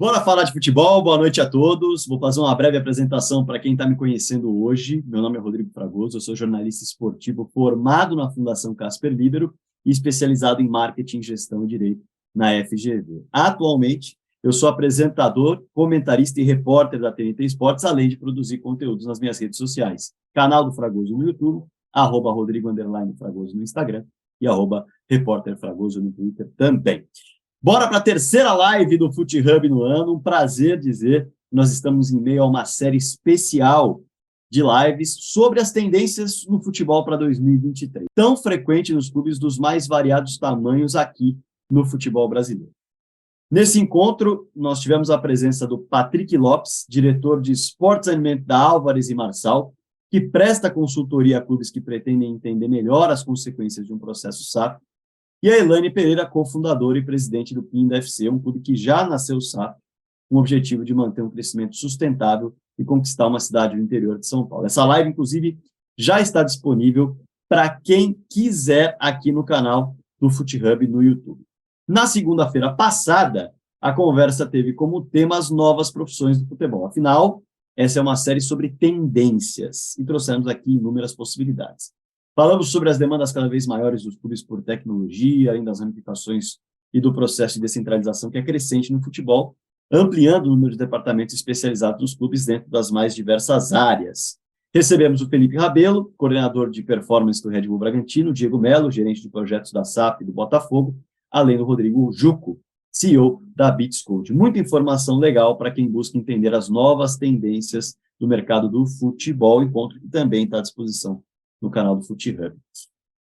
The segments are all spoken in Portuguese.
Bora falar de futebol, boa noite a todos. Vou fazer uma breve apresentação para quem está me conhecendo hoje. Meu nome é Rodrigo Fragoso, eu sou jornalista esportivo formado na Fundação Casper Líbero e especializado em marketing, gestão e direito na FGV. Atualmente, eu sou apresentador, comentarista e repórter da TNT Esportes, além de produzir conteúdos nas minhas redes sociais. Canal do Fragoso no YouTube, @Rodrigo_Fragoso no Instagram e @Repórter Fragoso no Twitter também. Bora para a terceira live do FutiHub no ano. Um prazer dizer que nós estamos em meio a uma série especial de lives sobre as tendências no futebol para 2023, tão frequente nos clubes dos mais variados tamanhos aqui no futebol brasileiro. Nesse encontro, nós tivemos a presença do Patrick Lopes, diretor de Sports Management da Álvares e Marçal, que presta consultoria a clubes que pretendem entender melhor as consequências de um processo SAF, e a Elaine Pereira, cofundadora e presidente do Pinda FC, um clube que já nasceu SAF, com o objetivo de manter um crescimento sustentável e conquistar uma cidade do interior de São Paulo. Essa live, inclusive, já está disponível para quem quiser aqui no canal do FutiHub no YouTube. Na segunda-feira passada, a conversa teve como tema as novas profissões do futebol. Afinal, essa é uma série sobre tendências e trouxemos aqui inúmeras possibilidades. Falamos sobre as demandas cada vez maiores dos clubes por tecnologia, além das ramificações e do processo de descentralização que é crescente no futebol, ampliando o número de departamentos especializados nos clubes dentro das mais diversas áreas. Recebemos o Felipe Rabelo, coordenador de performance do Red Bull Bragantino, o Diego Melo, gerente de projetos da SAP e do Botafogo, além do Rodrigo Jucco, CEO da Beats Code. Muita informação legal para quem busca entender as novas tendências do mercado do futebol, encontro que também está à disposição no canal do FutiHub.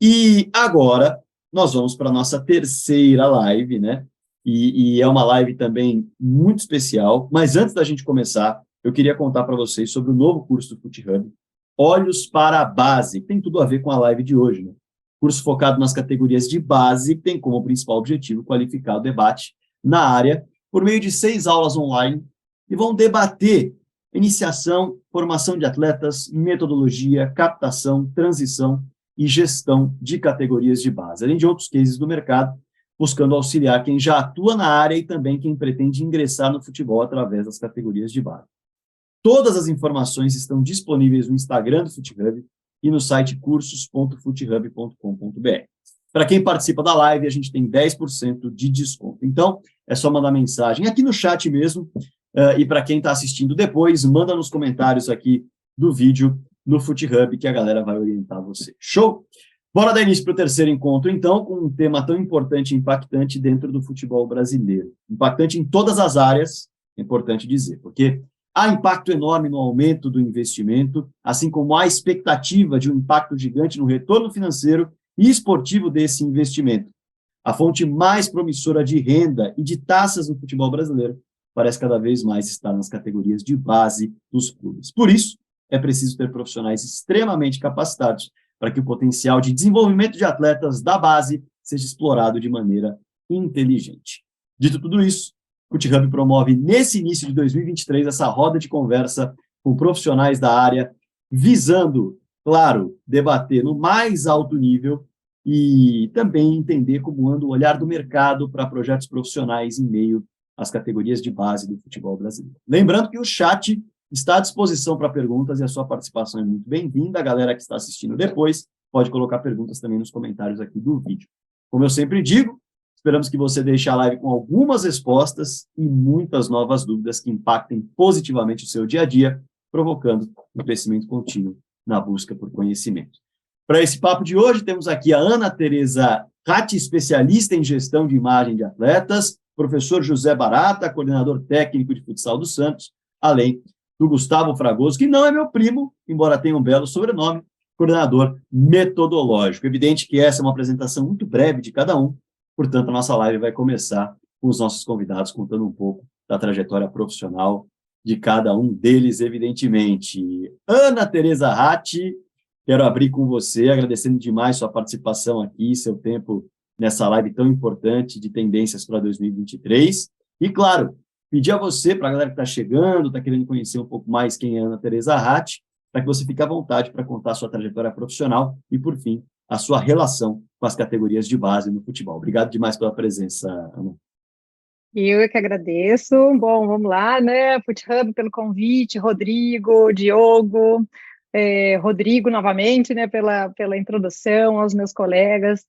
E agora, nós vamos para a nossa terceira live, né? E é uma live também muito especial, mas antes da gente começar, eu queria contar para vocês sobre o novo curso do FutiHub, Olhos para a Base, que tem tudo a ver com a live de hoje, né? Curso focado nas categorias de base, que tem como principal objetivo qualificar o debate na área, por meio de 6 aulas online, e vão debater iniciação, formação de atletas, metodologia, captação, transição e gestão de categorias de base, além de outros cases do mercado, buscando auxiliar quem já atua na área e também quem pretende ingressar no futebol através das categorias de base. Todas as informações estão disponíveis no Instagram do FutiHub e no site cursos.futihub.com.br. Para quem participa da live, a gente tem 10% de desconto. Então, é só mandar mensagem aqui no chat mesmo, e para quem está assistindo depois, manda nos comentários aqui do vídeo no FutiHub, que a galera vai orientar você. Show? Bora dar início para o terceiro encontro, então, com um tema tão importante e impactante dentro do futebol brasileiro. Impactante em todas as áreas, é importante dizer, porque há impacto enorme no aumento do investimento, assim como há expectativa de um impacto gigante no retorno financeiro e esportivo desse investimento. A fonte mais promissora de renda e de taxas no futebol brasileiro parece cada vez mais estar nas categorias de base dos clubes. Por isso, é preciso ter profissionais extremamente capacitados para que o potencial de desenvolvimento de atletas da base seja explorado de maneira inteligente. Dito tudo isso, o FutiHub promove, nesse início de 2023, essa roda de conversa com profissionais da área, visando, claro, debater no mais alto nível e também entender como anda o olhar do mercado para projetos profissionais em meio às categorias de base do futebol brasileiro. Lembrando que o chat está à disposição para perguntas e a sua participação é muito bem-vinda. A galera que está assistindo depois pode colocar perguntas também nos comentários aqui do vídeo. Como eu sempre digo, esperamos que você deixe a live com algumas respostas e muitas novas dúvidas que impactem positivamente o seu dia a dia, provocando um crescimento contínuo na busca por conhecimento. Para esse papo de hoje, temos aqui a Ana Tereza Ratti, especialista em gestão de imagem de atletas, professor José Barata, coordenador técnico de futsal do Santos, além do Gustavo Fragoso, que não é meu primo, embora tenha um belo sobrenome, coordenador metodológico. Evidente que essa é uma apresentação muito breve de cada um, portanto, a nossa live vai começar com os nossos convidados contando um pouco da trajetória profissional de cada um deles, evidentemente. Ana Tereza Ratti, quero abrir com você, agradecendo demais sua participação aqui, seu tempo nessa live tão importante de tendências para 2023. E, claro, pedir a você, para a galera que está chegando, está querendo conhecer um pouco mais quem é Ana Tereza Ratti, para que você fique à vontade para contar a sua trajetória profissional e, por fim, a sua relação com as categorias de base no futebol. Obrigado demais pela presença, Ana. Eu é que agradeço. Bom, vamos lá, né? FootHub pelo convite, Rodrigo, Diogo, Rodrigo novamente, né? Pela introdução aos meus colegas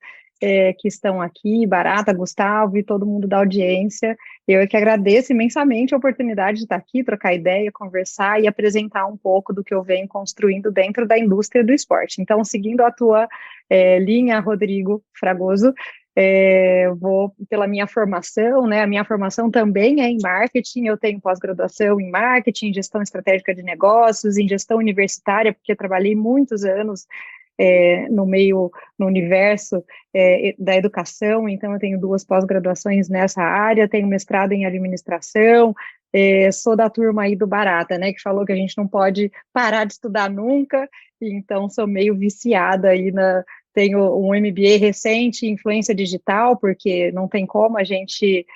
que estão aqui, Barata, Gustavo e todo mundo da audiência. Eu é que agradeço imensamente a oportunidade de estar aqui, trocar ideia, conversar e apresentar um pouco do que eu venho construindo dentro da indústria do esporte. Então, seguindo a tua linha, Rodrigo Fragoso, vou pela minha formação, né? A minha formação também é em marketing, eu tenho pós-graduação em marketing, gestão estratégica de negócios, em gestão universitária, porque trabalhei muitos anos no meio, no universo da educação, então eu tenho 2 pós-graduações nessa área, tenho mestrado em administração, sou da turma aí do Barata, né, que falou que a gente não pode parar de estudar nunca, então sou meio viciada aí tenho um MBA recente em influência digital, porque não tem como a gente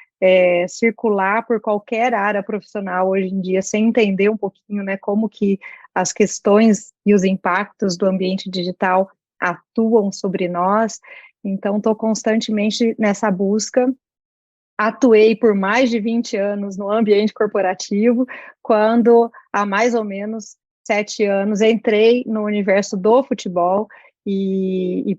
circular por qualquer área profissional hoje em dia sem entender um pouquinho, né, como que as questões e os impactos do ambiente digital atuam sobre nós. Então, estou constantemente nessa busca. Atuei por mais de 20 anos no ambiente corporativo, quando há mais ou menos 7 anos entrei no universo do futebol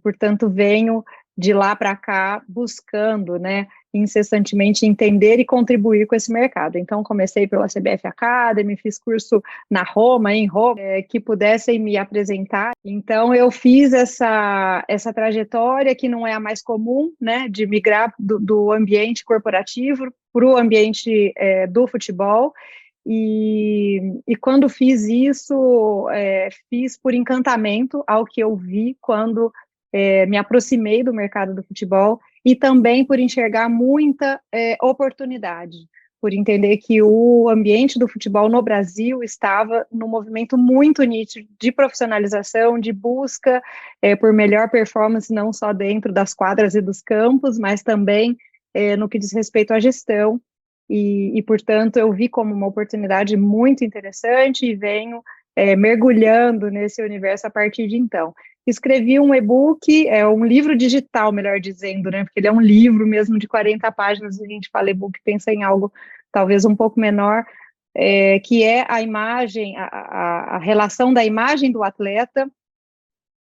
portanto, venho de lá para cá buscando, né, incessantemente entender e contribuir com esse mercado. Então, comecei pela CBF Academy, fiz curso em Roma, que pudessem me apresentar. Então, eu fiz essa trajetória que não é a mais comum, né, de migrar do ambiente corporativo para o ambiente do futebol. E quando fiz isso, fiz por encantamento ao que eu vi quando me aproximei do mercado do futebol e também por enxergar muita oportunidade, por entender que o ambiente do futebol no Brasil estava num movimento muito nítido de profissionalização, de busca por melhor performance, não só dentro das quadras e dos campos, mas também no que diz respeito à gestão. Portanto, eu vi como uma oportunidade muito interessante e venho mergulhando nesse universo a partir de então. Escrevi um e-book, um livro digital, melhor dizendo, né? Porque ele é um livro mesmo de 40 páginas, a gente fala e-book, pensa em algo talvez um pouco menor, que é a imagem, a relação da imagem do atleta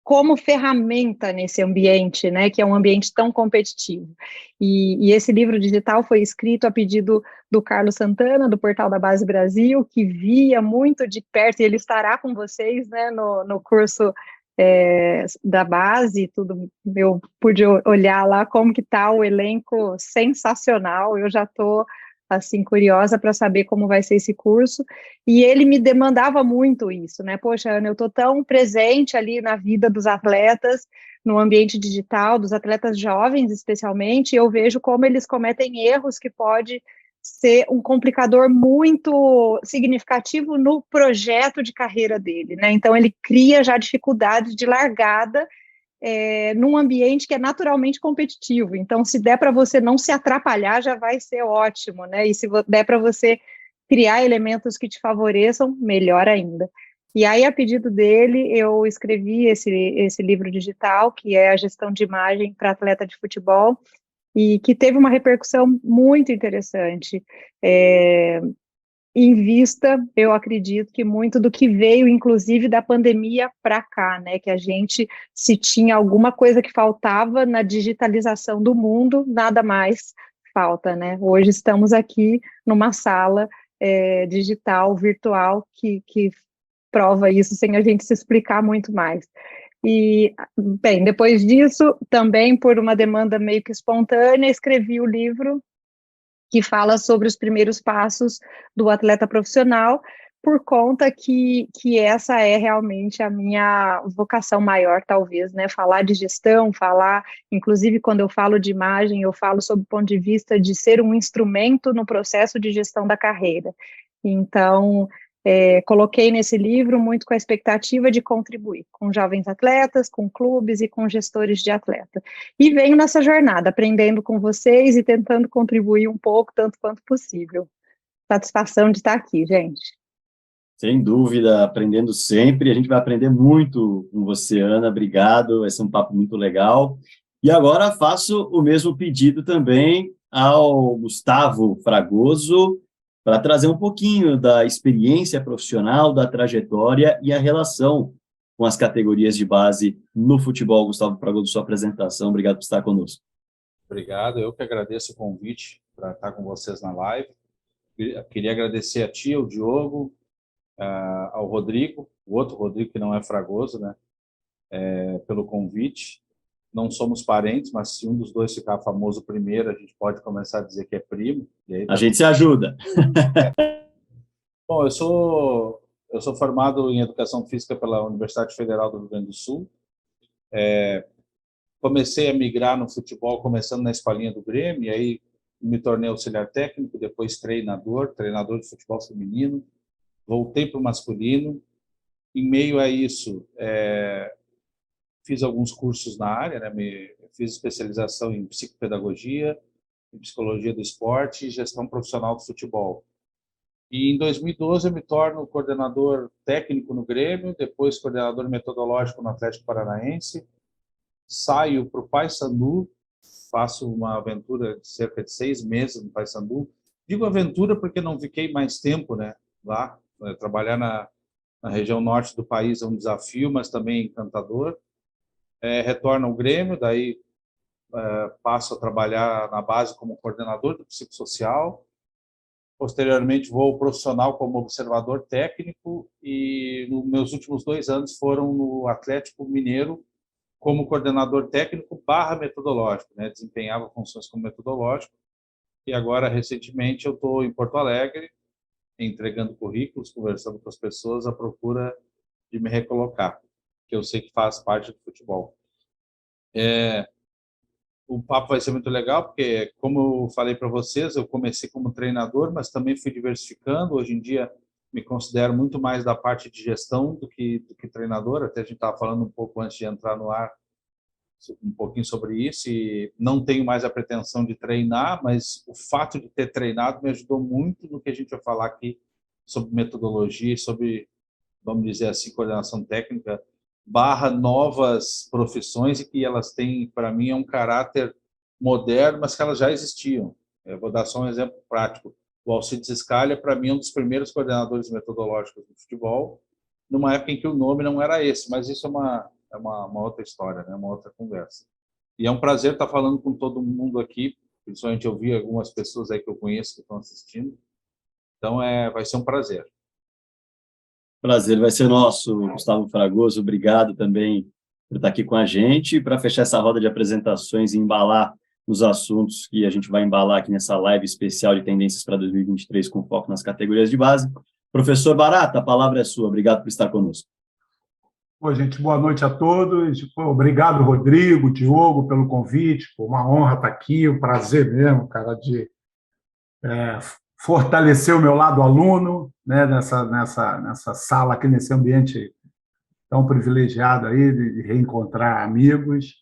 como ferramenta nesse ambiente, né, que é um ambiente tão competitivo. E esse livro digital foi escrito a pedido do Carlos Santana, do Portal da Base Brasil, que via muito de perto, e ele estará com vocês, né, no curso da base, tudo, eu pude olhar lá como que está o elenco sensacional, eu já estou assim, curiosa para saber como vai ser esse curso, e ele me demandava muito isso, né, poxa, Ana, eu estou tão presente ali na vida dos atletas, no ambiente digital, dos atletas jovens especialmente, e eu vejo como eles cometem erros que pode ser um complicador muito significativo no projeto de carreira dele, né, então ele cria já dificuldades de largada num ambiente que é naturalmente competitivo. Então, se der para você não se atrapalhar, já vai ser ótimo, né? E se der para você criar elementos que te favoreçam, melhor ainda. E aí, a pedido dele, eu escrevi esse livro digital, que é a gestão de imagem para atleta de futebol, e que teve uma repercussão muito interessante. Em vista, eu acredito que muito do que veio, inclusive, da pandemia para cá, né, que a gente, se tinha alguma coisa que faltava na digitalização do mundo, nada mais falta, né, hoje estamos aqui numa sala digital, virtual, que prova isso sem a gente se explicar muito mais. E, bem, depois disso, também por uma demanda meio que espontânea, escrevi o livro que fala sobre os primeiros passos do atleta profissional, por conta que essa é realmente a minha vocação maior, talvez, né? Falar de gestão, falar, inclusive quando eu falo de imagem, eu falo sob o ponto de vista de ser um instrumento no processo de gestão da carreira. Então, coloquei nesse livro muito com a expectativa de contribuir com jovens atletas, com clubes e com gestores de atleta. E venho nessa jornada, aprendendo com vocês e tentando contribuir um pouco, tanto quanto possível. Satisfação de estar aqui, gente. Sem dúvida, aprendendo sempre. A gente vai aprender muito com você, Ana. Obrigado, vai ser um papo muito legal. E agora faço o mesmo pedido também ao Gustavo Fragoso para trazer um pouquinho da experiência profissional, da trajetória e a relação com as categorias de base no futebol. Gustavo Fragoso, sua apresentação. Obrigado por estar conosco. Obrigado, eu que agradeço o convite para estar com vocês na live. Queria agradecer a ti, ao Diogo, ao Rodrigo, o outro Rodrigo que não é Fragoso, né, pelo convite. Não somos parentes, mas se um dos dois ficar famoso primeiro, a gente pode começar a dizer que é primo. E aí, a gente se ajuda. Bom, eu sou formado em Educação Física pela Universidade Federal do Rio Grande do Sul. Comecei a migrar no futebol, começando na escolinha do Grêmio, e aí me tornei auxiliar técnico, depois treinador de futebol feminino, voltei para o masculino. Em meio a isso, fiz alguns cursos na área, né? Fiz especialização em psicopedagogia, em psicologia do esporte e gestão profissional do futebol. E em 2012 eu me torno coordenador técnico no Grêmio, depois coordenador metodológico no Atlético Paranaense, saio para o Paysandu, faço uma aventura de cerca de 6 meses no Paysandu. Digo aventura porque não fiquei mais tempo, né, lá. Trabalhar na região norte do país é um desafio, mas também encantador. Retorno ao Grêmio, daí passo a trabalhar na base como coordenador do psicossocial. Posteriormente vou ao profissional como observador técnico e nos meus últimos 2 anos foram no Atlético Mineiro como coordenador técnico / metodológico, né? Desempenhava funções como metodológico. E agora, recentemente, eu estou em Porto Alegre, entregando currículos, conversando com as pessoas à procura de me recolocar, que eu sei que faz parte do futebol. O papo vai ser muito legal, porque, como eu falei para vocês, eu comecei como treinador, mas também fui diversificando. Hoje em dia, me considero muito mais da parte de gestão do que treinador. Até a gente estava falando um pouco antes de entrar no ar, um pouquinho sobre isso, e não tenho mais a pretensão de treinar, mas o fato de ter treinado me ajudou muito no que a gente vai falar aqui sobre metodologia, sobre, vamos dizer assim, coordenação técnica, / novas profissões, e que elas têm, para mim, um caráter moderno, mas que elas já existiam. Eu vou dar só um exemplo prático. O Alcides Scalia, para mim, é um dos primeiros coordenadores metodológicos do futebol, numa época em que o nome não era esse, mas isso é uma outra história, né? Uma outra conversa. E é um prazer estar falando com todo mundo aqui, principalmente eu vi algumas pessoas aí que eu conheço que estão assistindo. Então, vai ser um prazer. Prazer vai ser nosso, Gustavo Fragoso. Obrigado também por estar aqui com a gente. Para fechar essa roda de apresentações e embalar os assuntos que a gente vai embalar aqui nessa live especial de tendências para 2023 com foco nas categorias de base. Professor Barata, a palavra é sua. Obrigado por estar conosco. Oi, gente, boa noite a todos. Obrigado, Rodrigo, Diogo, pelo convite. Uma honra estar aqui, um prazer mesmo, cara, de fortalecer o meu lado aluno, né, nessa sala aqui, nesse ambiente tão privilegiado aí de reencontrar amigos.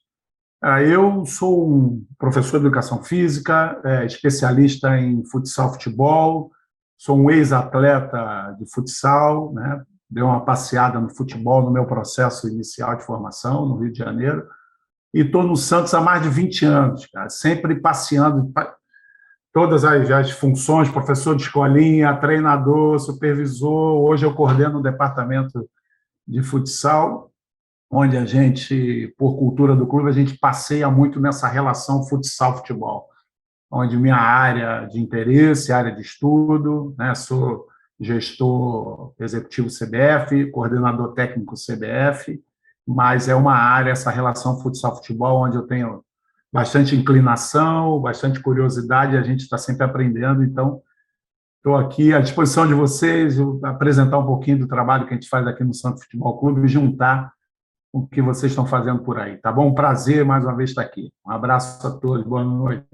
Eu sou um professor de educação física, especialista em futsal futebol, sou um ex-atleta de futsal, né? Dei uma passeada no futebol no meu processo inicial de formação, no Rio de Janeiro, e estou no Santos há mais de 20 anos, cara, sempre passeando todas as funções, professor de escolinha, treinador, supervisor. Hoje eu coordeno o departamento de futsal, onde a gente, por cultura do clube, a gente passeia muito nessa relação futsal-futebol, onde minha área de interesse, área de estudo, né, sou gestor executivo CBF, coordenador técnico CBF, mas é uma área, essa relação futsal-futebol, onde eu tenho bastante inclinação, bastante curiosidade, e a gente está sempre aprendendo. Então, estou aqui à disposição de vocês, apresentar um pouquinho do trabalho que a gente faz aqui no Santos Futebol Clube e juntar o que vocês estão fazendo por aí, tá bom? Um prazer mais uma vez estar aqui. Um abraço a todos, boa noite.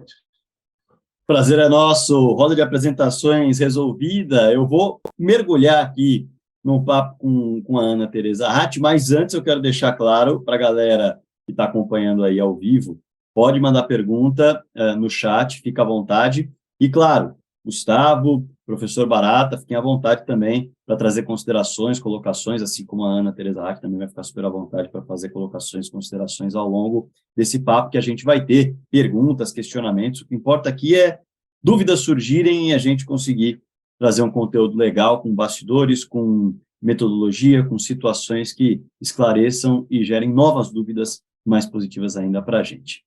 Prazer é nosso. Roda de apresentações resolvida. Eu vou mergulhar aqui num papo com a Ana Tereza Ratti, mas antes eu quero deixar claro para a galera que está acompanhando aí ao vivo, pode mandar pergunta no chat, fica à vontade. E, claro, Gustavo, professor Barata, fiquem à vontade também para trazer considerações, colocações, assim como a Ana Teresa Hack também vai ficar super à vontade para fazer colocações, considerações ao longo desse papo que a gente vai ter, perguntas, questionamentos. O que importa aqui é dúvidas surgirem e a gente conseguir trazer um conteúdo legal, com bastidores, com metodologia, com situações que esclareçam e gerem novas dúvidas mais positivas ainda para a gente.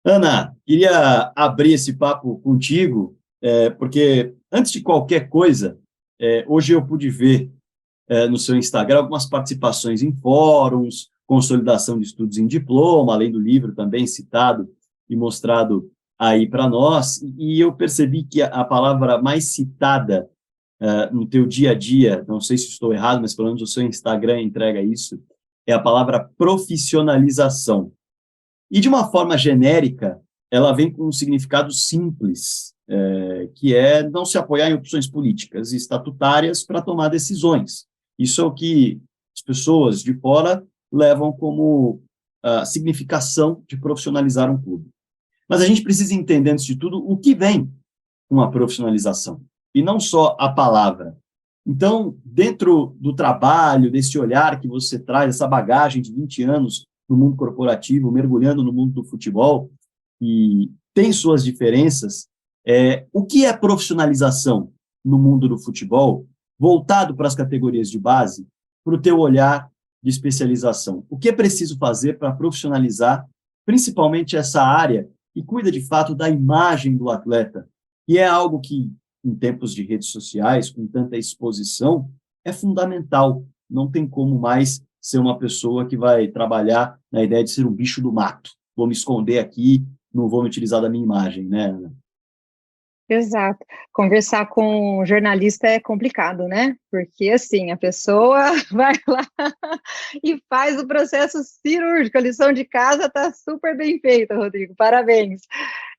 Ana, queria abrir esse papo contigo, porque antes de qualquer coisa, hoje eu pude ver no seu Instagram algumas participações em fóruns, consolidação de estudos em diploma, além do livro também citado e mostrado aí para nós, e eu percebi que a palavra mais citada no teu dia a dia, não sei se estou errado, mas pelo menos o seu Instagram entrega isso, é a palavra profissionalização. E de uma forma genérica, ela vem com um significado simples, que é não se apoiar em opções políticas e estatutárias para tomar decisões. Isso é o que as pessoas de fora levam como significação de profissionalizar um clube. Mas a gente precisa entender, antes de tudo, o que vem com a profissionalização, e não só a palavra. Então, dentro do trabalho, desse olhar que você traz, essa bagagem de 20 anos no mundo corporativo, mergulhando no mundo do futebol, e tem suas diferenças, o que é profissionalização no mundo do futebol, voltado para as categorias de base, para o teu olhar de especialização? O que é preciso fazer para profissionalizar, principalmente essa área que cuida, de fato, da imagem do atleta, e é algo que, em tempos de redes sociais, com tanta exposição, é fundamental. Não tem como mais ser uma pessoa que vai trabalhar na ideia de ser um bicho do mato. Vou me esconder aqui, não vou me utilizar da minha imagem, né, Ana? Exato. Conversar com um jornalista é complicado, né? Porque, assim, a pessoa vai lá e faz o processo cirúrgico, a lição de casa está super bem feita, Rodrigo, parabéns.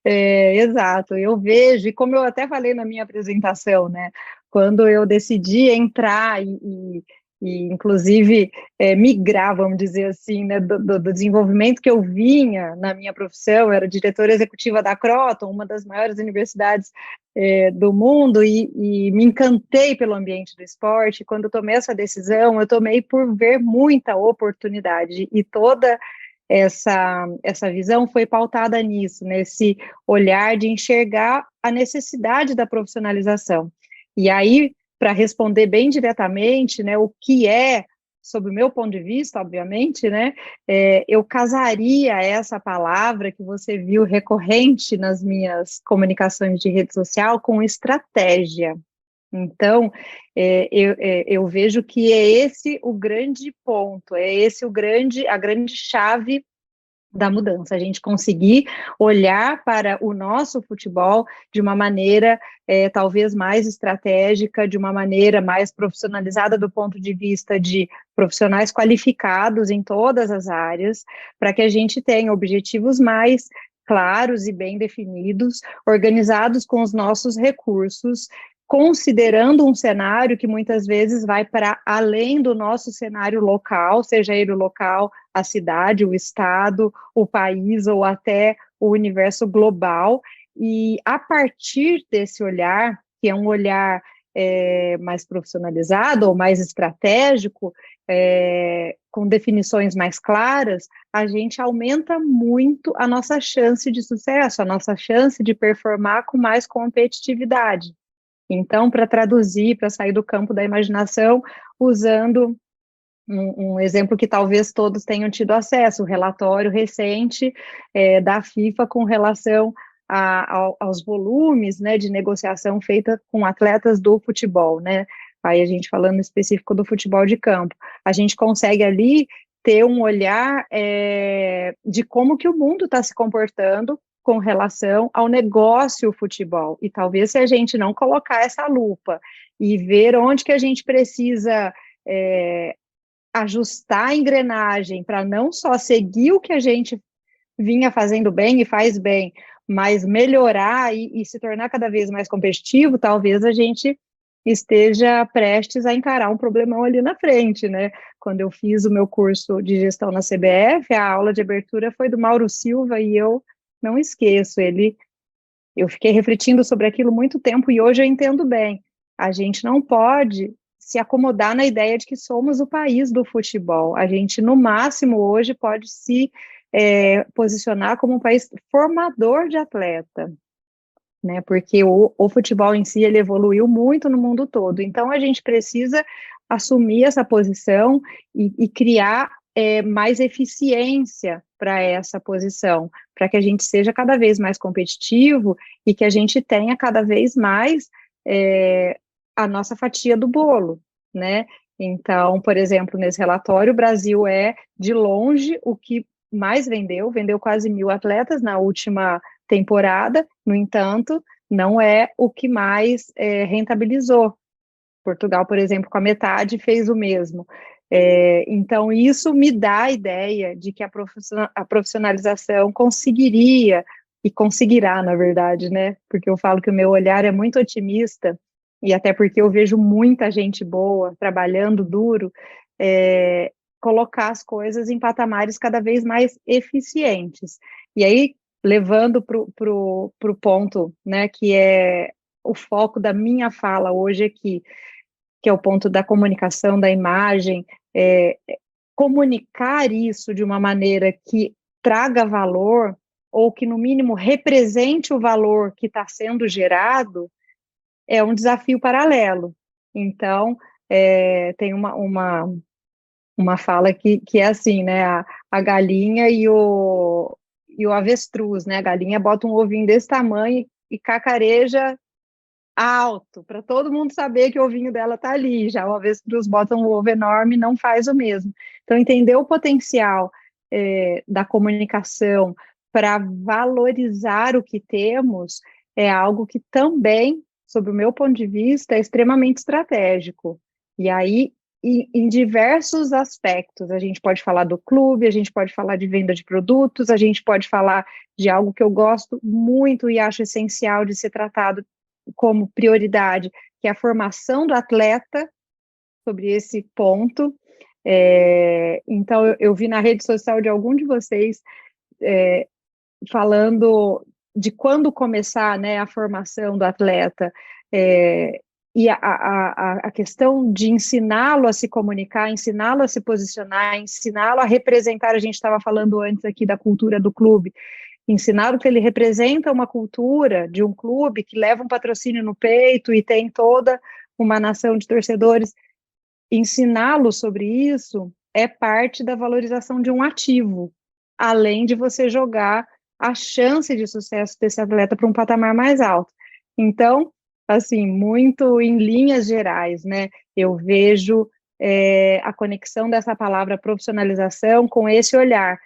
Exato, eu vejo, e como eu até falei na minha apresentação, né? Quando eu decidi entrar e inclusive, migrar, vamos dizer assim, né, do desenvolvimento que eu vinha na minha profissão, eu era diretora executiva da Croton, uma das maiores universidades do mundo, e me encantei pelo ambiente do esporte. Quando eu tomei essa decisão, eu tomei por ver muita oportunidade, e toda essa visão foi pautada nisso, nesse olhar de enxergar a necessidade da profissionalização. E aí, para responder bem diretamente, né, o que é, sob o meu ponto de vista, obviamente, né, eu casaria essa palavra que você viu recorrente nas minhas comunicações de rede social com estratégia. Então, eu vejo que é esse o grande ponto, é esse a grande chave da mudança, a gente conseguir olhar para o nosso futebol de uma maneira talvez mais estratégica, de uma maneira mais profissionalizada do ponto de vista de profissionais qualificados em todas as áreas, para que a gente tenha objetivos mais claros e bem definidos, organizados com os nossos recursos, considerando um cenário que muitas vezes vai para além do nosso cenário local, seja ele o local, a cidade, o estado, o país ou até o universo global, e a partir desse olhar, que é um olhar mais profissionalizado ou mais estratégico, com definições mais claras, a gente aumenta muito a nossa chance de sucesso, a nossa chance de performar com mais competitividade. Então, para traduzir, para sair do campo da imaginação, usando um exemplo que talvez todos tenham tido acesso, o relatório recente da FIFA com relação aos volumes, né, de negociação feita com atletas do futebol, né? Aí a gente falando específico do futebol de campo, a gente consegue ali ter um olhar de como que o mundo está se comportando com relação ao negócio futebol, e talvez se a gente não colocar essa lupa e ver onde que a gente precisa ajustar a engrenagem para não só seguir o que a gente vinha fazendo bem e faz bem, mas melhorar e se tornar cada vez mais competitivo, talvez a gente esteja prestes a encarar um problemão ali na frente, né? Quando eu fiz o meu curso de gestão na CBF, a aula de abertura foi do Mauro Silva, e eu não esqueço, eu fiquei refletindo sobre aquilo muito tempo, e hoje eu entendo bem. A gente não pode se acomodar na ideia de que somos o país do futebol. A gente, no máximo, hoje pode se posicionar como um país formador de atleta, né? Porque o futebol em si, ele evoluiu muito no mundo todo. Então, a gente precisa assumir essa posição e criar mais eficiência para essa posição, para que a gente seja cada vez mais competitivo e que a gente tenha cada vez mais a nossa fatia do bolo, né? Então, por exemplo, nesse relatório, o Brasil é, de longe, o que mais vendeu quase 1.000 atletas na última temporada, no entanto, não é o que mais rentabilizou. Portugal, por exemplo, com a metade, fez o mesmo. Então, isso me dá a ideia de que a profissionalização conseguiria, e conseguirá, na verdade, né? Porque eu falo que o meu olhar é muito otimista, e até porque eu vejo muita gente boa, trabalhando duro, colocar as coisas em patamares cada vez mais eficientes. E aí, levando para o ponto, né, que é o foco da minha fala hoje aqui, que é o ponto da comunicação, da imagem, comunicar isso de uma maneira que traga valor, ou que, no mínimo, represente o valor que está sendo gerado, é um desafio paralelo. Então, tem uma fala que é assim, né, a galinha e o avestruz, né, a galinha bota um ovinho desse tamanho e cacareja alto, para todo mundo saber que o ovinho dela está ali, já o avestruz bota um ovo enorme e não faz o mesmo. Então, entender o potencial da comunicação para valorizar o que temos é algo que também, sob o meu ponto de vista, é extremamente estratégico. E aí, em diversos aspectos, a gente pode falar do clube, a gente pode falar de venda de produtos, a gente pode falar de algo que eu gosto muito e acho essencial de ser tratado como prioridade, que é a formação do atleta, sobre esse ponto. Então, eu vi na rede social de algum de vocês falando de quando começar, né, a formação do atleta, e a questão de ensiná-lo a se comunicar, ensiná-lo a se posicionar, ensiná-lo a representar. A gente estava falando antes aqui da cultura do clube, ensinar que ele representa uma cultura de um clube que leva um patrocínio no peito e tem toda uma nação de torcedores. Ensiná-lo sobre isso é parte da valorização de um ativo, além de você jogar a chance de sucesso desse atleta para um patamar mais alto. Então, assim, muito em linhas gerais, né, eu vejo a conexão dessa palavra profissionalização com esse olhar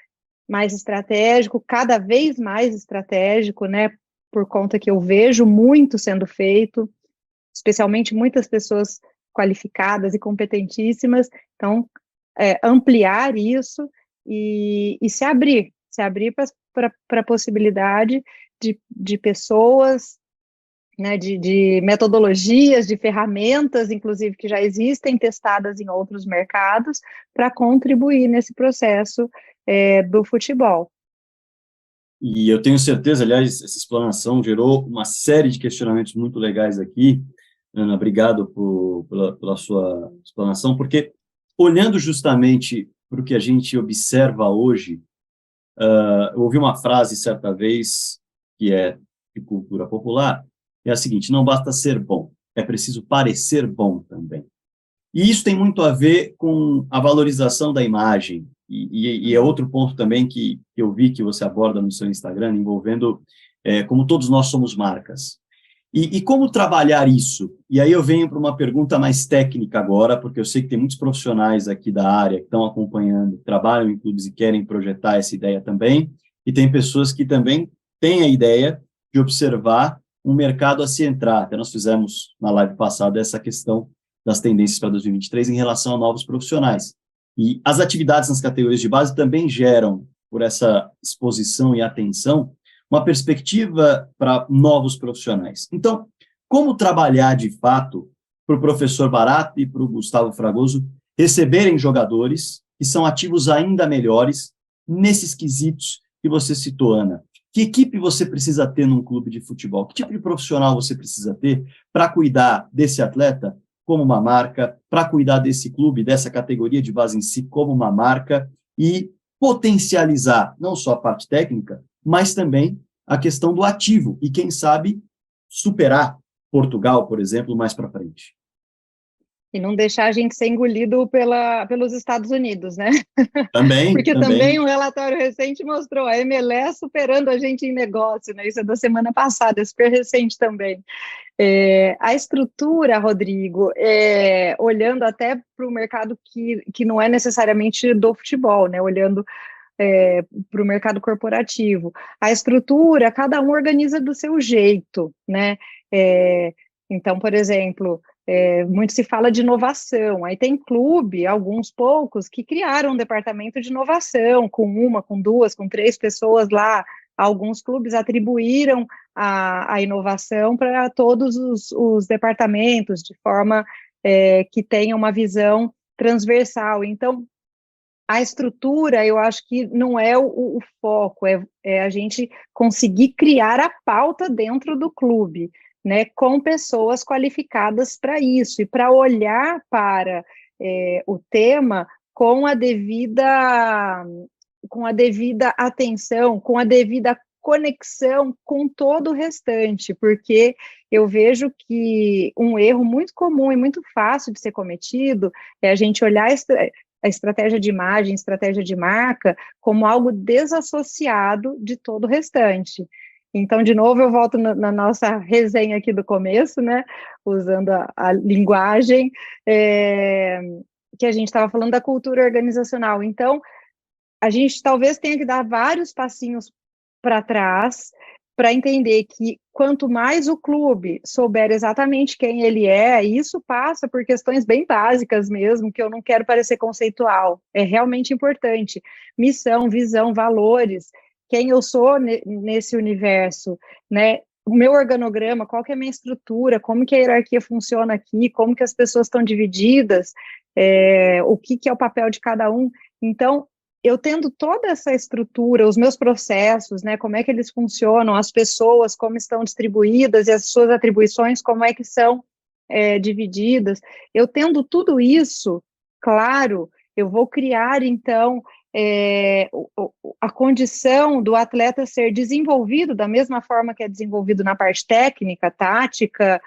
mais estratégico, cada vez mais estratégico, né, por conta que eu vejo muito sendo feito, especialmente muitas pessoas qualificadas e competentíssimas. Então, ampliar isso e se abrir para a possibilidade de pessoas, né, de metodologias, de ferramentas, inclusive, que já existem, testadas em outros mercados, para contribuir nesse processo do futebol. E eu tenho certeza, aliás, essa explanação gerou uma série de questionamentos muito legais aqui. Ana, obrigado pela sua explanação, porque olhando justamente para o que a gente observa hoje, eu ouvi uma frase certa vez, que é de cultura popular, é a seguinte: não basta ser bom, é preciso parecer bom também. E isso tem muito a ver com a valorização da imagem, e é outro ponto também que eu vi que você aborda no seu Instagram, envolvendo como todos nós somos marcas. E como trabalhar isso? E aí eu venho para uma pergunta mais técnica agora, porque eu sei que tem muitos profissionais aqui da área que estão acompanhando, trabalham em clubes e querem projetar essa ideia também, e tem pessoas que também têm a ideia de observar um mercado a se entrar. Até nós fizemos na live passada essa questão das tendências para 2023 em relação a novos profissionais. E as atividades nas categorias de base também geram, por essa exposição e atenção, uma perspectiva para novos profissionais. Então, como trabalhar de fato para o professor Barato e para o Gustavo Fragoso receberem jogadores que são ativos ainda melhores nesses quesitos que você citou, Ana? Que equipe você precisa ter num clube de futebol? Que tipo de profissional você precisa ter para cuidar desse atleta como uma marca, para cuidar desse clube, dessa categoria de base em si como uma marca e potencializar não só a parte técnica, mas também a questão do ativo e, quem sabe, superar Portugal, por exemplo, mais para frente. E não deixar a gente ser engolido pelos Estados Unidos, né? Também, Porque também. também um relatório recente mostrou a MLS superando a gente em negócio, né? Isso é da semana passada, é super recente também. A estrutura, Rodrigo, olhando até para o mercado que não é necessariamente do futebol, né? Olhando para o mercado corporativo. A estrutura, cada um organiza do seu jeito, né? Então, por exemplo, muito se fala de inovação, aí tem clube, alguns poucos, que criaram um departamento de inovação, com uma, com duas, com três pessoas lá. Alguns clubes atribuíram a inovação para todos os departamentos, de forma que tenha uma visão transversal. Então, a estrutura, eu acho que não é o foco, é a gente conseguir criar a pauta dentro do clube, né, com pessoas qualificadas para isso, e para olhar para o tema com a devida atenção, com a devida conexão com todo o restante, porque eu vejo que um erro muito comum e muito fácil de ser cometido é a gente olhar a estratégia de imagem, estratégia de marca, como algo desassociado de todo o restante. Então, de novo, eu volto na nossa resenha aqui do começo, né, usando a linguagem, que a gente estava falando da cultura organizacional. Então, a gente talvez tenha que dar vários passinhos para trás, para entender que quanto mais o clube souber exatamente quem ele é, isso passa por questões bem básicas mesmo, que eu não quero parecer conceitual, é realmente importante. Missão, visão, valores, quem eu sou nesse universo, né? O meu organograma, qual que é a minha estrutura, como que a hierarquia funciona aqui, como que as pessoas estão divididas, o que é o papel de cada um. Então, eu tendo toda essa estrutura, os meus processos, né, como é que eles funcionam, as pessoas, como estão distribuídas e as suas atribuições, como é que são divididas, eu tendo tudo isso, claro, eu vou criar, então, a condição do atleta ser desenvolvido da mesma forma que é desenvolvido na parte técnica, tática,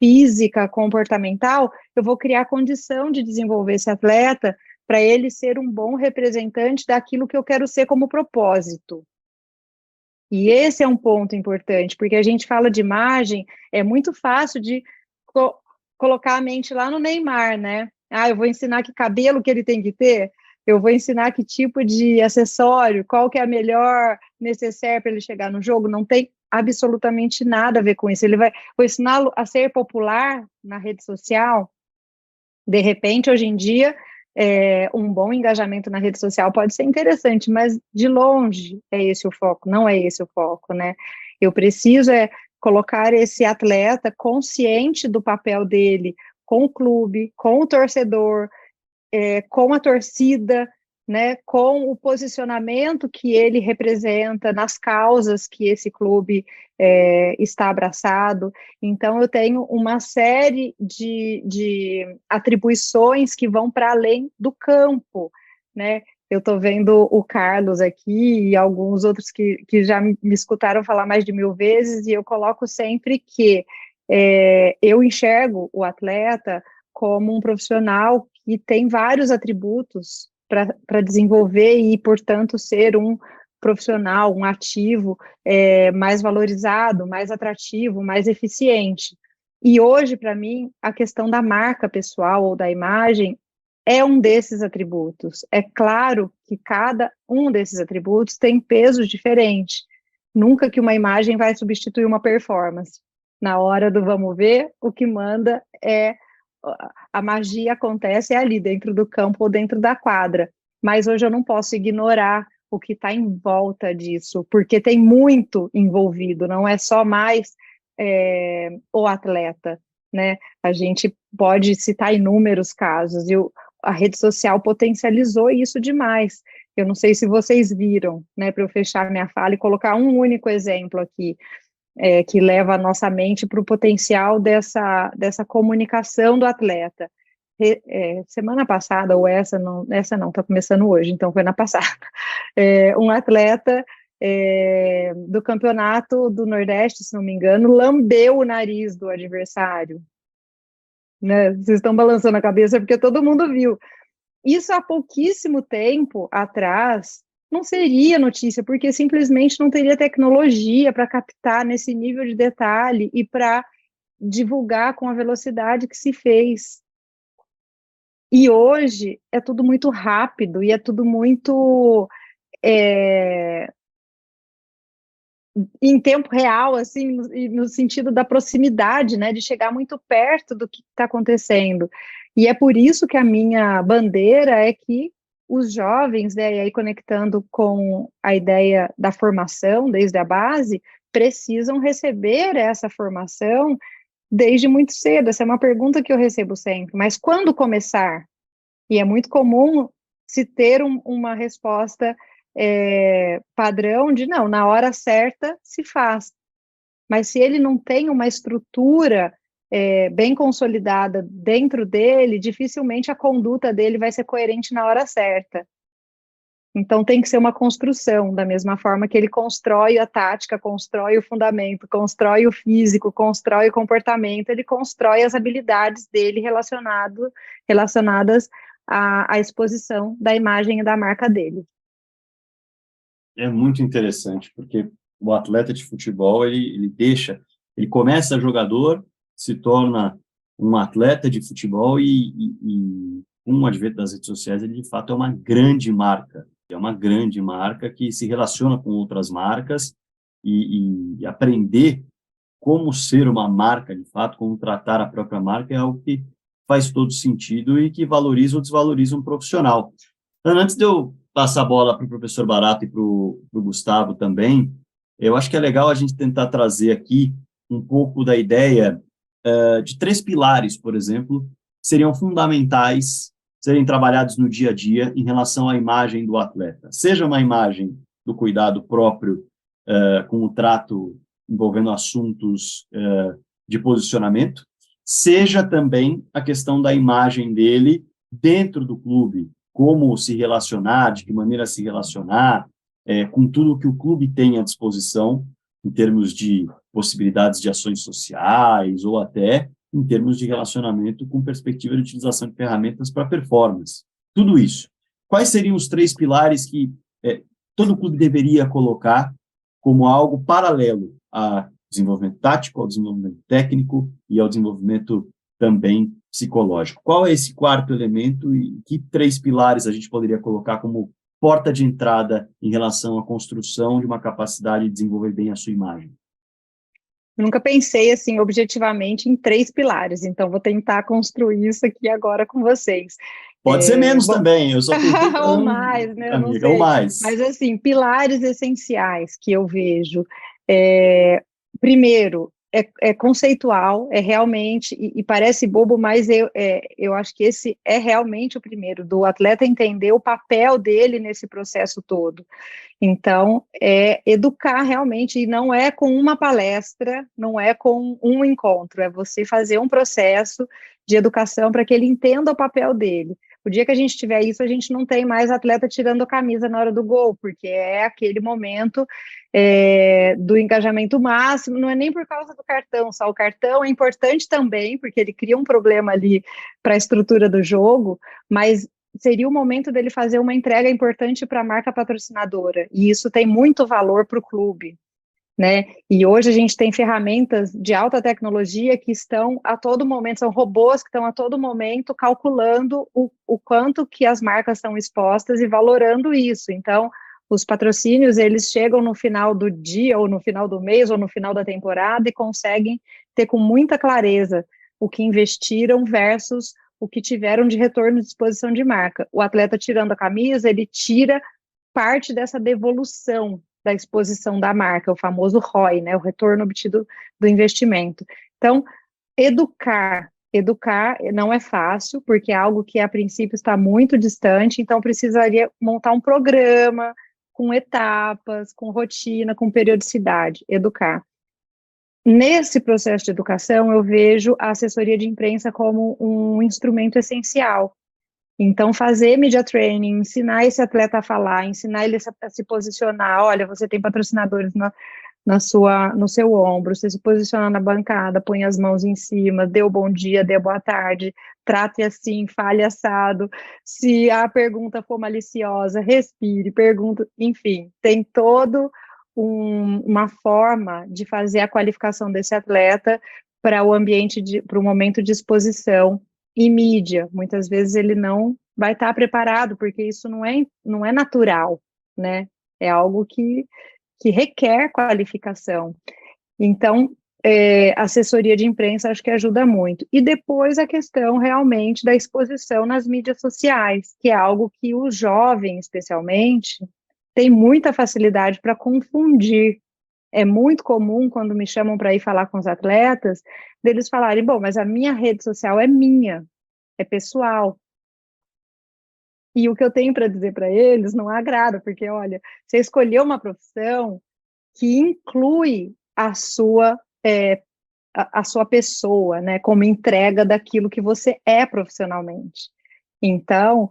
física, comportamental, eu vou criar a condição de desenvolver esse atleta para ele ser um bom representante daquilo que eu quero ser como propósito. E esse é um ponto importante, porque a gente fala de imagem, é muito fácil de colocar a mente lá no Neymar, né? Eu vou ensinar que cabelo que ele tem que ter, eu vou ensinar que tipo de acessório, qual que é a melhor necessaire para ele chegar no jogo, não tem absolutamente nada a ver com isso. Vou ensiná-lo a ser popular na rede social. De repente, hoje em dia, um bom engajamento na rede social pode ser interessante, mas de longe é esse o foco, não é esse o foco, né? Eu preciso colocar esse atleta consciente do papel dele com o clube, com o torcedor, com a torcida, né, com o posicionamento que ele representa nas causas que esse clube está abraçado. Então, eu tenho uma série de atribuições que vão para além do campo, né? Eu estou vendo o Carlos aqui e alguns outros que já me escutaram falar mais de 1000 vezes, e eu coloco sempre que eu enxergo o atleta como um profissional que tem vários atributos para desenvolver e, portanto, ser um profissional, um ativo mais valorizado, mais atrativo, mais eficiente. E hoje, para mim, a questão da marca pessoal ou da imagem é um desses atributos. É claro que cada um desses atributos tem pesos diferentes. Nunca que uma imagem vai substituir uma performance. Na hora do vamos ver, o que manda a magia acontece ali dentro do campo ou dentro da quadra, mas hoje eu não posso ignorar o que está em volta disso, porque tem muito envolvido, não é só mais o atleta, né? A gente pode citar inúmeros casos, e a rede social potencializou isso demais. Eu não sei se vocês viram, né, para eu fechar minha fala e colocar um único exemplo aqui. que leva a nossa mente para o potencial dessa comunicação do atleta. Semana passada, ou essa não, está começando hoje, então foi na passada, um atleta do campeonato do Nordeste, se não me engano, lambeu o nariz do adversário. Né? Vocês estão balançando a cabeça porque todo mundo viu. Isso há pouquíssimo tempo atrás não seria notícia, porque simplesmente não teria tecnologia para captar nesse nível de detalhe e para divulgar com a velocidade que se fez. E hoje é tudo muito rápido e é tudo muito em tempo real, assim, no sentido da proximidade, né, de chegar muito perto do que está acontecendo. E é por isso que a minha bandeira é que os jovens, né, e aí conectando com a ideia da formação desde a base, precisam receber essa formação desde muito cedo. Essa é uma pergunta que eu recebo sempre, mas quando começar? E é muito comum se ter uma resposta padrão de não, na hora certa se faz. Mas se ele não tem uma estrutura bem consolidada dentro dele, dificilmente a conduta dele vai ser coerente na hora certa. Então tem que ser uma construção, da mesma forma que ele constrói a tática, constrói o fundamento, constrói o físico, constrói o comportamento, ele constrói as habilidades dele relacionadas à exposição da imagem e da marca dele. É muito interessante, porque o atleta de futebol, ele começa jogador, se torna um atleta de futebol e com o advento das redes sociais, ele de fato é uma grande marca. É uma grande marca que se relaciona com outras marcas e aprender como ser uma marca, de fato, como tratar a própria marca é algo que faz todo sentido e que valoriza ou desvaloriza um profissional. Ana, antes de eu passar a bola para o professor Barato e para o Gustavo também, eu acho que é legal a gente tentar trazer aqui um pouco da ideia de 3 pilares, por exemplo, seriam fundamentais serem trabalhados no dia a dia em relação à imagem do atleta. Seja uma imagem do cuidado próprio com o trato envolvendo assuntos de posicionamento, seja também a questão da imagem dele dentro do clube, como se relacionar, de que maneira se relacionar, com tudo que o clube tem à disposição, em termos de possibilidades de ações sociais, ou até em termos de relacionamento com perspectiva de utilização de ferramentas para performance. Tudo isso. Quais seriam os 3 pilares que todo clube deveria colocar como algo paralelo ao desenvolvimento tático, ao desenvolvimento técnico e ao desenvolvimento também psicológico? Qual é esse 4º elemento e que 3 pilares a gente poderia colocar como porta de entrada em relação à construção de uma capacidade de desenvolver bem a sua imagem? Eu nunca pensei, assim, objetivamente em 3 pilares, então vou tentar construir isso aqui agora com vocês. Pode ser menos também, eu só tentei... ou mais, né, eu não sei. Ou mais. Mas, assim, pilares essenciais que eu vejo. Primeiro, é conceitual, é realmente, e parece bobo, mas eu acho que esse é realmente o primeiro, do atleta entender o papel dele nesse processo todo. Então, é educar realmente, e não é com uma palestra, não é com um encontro, é você fazer um processo de educação para que ele entenda o papel dele. O dia que a gente tiver isso, a gente não tem mais atleta tirando a camisa na hora do gol, porque é aquele momento do engajamento máximo, não é nem por causa do cartão, só o cartão é importante também, porque ele cria um problema ali para a estrutura do jogo, mas seria o momento dele fazer uma entrega importante para a marca patrocinadora, e isso tem muito valor para o clube, né? E hoje a gente tem ferramentas de alta tecnologia que estão a todo momento, são robôs que estão a todo momento calculando o quanto que as marcas estão expostas e valorando isso. Então, os patrocínios, eles chegam no final do dia, ou no final do mês, ou no final da temporada, e conseguem ter com muita clareza o que investiram versus o que tiveram de retorno de exposição de marca. O atleta tirando a camisa, ele tira parte dessa devolução da exposição da marca, o famoso ROI, né, o retorno obtido do investimento. Então, educar não é fácil, porque é algo que a princípio está muito distante, então precisaria montar um programa com etapas, com rotina, com periodicidade, educar. nesse processo de educação, eu vejo a assessoria de imprensa como um instrumento essencial. Então, fazer media training, ensinar esse atleta a falar, ensinar ele a se posicionar. Olha, você tem patrocinadores no seu ombro, você se posiciona na bancada, põe as mãos em cima, dê o bom dia, dê a boa tarde, trate assim, fale assado. Se a pergunta for maliciosa, respire, pergunta, enfim, tem todo uma forma de fazer a qualificação desse atleta para o ambiente, para o momento de exposição e mídia. Muitas vezes ele não vai estar preparado, porque isso não é natural, né? É algo que requer qualificação. Então, assessoria de imprensa acho que ajuda muito. E depois a questão realmente da exposição nas mídias sociais, que é algo que o jovem, especialmente, tem muita facilidade para confundir. É muito comum, quando me chamam para ir falar com os atletas, deles falarem, bom, mas a minha rede social é minha, é pessoal. E o que eu tenho para dizer para eles não agrada, porque, olha, você escolheu uma profissão que inclui a sua pessoa, né, como entrega daquilo que você é profissionalmente. Então,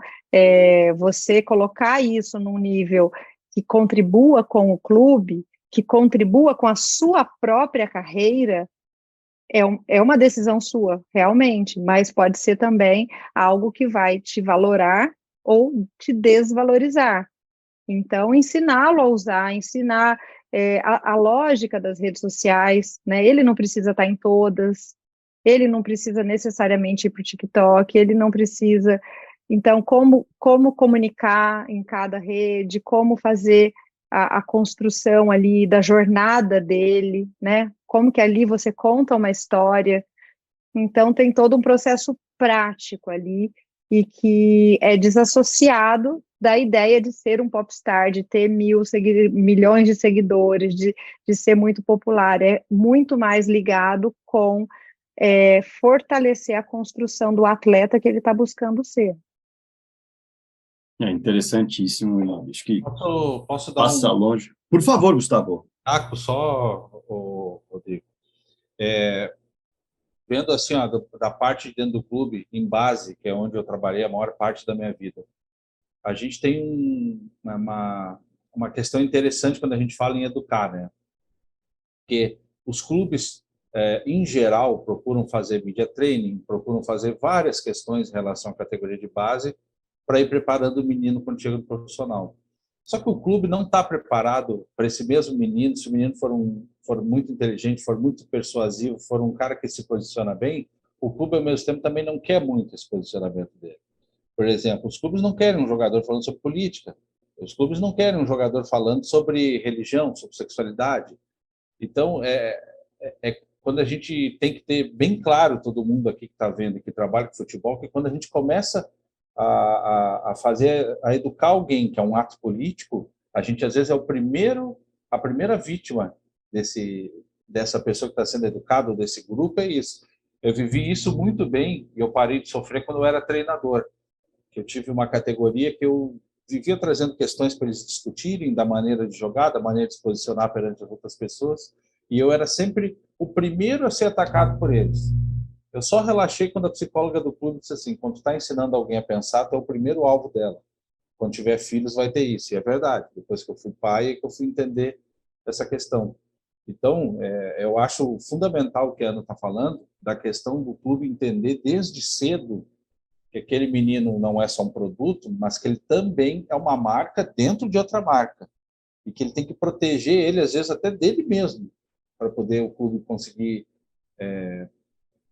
você colocar isso num nível que contribua com o clube, que contribua com a sua própria carreira, é uma decisão sua, realmente, mas pode ser também algo que vai te valorar ou te desvalorizar. Então, ensiná-lo a usar, ensinar a lógica das redes sociais, né? Ele não precisa estar em todas, ele não precisa necessariamente ir para o TikTok, ele não precisa... Então, como comunicar em cada rede, como fazer a construção ali da jornada dele, né? Como que ali você conta uma história. Então, tem todo um processo prático ali e que é desassociado da ideia de ser um popstar, de ter milhões de seguidores, de ser muito popular. É muito mais ligado com fortalecer a construção do atleta que ele está buscando ser. É interessantíssimo, e acho que Posso dar passa longe. Por favor, Gustavo. taco só, Rodrigo? Vendo assim, ó, da parte de dentro do clube, em base, que é onde eu trabalhei a maior parte da minha vida, a gente tem uma questão interessante quando a gente fala em educar, né? Porque os clubes, em geral, procuram fazer media training, procuram fazer várias questões em relação à categoria de base para ir preparando o menino quando chega no profissional. Só que o clube não está preparado para esse mesmo menino. Se o menino for muito inteligente, for muito persuasivo, for um cara que se posiciona bem, o clube, ao mesmo tempo, também não quer muito esse posicionamento dele. Por exemplo, os clubes não querem um jogador falando sobre política. Os clubes não querem um jogador falando sobre religião, sobre sexualidade. Então, quando a gente tem que ter bem claro, todo mundo aqui que está vendo, que trabalha com futebol, que quando a gente começa a educar alguém, que é um ato político, a gente às vezes é a primeira vítima dessa pessoa que está sendo educada, ou desse grupo, é isso. Eu vivi isso muito bem e eu parei de sofrer quando eu era treinador. Que eu tive uma categoria que eu vivia trazendo questões para eles discutirem da maneira de jogar, da maneira de se posicionar perante as outras pessoas, e eu era sempre o primeiro a ser atacado por eles. Eu só relaxei quando a psicóloga do clube disse assim, quando tu está ensinando alguém a pensar, tu é o primeiro alvo dela. Quando tiver filhos, vai ter isso. E é verdade. Depois que eu fui pai, é que eu fui entender essa questão. Então, eu acho fundamental o que a Ana está falando, da questão do clube entender desde cedo que aquele menino não é só um produto, mas que ele também é uma marca dentro de outra marca. E que ele tem que proteger ele, às vezes, até dele mesmo, para poder o clube conseguir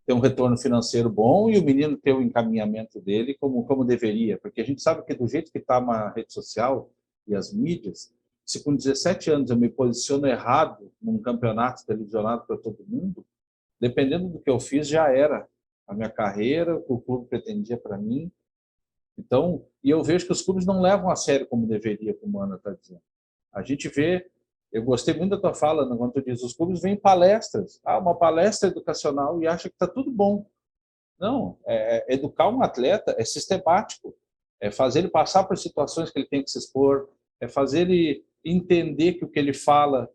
ter um retorno financeiro bom e o menino ter o encaminhamento dele como deveria. Porque a gente sabe que do jeito que está uma rede social e as mídias, se com 17 anos eu me posiciono errado num campeonato televisionado para todo mundo, dependendo do que eu fiz, já era a minha carreira, o que o clube pretendia para mim. Então, e eu vejo que os clubes não levam a sério como deveria, como a Ana está dizendo. A gente vê, eu gostei muito da tua fala, quando tu diz, os clubes vêm em palestras, uma palestra educacional e acha que está tudo bom. Não, educar um atleta é sistemático, é fazer ele passar por situações que ele tem que se expor, é fazer ele entender que o que ele fala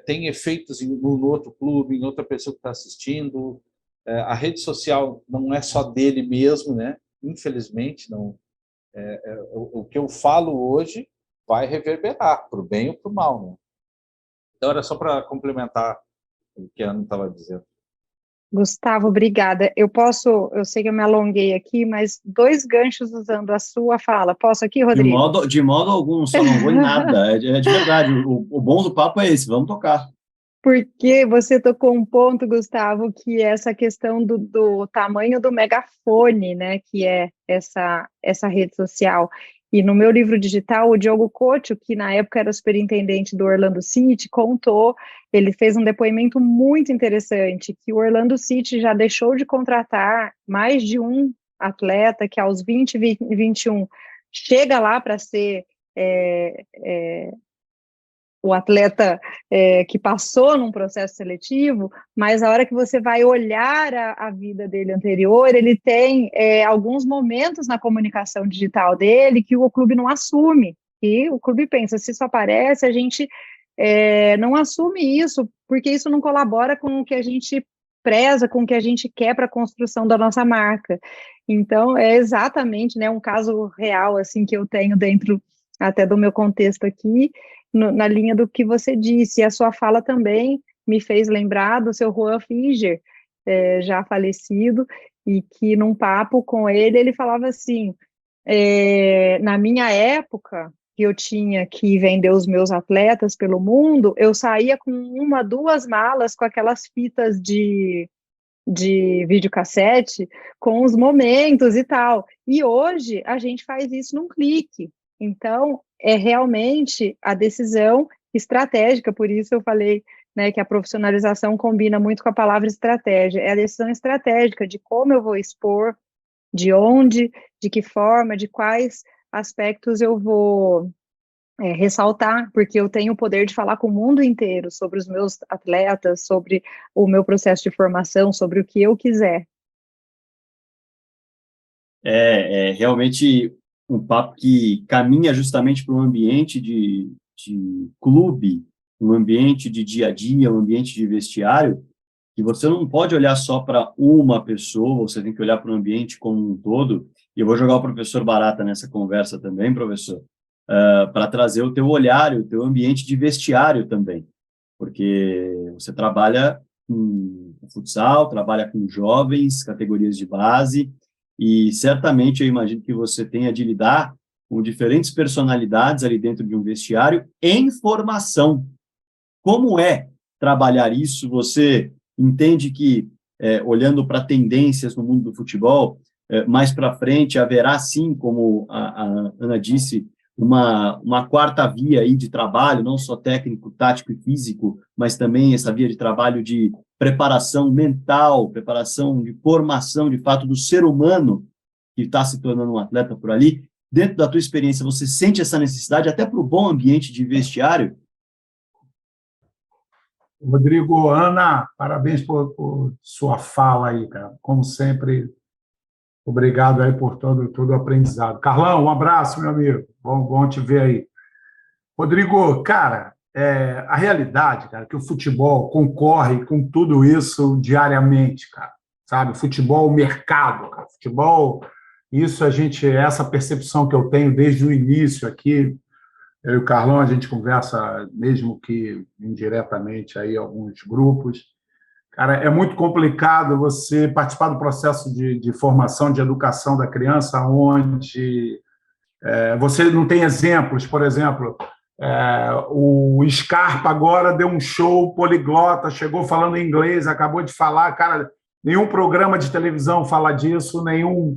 tem efeitos no outro clube, em outra pessoa que está assistindo. A rede social não é só dele mesmo, né? Infelizmente, não. O que eu falo hoje vai reverberar, para o bem ou para o mal, né? Então, era só para complementar o que a Ana estava dizendo. Gustavo, obrigada. Eu sei que eu me alonguei aqui, mas 2 ganchos usando a sua fala. Posso aqui, Rodrigo? De modo algum, só não vou em nada. É de verdade. O bom do papo é esse, vamos tocar. Porque você tocou um ponto, Gustavo, que é essa questão do tamanho do megafone, né? Que é essa rede social. E no meu livro digital, o Diogo Couto, que na época era superintendente do Orlando City, ele fez um depoimento muito interessante, que o Orlando City já deixou de contratar mais de um atleta que aos 20, 21 chega lá para ser o atleta que passou num processo seletivo, mas a hora que você vai olhar a vida dele anterior, ele tem alguns momentos na comunicação digital dele que o clube não assume, e o clube pensa, se isso aparece, a gente não assume isso, porque isso não colabora com o que a gente preza, com o que a gente quer para a construção da nossa marca. Então, é exatamente, né, um caso real assim, que eu tenho dentro até do meu contexto aqui, na linha do que você disse. E a sua fala também me fez lembrar do seu Juan Finger, já falecido, e que num papo com ele falava assim, na minha época, que eu tinha que vender os meus atletas pelo mundo, eu saía com 1, 2 malas com aquelas fitas de videocassete com os momentos e tal. E hoje a gente faz isso num clique. Então, é realmente a decisão estratégica, por isso eu falei, né, que a profissionalização combina muito com a palavra estratégia. É a decisão estratégica de como eu vou expor, de onde, de que forma, de quais aspectos eu vou ressaltar, porque eu tenho o poder de falar com o mundo inteiro sobre os meus atletas, sobre o meu processo de formação, sobre o que eu quiser. É realmente um papo que caminha justamente para um ambiente de clube, um ambiente de dia a dia, um ambiente de vestiário, que você não pode olhar só para uma pessoa, você tem que olhar para o ambiente como um todo. E eu vou jogar o professor Barata nessa conversa também, professor, para trazer o teu olhar, o teu ambiente de vestiário também, porque você trabalha com futsal, trabalha com jovens, categorias de base, e certamente eu imagino que você tenha de lidar com diferentes personalidades ali dentro de um vestiário em formação. Como é trabalhar isso? Você entende que, olhando para tendências no mundo do futebol, mais para frente haverá, sim, como a Ana disse, uma quarta via aí de trabalho, não só técnico, tático e físico, mas também essa via de trabalho de preparação mental, preparação de formação, de fato, do ser humano que está se tornando um atleta por ali. Dentro da tua experiência, você sente essa necessidade até para o bom ambiente de vestiário? Rodrigo, Ana, parabéns por sua fala aí, cara. Como sempre, obrigado aí por todo o aprendizado. Carlão, um abraço, meu amigo. Bom te ver aí. Rodrigo, cara, a realidade, cara, é que o futebol concorre com tudo isso diariamente, cara. Sabe? Futebol, mercado, cara. Futebol, essa percepção que eu tenho desde o início aqui. Eu e o Carlão, a gente conversa, mesmo que indiretamente, aí alguns grupos. Cara, é muito complicado você participar do processo de formação, de educação da criança, onde você não tem exemplos. Por exemplo, o Scarpa agora deu um show poliglota, chegou falando inglês, acabou de falar. Cara, nenhum programa de televisão fala disso, nenhum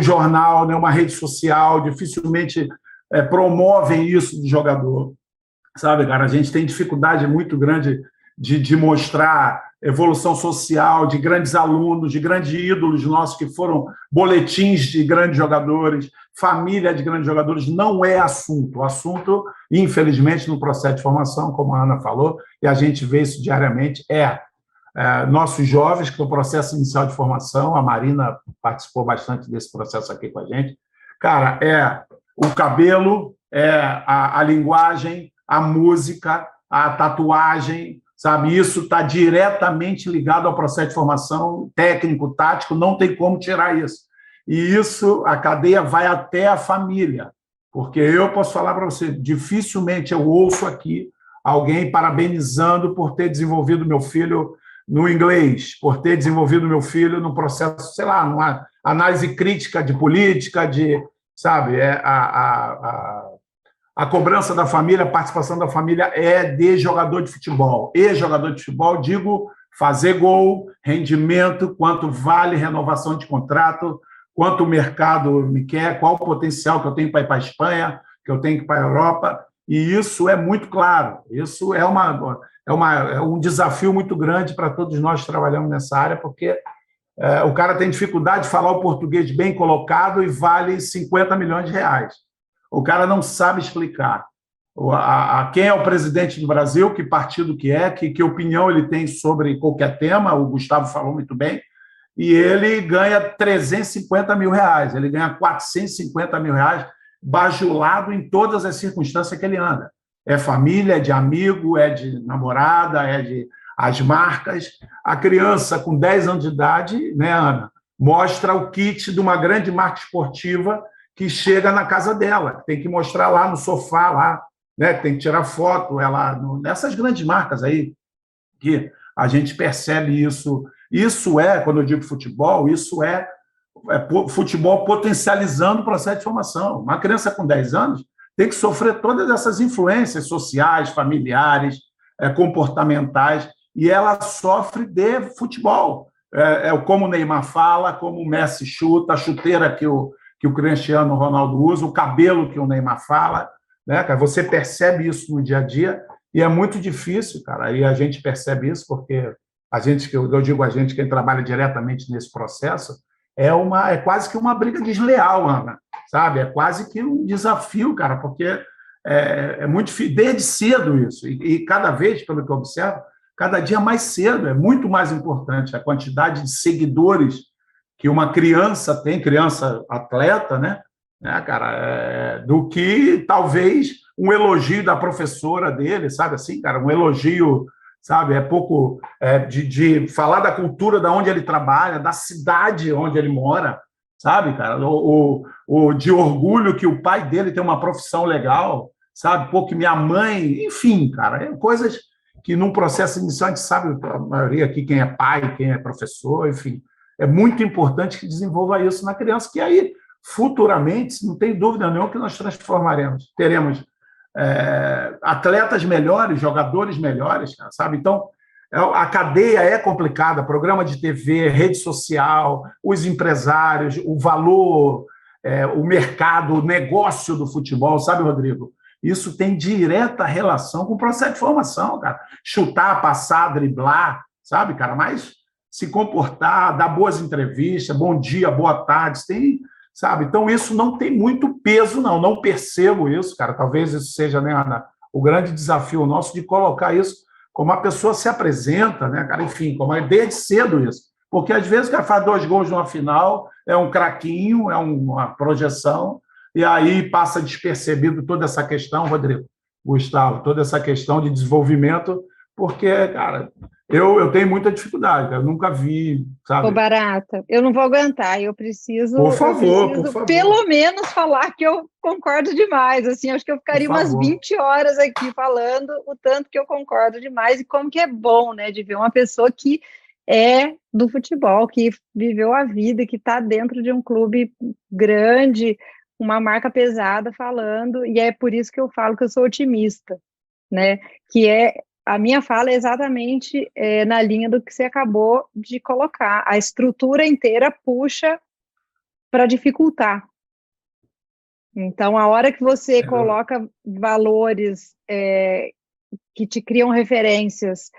jornal, nenhuma rede social, dificilmente promovem isso do jogador, sabe, cara? A gente tem dificuldade muito grande de mostrar evolução social de grandes alunos, de grandes ídolos nossos que foram boletins de grandes jogadores, família de grandes jogadores. Não é assunto. O assunto, infelizmente, no processo de formação, como a Ana falou, e a gente vê isso diariamente, nossos jovens, que no processo inicial de formação, a Marina participou bastante desse processo aqui com a gente, cara, o cabelo, a linguagem, a música, a tatuagem, sabe? Isso está diretamente ligado ao processo de formação técnico, tático, não tem como tirar isso. E isso, a cadeia vai até a família, porque eu posso falar para você, dificilmente eu ouço aqui alguém parabenizando por ter desenvolvido meu filho no inglês, por ter desenvolvido meu filho no processo, sei lá, numa análise crítica de política, sabe, a cobrança da família, a participação da família é de jogador de futebol. E jogador de futebol, digo, fazer gol, rendimento, quanto vale renovação de contrato, quanto o mercado me quer, qual o potencial que eu tenho para ir para a Espanha, que eu tenho que ir para a Europa, e isso é muito claro. Isso é um desafio muito grande para todos nós que trabalhamos nessa área, porque o cara tem dificuldade de falar o português bem colocado e vale 50 milhões de reais. O cara não sabe explicar quem é o presidente do Brasil, que partido que é, que opinião ele tem sobre qualquer tema, o Gustavo falou muito bem, e ele ganha 350 mil reais, ele ganha 450 mil reais, bajulado em todas as circunstâncias que ele anda. É família, é de amigo, é de namorada, é de as marcas. A criança com 10 anos de idade, né, Ana, mostra o kit de uma grande marca esportiva que chega na casa dela, tem que mostrar lá no sofá, lá, né, tem que tirar foto, nessas grandes marcas aí, que a gente percebe isso. Isso quando eu digo futebol, isso é futebol potencializando o processo de formação. Uma criança com 10 anos tem que sofrer todas essas influências sociais, familiares, comportamentais, e ela sofre de futebol. Como o Neymar fala, como o Messi chuta, a chuteira que o Cristiano Ronaldo usa, o cabelo que o Neymar fala, né, cara? Você percebe isso no dia a dia e é muito difícil, cara, e a gente percebe isso porque eu digo a gente, quem trabalha diretamente nesse processo, é quase que uma briga desleal, Ana, sabe? É quase que um desafio, cara, porque é muito difícil, desde cedo isso, e cada vez, pelo que eu observo, cada dia mais cedo, é muito mais importante a quantidade de seguidores que uma criança tem, criança atleta, né, cara, do que talvez um elogio da professora dele, sabe assim, cara, um elogio, sabe, pouco de falar da cultura da onde ele trabalha, da cidade onde ele mora, sabe, cara, de orgulho que o pai dele tem uma profissão legal, sabe, que minha mãe, enfim, cara, coisas que num processo inicial a gente sabe, a maioria aqui, quem é pai, quem é professor, enfim, é muito importante que desenvolva isso na criança, que aí, futuramente, não tem dúvida nenhuma que nós teremos atletas melhores, jogadores melhores, sabe? Então, a cadeia é complicada, programa de TV, rede social, os empresários, o valor, o mercado, o negócio do futebol, sabe, Rodrigo? Isso tem direta relação com o processo de formação, cara. Chutar, passar, driblar, sabe, cara? Mas se comportar, dar boas entrevistas, bom dia, boa tarde, tem, sabe? Então, isso não tem muito peso, não percebo isso, cara. Talvez isso seja, né, Ana, o grande desafio nosso de colocar isso como a pessoa se apresenta, né, cara? Enfim, como desde cedo isso. Porque, às vezes, o cara faz 2 gols numa final, é um craquinho, é uma projeção, e aí passa despercebido toda essa questão, Rodrigo, Gustavo, toda essa questão de desenvolvimento, porque, cara, eu tenho muita dificuldade, eu nunca vi, sabe? Ô, Barata, eu não vou aguentar, eu preciso, por favor, pelo menos falar que eu concordo demais, assim, acho que eu ficaria umas 20 horas aqui falando o tanto que eu concordo demais e como que é bom, né, de ver uma pessoa que é do futebol, que viveu a vida, que está dentro de um clube grande, uma marca pesada falando, e é por isso que eu falo que eu sou otimista, né, a minha fala é exatamente na linha do que você acabou de colocar. A estrutura inteira puxa para dificultar. Então, a hora que você coloca valores que te criam referências,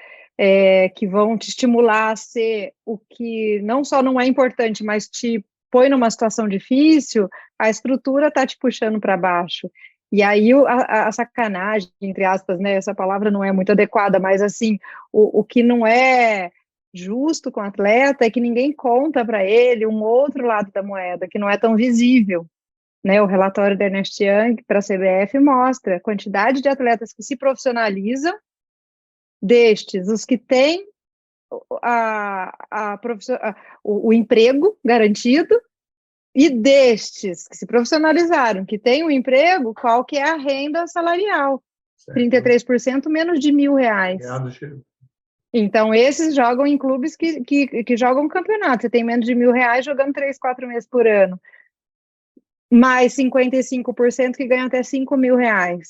que vão te estimular a ser o que não só não é importante, mas te põe numa situação difícil, a estrutura está te puxando para baixo. E aí a sacanagem, entre aspas, né, essa palavra não é muito adequada, mas assim, o que não é justo com o atleta é que ninguém conta para ele um outro lado da moeda, que não é tão visível, né, o relatório da Ernst Young para a CBF mostra a quantidade de atletas que se profissionalizam, destes, os que têm o emprego garantido, e destes que se profissionalizaram, que têm um emprego, qual que é a renda salarial? 33% menos de R$1.000. Então, esses jogam em clubes que jogam campeonato. Você tem menos de R$1.000 jogando 3, 4 meses por ano. Mais 55% que ganham até R$5.000.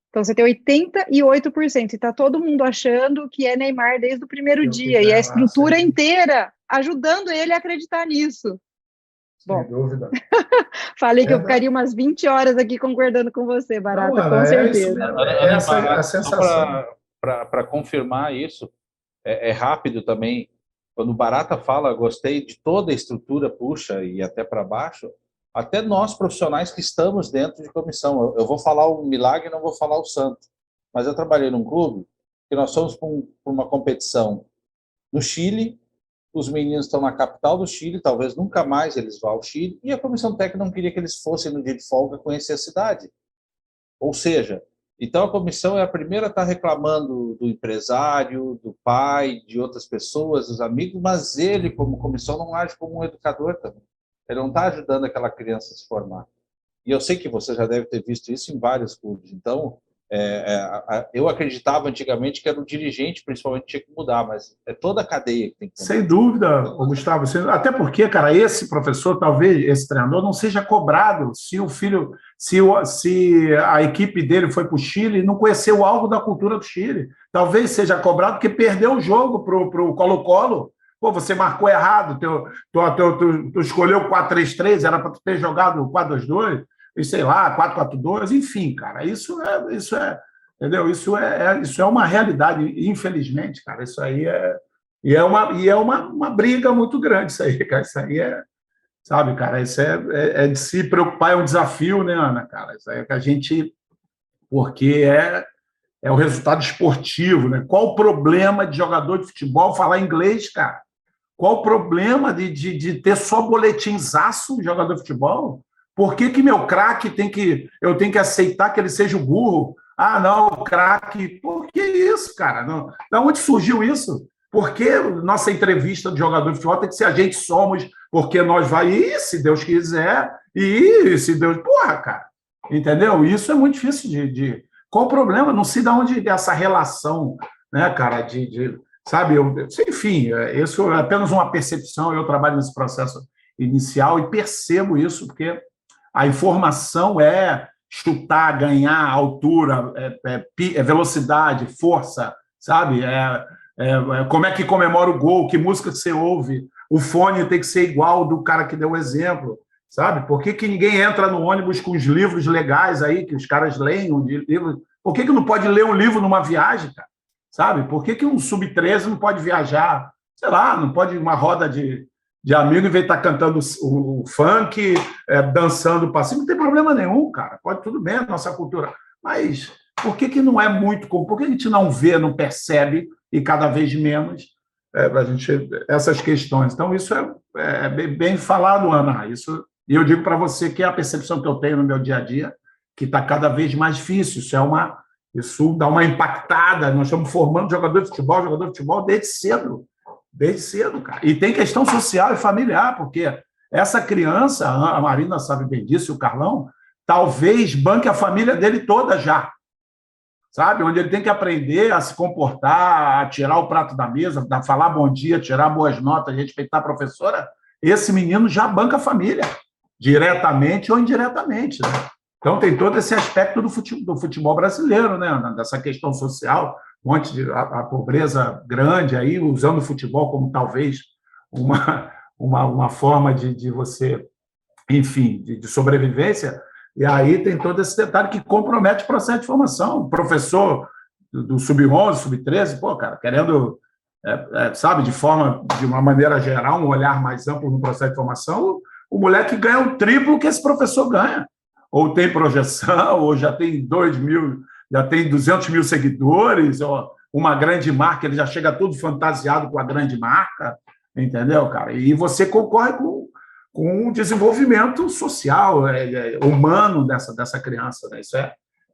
Então, você tem 88%. E está todo mundo achando que é Neymar desde o primeiro dia. E a estrutura inteira ajudando ele a acreditar nisso. Sem dúvida. Falei que eu ficaria umas 20 horas aqui concordando com você, Barata, Não, Ana, com certeza. Essa é a sensação. Para confirmar isso, é rápido também. Quando o Barata fala, gostei de toda a estrutura, puxa, e até para baixo, até nós profissionais que estamos dentro de comissão. Eu vou falar o milagre, não vou falar o santo. Mas eu trabalhei num clube que nós fomos para uma competição no Chile, os meninos estão na capital do Chile, talvez nunca mais eles vão ao Chile, e a comissão técnica não queria que eles fossem no dia de folga conhecer a cidade. Ou seja, então a comissão é a primeira a estar reclamando do empresário, do pai, de outras pessoas, dos amigos, mas ele, como comissão, não age como um educador também. Ele não está ajudando aquela criança a se formar. E eu sei que você já deve ter visto isso em vários clubes. Então, eu acreditava antigamente que era o dirigente, principalmente, tinha que mudar, mas é toda a cadeia que tem que mudar. Sem dúvida, Gustavo. Até porque, cara, esse professor, talvez esse treinador, não seja cobrado se o filho, se a equipe dele foi para o Chile e não conheceu algo da cultura do Chile. Talvez seja cobrado porque perdeu o jogo para o Colo-Colo. Pô, você marcou errado, tu escolheu 4-3-3, era para tu ter jogado 4-2-2, e sei lá, 4-4-2, enfim, cara, isso é, entendeu? Isso é uma realidade, infelizmente, cara, isso aí é uma briga muito grande, isso aí, cara, isso aí sabe, cara, isso é de se preocupar, é um desafio, né, Ana, cara, isso aí é que a gente, porque é o resultado esportivo, né? Qual o problema de jogador de futebol falar inglês, cara? Qual o problema de ter só boletinzaço de jogador de futebol? Por que meu craque eu tenho que aceitar que ele seja o burro? Ah, não, o craque... Por que isso, cara? Não, da onde surgiu isso? Por que nossa entrevista de jogador de futebol tem que ser a gente somos, porque nós vai, e se Deus quiser, e se Deus... Porra, cara, entendeu? Isso é muito difícil Qual o problema? Não sei de onde essa relação, né, cara, sabe, enfim, isso é apenas uma percepção, eu trabalho nesse processo inicial e percebo isso, porque a informação é chutar, ganhar, altura, velocidade, força, sabe? Como é que comemora o gol, que música que você ouve, o fone tem que ser igual do cara que deu o exemplo, sabe? Por que ninguém entra no ônibus com os livros legais aí, que os caras leem um livro? Por que não pode ler um livro numa viagem, cara? Sabe? Por que um sub-13 não pode viajar? Sei lá, não pode ir uma roda de amigo e ver estar cantando o funk, dançando o passinho? Não tem problema nenhum, cara. Pode, tudo bem, a nossa cultura. Mas por que não é muito comum? Por que a gente não vê, não percebe, e cada vez menos, a gente, essas questões? Então, isso é bem falado, Ana. Isso, e eu digo para você que é a percepção que eu tenho no meu dia a dia, que está cada vez mais difícil. Isso dá uma impactada. Nós estamos formando jogador de futebol desde cedo, cara. E tem questão social e familiar, porque essa criança, a Marina sabe bem disso, o Carlão, talvez banque a família dele toda já, sabe? Onde ele tem que aprender a se comportar, a tirar o prato da mesa, a falar bom dia, tirar boas notas, respeitar a professora. Esse menino já banca a família, diretamente ou indiretamente, né? Então, tem todo esse aspecto do futebol brasileiro, né, dessa questão social, a pobreza grande, aí, usando o futebol como talvez uma forma de você, enfim, de sobrevivência, e aí tem todo esse detalhe que compromete o processo de formação. O professor do sub-11, sub-13, pô, cara, querendo, sabe, de uma maneira geral, um olhar mais amplo no processo de formação, o moleque ganha o triplo que esse professor ganha. Ou tem projeção, ou já tem 2.000, já tem 200 mil seguidores, ou uma grande marca, ele já chega todo fantasiado com a grande marca, entendeu, cara? E você concorre com o desenvolvimento social, humano dessa criança. Né?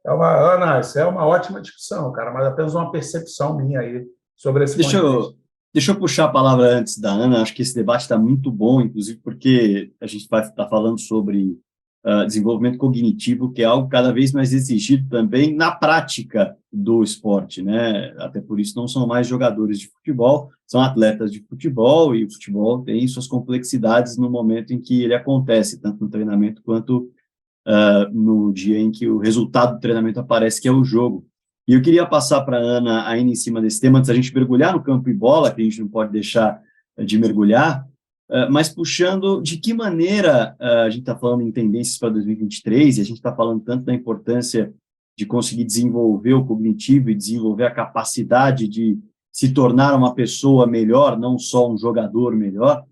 Ana, isso é uma ótima discussão, cara, mas apenas uma percepção minha aí sobre esse contexto. Deixa eu puxar a palavra antes da Ana, acho que esse debate está muito bom, inclusive porque a gente vai estar falando sobre desenvolvimento cognitivo, que é algo cada vez mais exigido também na prática do esporte, né? Até por isso não são mais jogadores de futebol, são atletas de futebol, e o futebol tem suas complexidades no momento em que ele acontece, tanto no treinamento quanto no dia em que o resultado do treinamento aparece, que é o jogo. E eu queria passar para a Ana ainda em cima desse tema, antes da gente mergulhar no campo e bola, que a gente não pode deixar de mergulhar, mas puxando de que maneira a gente está falando em tendências para 2023, e a gente está falando tanto da importância de conseguir desenvolver o cognitivo e desenvolver a capacidade de se tornar uma pessoa melhor, não só um jogador melhor.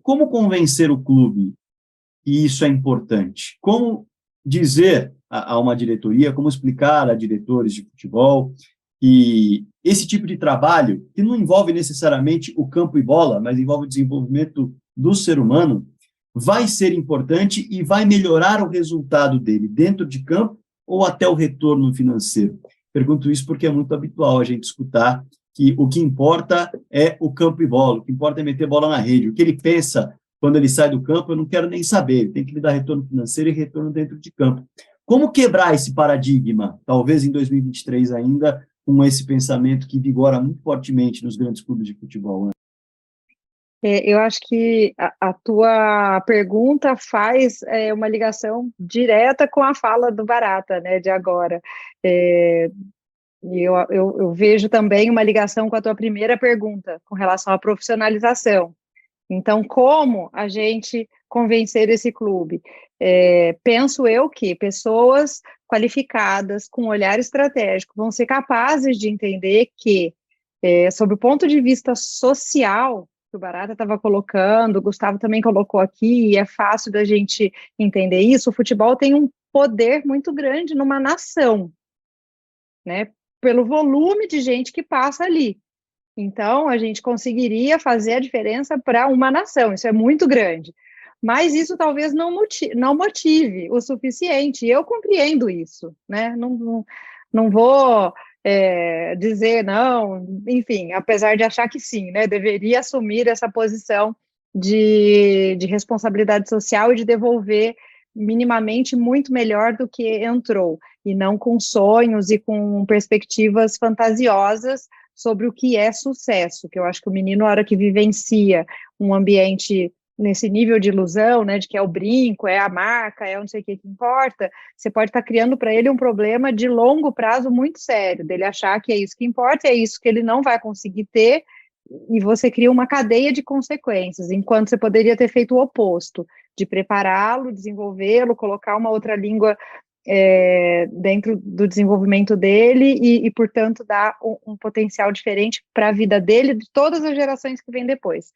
Como convencer o clube que isso é importante? Como dizer a uma diretoria, como explicar a diretores de futebol que esse tipo de trabalho, que não envolve necessariamente o campo e bola, mas envolve o desenvolvimento do ser humano, vai ser importante e vai melhorar o resultado dele dentro de campo ou até o retorno financeiro? Pergunto isso porque é muito habitual a gente escutar que o que importa é o campo e bola, o que importa é meter bola na rede. O que ele pensa quando ele sai do campo, eu não quero nem saber, ele tem que lhe dar retorno financeiro e retorno dentro de campo. Como quebrar esse paradigma, talvez em 2023 ainda, com esse pensamento que vigora muito fortemente nos grandes clubes de futebol, né? Eu acho que a tua pergunta faz uma ligação direta com a fala do Barata, né, de agora. Eu vejo também uma ligação com a tua primeira pergunta, com relação à profissionalização. Então, como a gente convencer esse clube? Penso eu que pessoas qualificadas, com olhar estratégico, vão ser capazes de entender que, sob o ponto de vista social, que o Barata estava colocando, o Gustavo também colocou aqui, e é fácil da gente entender isso, o futebol tem um poder muito grande numa nação, né? Pelo volume de gente que passa ali. Então, a gente conseguiria fazer a diferença para uma nação, isso é muito grande. Mas isso talvez não motive o suficiente, e eu compreendo isso, né? Não vou dizer não, enfim, apesar de achar que sim, né? Deveria assumir essa posição de responsabilidade social e de devolver minimamente muito melhor do que entrou, e não com sonhos e com perspectivas fantasiosas sobre o que é sucesso, que eu acho que o menino, na hora que vivencia um ambiente nesse nível de ilusão, né, de que é o brinco, é a marca, é não sei o que importa, você pode estar criando para ele um problema de longo prazo muito sério, dele achar que é isso que importa, é isso que ele não vai conseguir ter, e você cria uma cadeia de consequências, enquanto você poderia ter feito o oposto, de prepará-lo, desenvolvê-lo, colocar uma outra língua dentro do desenvolvimento dele e portanto, dar um potencial diferente para a vida dele, de todas as gerações que vêm depois.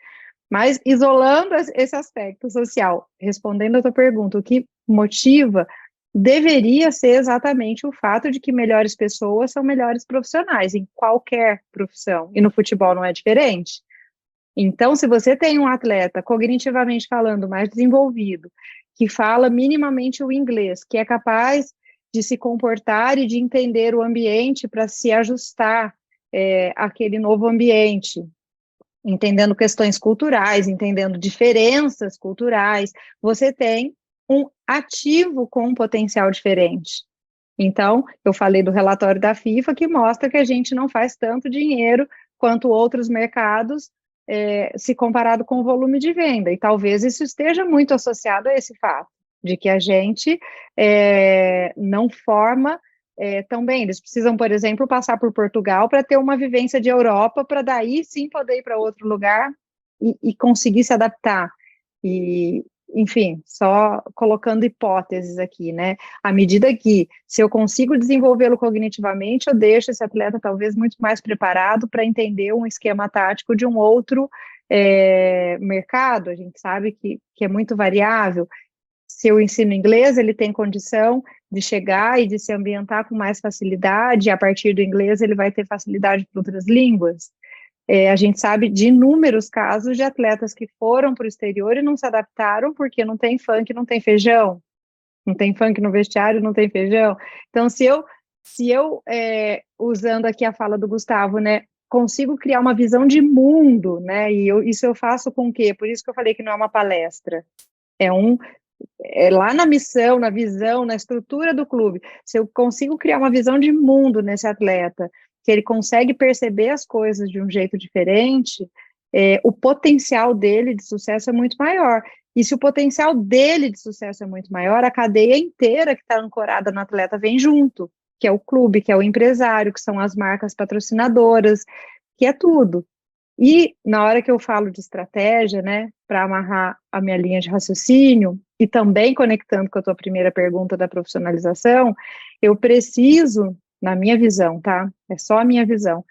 Mas, isolando esse aspecto social, respondendo a tua pergunta, o que motiva deveria ser exatamente o fato de que melhores pessoas são melhores profissionais, em qualquer profissão, e no futebol não é diferente. Então, se você tem um atleta, cognitivamente falando, mais desenvolvido, que fala minimamente o inglês, que é capaz de se comportar e de entender o ambiente para se ajustar àquele novo ambiente, entendendo questões culturais, entendendo diferenças culturais, você tem um ativo com um potencial diferente. Então, eu falei do relatório da FIFA, que mostra que a gente não faz tanto dinheiro quanto outros mercados, se comparado com o volume de venda, e talvez isso esteja muito associado a esse fato, de que a gente não forma tão bem. Eles precisam, por exemplo, passar por Portugal para ter uma vivência de Europa, para daí sim poder ir para outro lugar e conseguir se adaptar. E, enfim, só colocando hipóteses aqui, né? À medida que, se eu consigo desenvolvê-lo cognitivamente, eu deixo esse atleta talvez muito mais preparado para entender um esquema tático de um outro mercado. A gente sabe que é muito variável. Se eu ensino inglês, ele tem condição de chegar e de se ambientar com mais facilidade, e a partir do inglês ele vai ter facilidade para outras línguas. A gente sabe de inúmeros casos de atletas que foram para o exterior e não se adaptaram porque não tem funk, não tem feijão. Não tem funk no vestiário, não tem feijão. Então, se eu usando aqui a fala do Gustavo, né, consigo criar uma visão de mundo, né, e isso eu faço com o quê? Por isso que eu falei que não é uma palestra. Lá na missão, na visão, na estrutura do clube. Se eu consigo criar uma visão de mundo nesse atleta, que ele consegue perceber as coisas de um jeito diferente, o potencial dele de sucesso é muito maior. E se o potencial dele de sucesso é muito maior, a cadeia inteira que está ancorada no atleta vem junto, que é o clube, que é o empresário, que são as marcas patrocinadoras, que é tudo. E na hora que eu falo de estratégia, né, para amarrar a minha linha de raciocínio, e também conectando com a tua primeira pergunta da profissionalização, eu preciso, na minha visão, tá? É só a minha visão,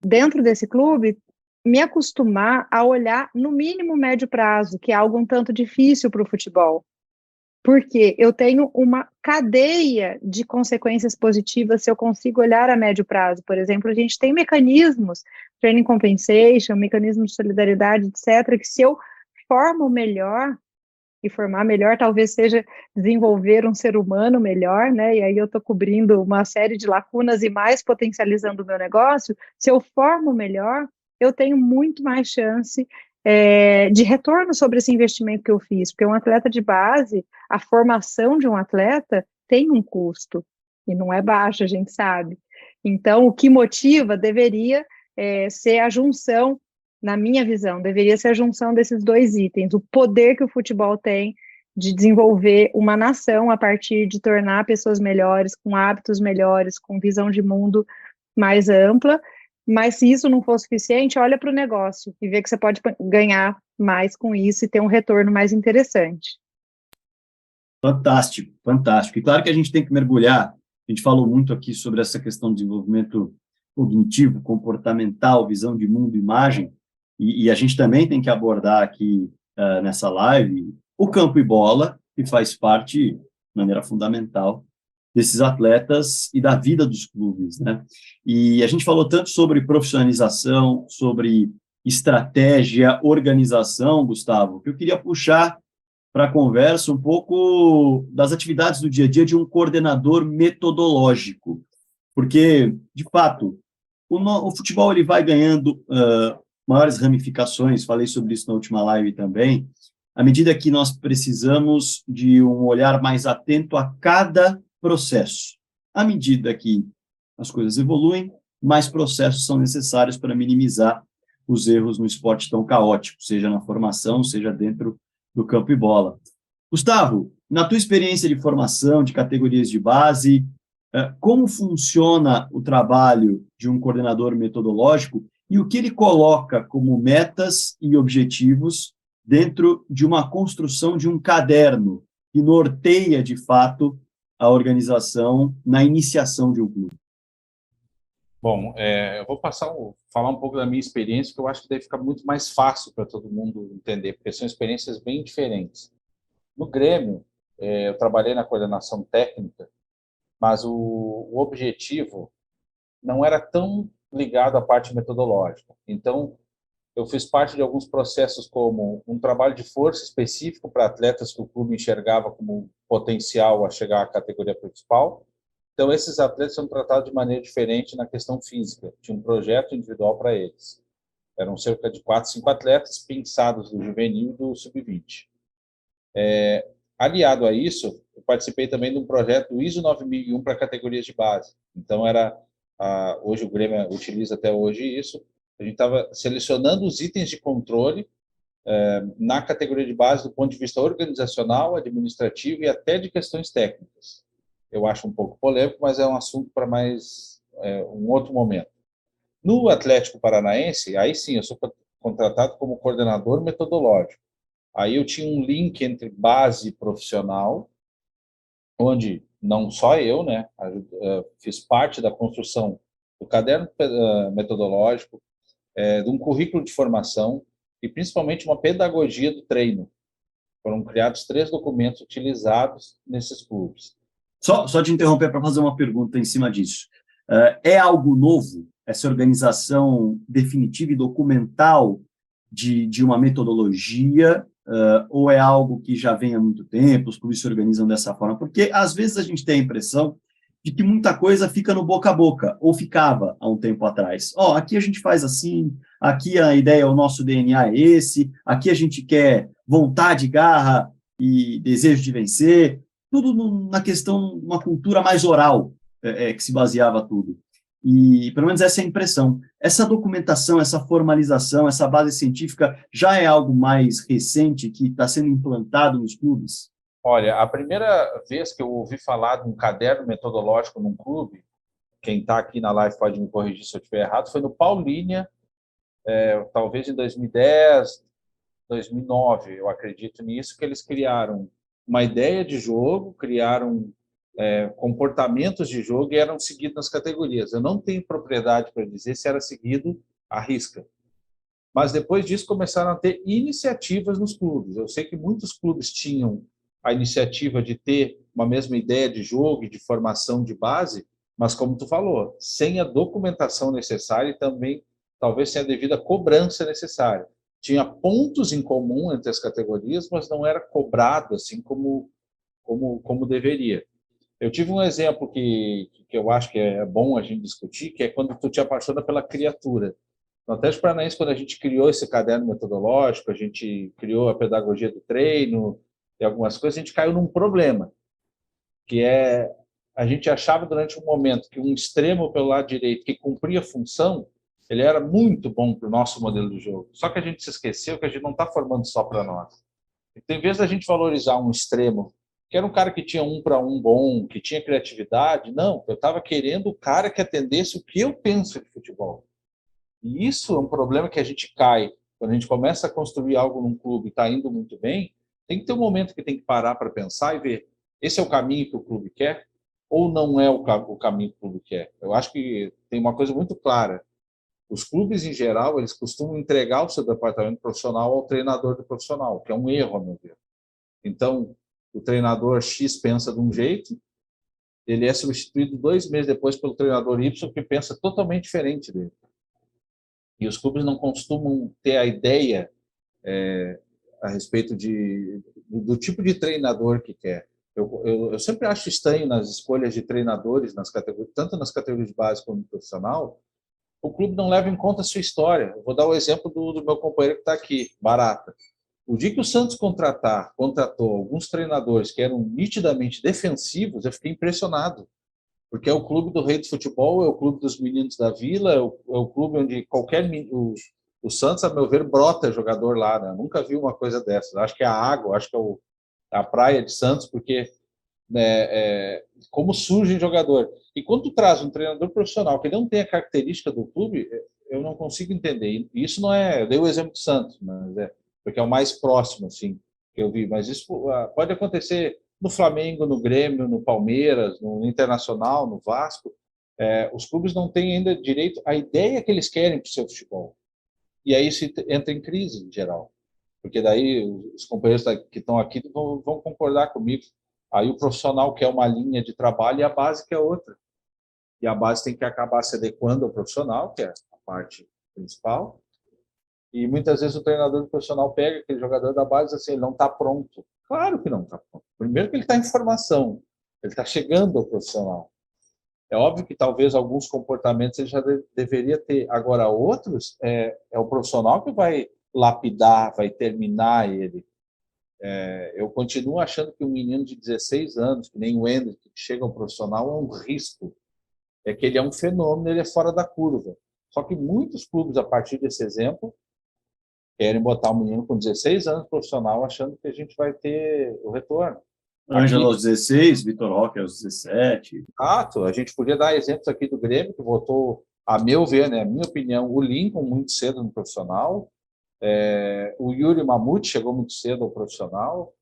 dentro desse clube, me acostumar a olhar no mínimo médio prazo, que é algo um tanto difícil para o futebol. Porque eu tenho uma cadeia de consequências positivas se eu consigo olhar a médio prazo. Por exemplo, a gente tem mecanismos, training compensation, mecanismos de solidariedade, etc., que se eu formo melhor, e formar melhor talvez seja desenvolver um ser humano melhor, né? E aí eu estou cobrindo uma série de lacunas e mais potencializando o meu negócio. Se eu formo melhor, eu tenho muito mais chance de retorno sobre esse investimento que eu fiz, porque um atleta de base, a formação de um atleta tem um custo, e não é baixo, a gente sabe. Então, o que motiva deveria ser a junção, na minha visão, deveria ser a junção desses dois itens, o poder que o futebol tem de desenvolver uma nação a partir de tornar pessoas melhores, com hábitos melhores, com visão de mundo mais ampla. Mas se isso não for suficiente, olha para o negócio e vê que você pode ganhar mais com isso e ter um retorno mais interessante. Fantástico, fantástico. E claro que a gente tem que mergulhar, a gente falou muito aqui sobre essa questão do desenvolvimento cognitivo, comportamental, visão de mundo, imagem, e a gente também tem que abordar aqui nessa live o campo e bola, que faz parte, de maneira fundamental, desses atletas e da vida dos clubes, né? E a gente falou tanto sobre profissionalização, sobre estratégia, organização, Gustavo, que eu queria puxar para a conversa um pouco das atividades do dia a dia de um coordenador metodológico, porque, de fato, o futebol ele vai ganhando maiores ramificações, falei sobre isso na última live também, à medida que nós precisamos de um olhar mais atento a cada processo. À medida que as coisas evoluem, mais processos são necessários para minimizar os erros no esporte tão caótico, seja na formação, seja dentro do campo e bola. Gustavo, na tua experiência de formação, de categorias de base, como funciona o trabalho de um coordenador metodológico e o que ele coloca como metas e objetivos dentro de uma construção de um caderno que norteia, de fato, a organização na iniciação de um clube? Bom, eu vou falar um pouco da minha experiência, que eu acho que deve ficar muito mais fácil para todo mundo entender, porque são experiências bem diferentes. No Grêmio, eu trabalhei na coordenação técnica, mas o objetivo não era tão ligado à parte metodológica. Então, eu fiz parte de alguns processos como um trabalho de força específico para atletas que o clube enxergava como potencial a chegar à categoria principal. Então, esses atletas são tratados de maneira diferente na questão física. Tinha um projeto individual para eles. Eram cerca de 4, 5 atletas pensados do juvenil e do sub-20. Aliado a isso, eu participei também de um projeto do ISO 9001 para categorias de base. Então, hoje o Grêmio utiliza até hoje isso. A gente estava selecionando os itens de controle na categoria de base do ponto de vista organizacional, administrativo e até de questões técnicas. Eu acho um pouco polêmico, mas é um assunto para mais um outro momento. No Atlético Paranaense, aí sim, eu sou contratado como coordenador metodológico. Aí eu tinha um link entre base e profissional, onde não só eu, né, fiz parte da construção do caderno metodológico, de um currículo de formação e principalmente uma pedagogia do treino. Foram criados 3 documentos utilizados nesses clubes. Só te interromper para fazer uma pergunta em cima disso. É algo novo essa organização definitiva e documental de uma metodologia, ou é algo que já vem há muito tempo, os clubes se organizam dessa forma? Porque, às vezes, a gente tem a impressão de que muita coisa fica no boca a boca, ou ficava há um tempo atrás. Aqui a gente faz assim, aqui a ideia, o nosso DNA é esse, aqui a gente quer vontade, garra e desejo de vencer, tudo na questão, uma cultura mais oral, que se baseava tudo. E, pelo menos, essa é a impressão. Essa documentação, essa formalização, essa base científica já é algo mais recente que está sendo implantado nos clubes? Olha, a primeira vez que eu ouvi falar de um caderno metodológico num clube, quem está aqui na live pode me corrigir se eu estiver errado, foi no Paulínia, talvez em 2010, 2009, eu acredito nisso, que eles criaram uma ideia de jogo, criaram comportamentos de jogo e eram seguidos nas categorias. Eu não tenho propriedade para dizer se era seguido à risca. Mas depois disso começaram a ter iniciativas nos clubes. Eu sei que muitos clubes tinham a iniciativa de ter uma mesma ideia de jogo e de formação de base, mas como tu falou, sem a documentação necessária e também talvez sem a devida cobrança necessária. Tinha pontos em comum entre as categorias, mas não era cobrado assim como deveria. Eu tive um exemplo que eu acho que é bom a gente discutir, que é quando tu te apaixona pela criatura. No Atlético Paranaense, quando a gente criou esse caderno metodológico, a gente criou a pedagogia do treino e algumas coisas, a gente caiu num problema, que é a gente achava durante um momento que um extremo pelo lado direito que cumpria a função, ele era muito bom para o nosso modelo de jogo. Só que a gente se esqueceu que a gente não está formando só para nós. Então, em vez da gente valorizar um extremo, que era um cara que tinha 1-1 bom, que tinha criatividade, não, eu estava querendo o cara que atendesse o que eu penso de futebol. E isso é um problema que a gente cai. Quando a gente começa a construir algo num clube e está indo muito bem, tem que ter um momento que tem que parar para pensar e ver, esse é o caminho que o clube quer ou não é o caminho que o clube quer? Eu acho que tem uma coisa muito clara. Os clubes, em geral, eles costumam entregar o seu departamento profissional ao treinador do profissional, que é um erro, a meu ver. Então, o treinador X pensa de um jeito, ele é substituído 2 meses depois pelo treinador Y, que pensa totalmente diferente dele. E os clubes não costumam ter a ideia a respeito do tipo de treinador que quer. Eu sempre acho estranho nas escolhas de treinadores, tanto nas categorias de base como no profissional, o clube não leva em conta a sua história. Eu vou dar o exemplo do meu companheiro que está aqui, Barata. O dia que o Santos contratou alguns treinadores que eram nitidamente defensivos, eu fiquei impressionado. Porque é o clube do rei do futebol, é o clube dos meninos da vila, é o clube onde o Santos, a meu ver, brota jogador lá, né? Eu nunca vi uma coisa dessa. Acho que é a água, acho que é a praia de Santos, porque como surge um jogador. E quando tu traz um treinador profissional que não tem a característica do clube, eu não consigo entender. E isso não é... Eu dei o exemplo do Santos, mas porque é o mais próximo assim, que eu vi. Mas isso pode acontecer no Flamengo, no Grêmio, no Palmeiras, no Internacional, no Vasco. Os clubes não têm ainda direito à ideia que eles querem para o seu futebol. E aí isso entra em crise, em geral. Porque daí os companheiros que estão aqui vão concordar comigo. Aí o profissional quer uma linha de trabalho e a base quer outra. E a base tem que acabar se adequando ao profissional, que é a parte principal. E muitas vezes o treinador profissional pega aquele jogador da base e diz assim, ele não está pronto. Claro que não está pronto. Primeiro que ele está em formação, ele está chegando ao profissional. É óbvio que talvez alguns comportamentos ele já deveria ter. Agora, outros, é o profissional que vai lapidar, vai terminar ele. Eu continuo achando que um menino de 16 anos, que nem o Ender, que chega ao profissional, é um risco. É que ele é um fenômeno, ele é fora da curva. Só que muitos clubes, a partir desse exemplo, querem botar um menino com 16 anos profissional achando que a gente vai ter o retorno. Ângelo aos 16, Vitor Roque aos 17. Exato. A gente podia dar exemplos aqui do Grêmio, que botou, a meu ver, né, a minha opinião, o Lincoln muito cedo no profissional, o Yuri Mamute chegou muito cedo ao profissional.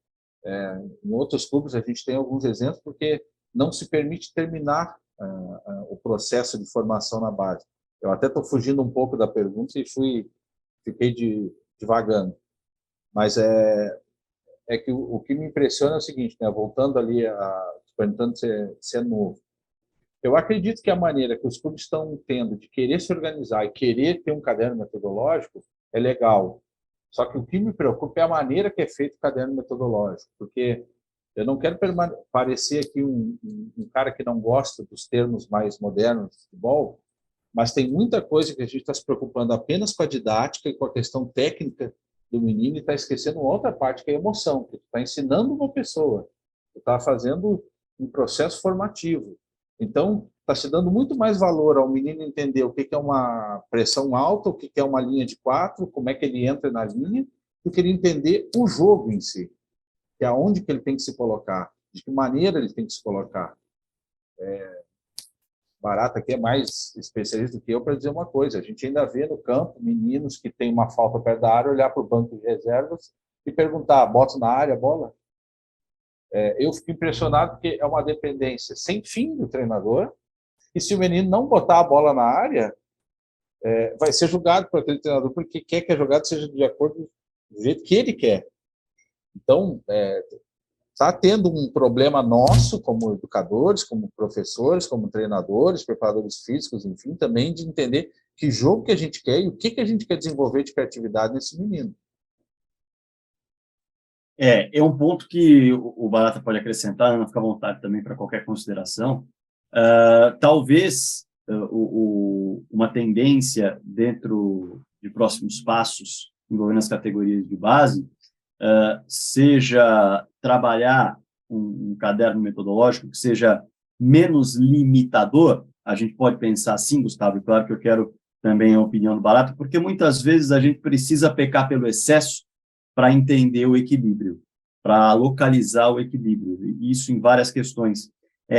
Em outros clubes a gente tem alguns exemplos, porque não se permite terminar o processo de formação na base. Eu até estou fugindo um pouco da pergunta e fiquei divagando. Mas que o que me impressiona é o seguinte, né? Voltando ali, perguntando se é novo. Eu acredito que a maneira que os clubes estão tendo de querer se organizar e querer ter um caderno metodológico é legal. Só que o que me preocupa é a maneira que é feito o caderno metodológico, porque eu não quero parecer aqui um cara que não gosta dos termos mais modernos de futebol, mas tem muita coisa que a gente está se preocupando apenas com a didática e com a questão técnica do menino e está esquecendo outra parte, que é a emoção, que tu está ensinando uma pessoa, tu está fazendo um processo formativo. Então, está se dando muito mais valor ao menino entender o que é uma pressão alta, o que é uma linha de 4, como é que ele entra na linha, do que ele entender o jogo em si, que é aonde que ele tem que se colocar, de que maneira ele tem que se colocar. Barata aqui é mais especialista do que eu para dizer uma coisa. A gente ainda vê no campo meninos que têm uma falta perto da área, olhar para o banco de reservas e perguntar, bota na área a bola? Eu fico impressionado porque é uma dependência sem fim do treinador, e se o menino não botar a bola na área, vai ser julgado por aquele treinador porque quer que a jogada seja de acordo do jeito que ele quer. Então, está tendo um problema nosso como educadores, como professores, como treinadores, preparadores físicos, enfim, também de entender que jogo que a gente quer e o que a gente quer desenvolver de criatividade nesse menino. É um ponto que o Barata pode acrescentar, Ana, fica à vontade também para qualquer consideração. Talvez uma tendência dentro de próximos passos envolvendo as categorias de base seja trabalhar um caderno metodológico que seja menos limitador. A gente pode pensar assim, Gustavo, e claro que eu quero também a opinião do Barata, porque muitas vezes a gente precisa pecar pelo excesso para entender o equilíbrio, para localizar o equilíbrio, e isso em várias questões.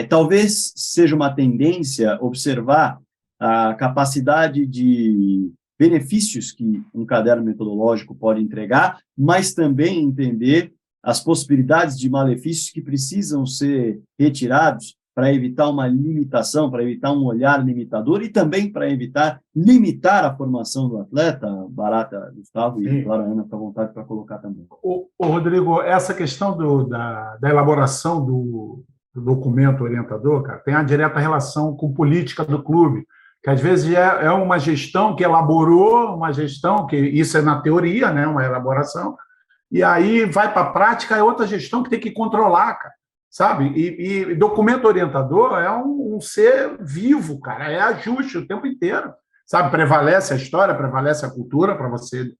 Talvez seja uma tendência observar a capacidade de benefícios que um caderno metodológico pode entregar, mas também entender as possibilidades de malefícios que precisam ser retirados para evitar uma limitação, para evitar um olhar limitador e também para evitar limitar a formação do atleta. Barata, Gustavo e, claro, a Ana, fica à vontade para colocar também. Rodrigo, essa questão da elaboração do documento orientador, cara, tem uma direta relação com política do clube, que às vezes é uma gestão que elaborou, uma gestão que isso é na teoria, né, uma elaboração, e aí vai para a prática, é outra gestão que tem que controlar, cara, sabe? E documento orientador é um ser vivo, cara, é ajuste o tempo inteiro, sabe? Prevalece a história, prevalece a cultura para você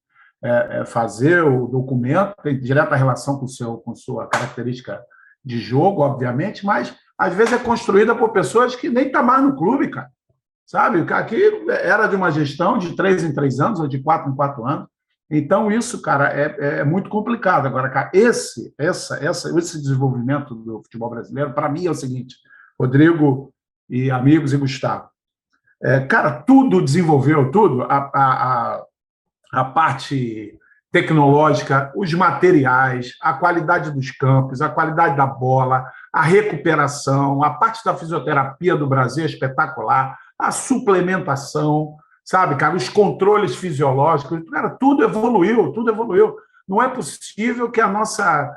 fazer o documento, tem direta relação com sua característica de jogo, obviamente, mas às vezes é construída por pessoas que nem estão mais no clube, cara. Sabe? Aqui era de uma gestão de 3 em 3 anos ou de 4 em 4 anos. Então, isso, cara, é muito complicado. Agora, cara, esse desenvolvimento do futebol brasileiro, para mim, é o seguinte, Rodrigo e amigos e Gustavo. Cara, tudo desenvolveu, tudo. A parte tecnológica, os materiais, a qualidade dos campos, a qualidade da bola, a recuperação, a parte da fisioterapia do Brasil é espetacular, a suplementação, sabe, cara, os controles fisiológicos, cara, tudo evoluiu, tudo evoluiu. Não é possível que a nossa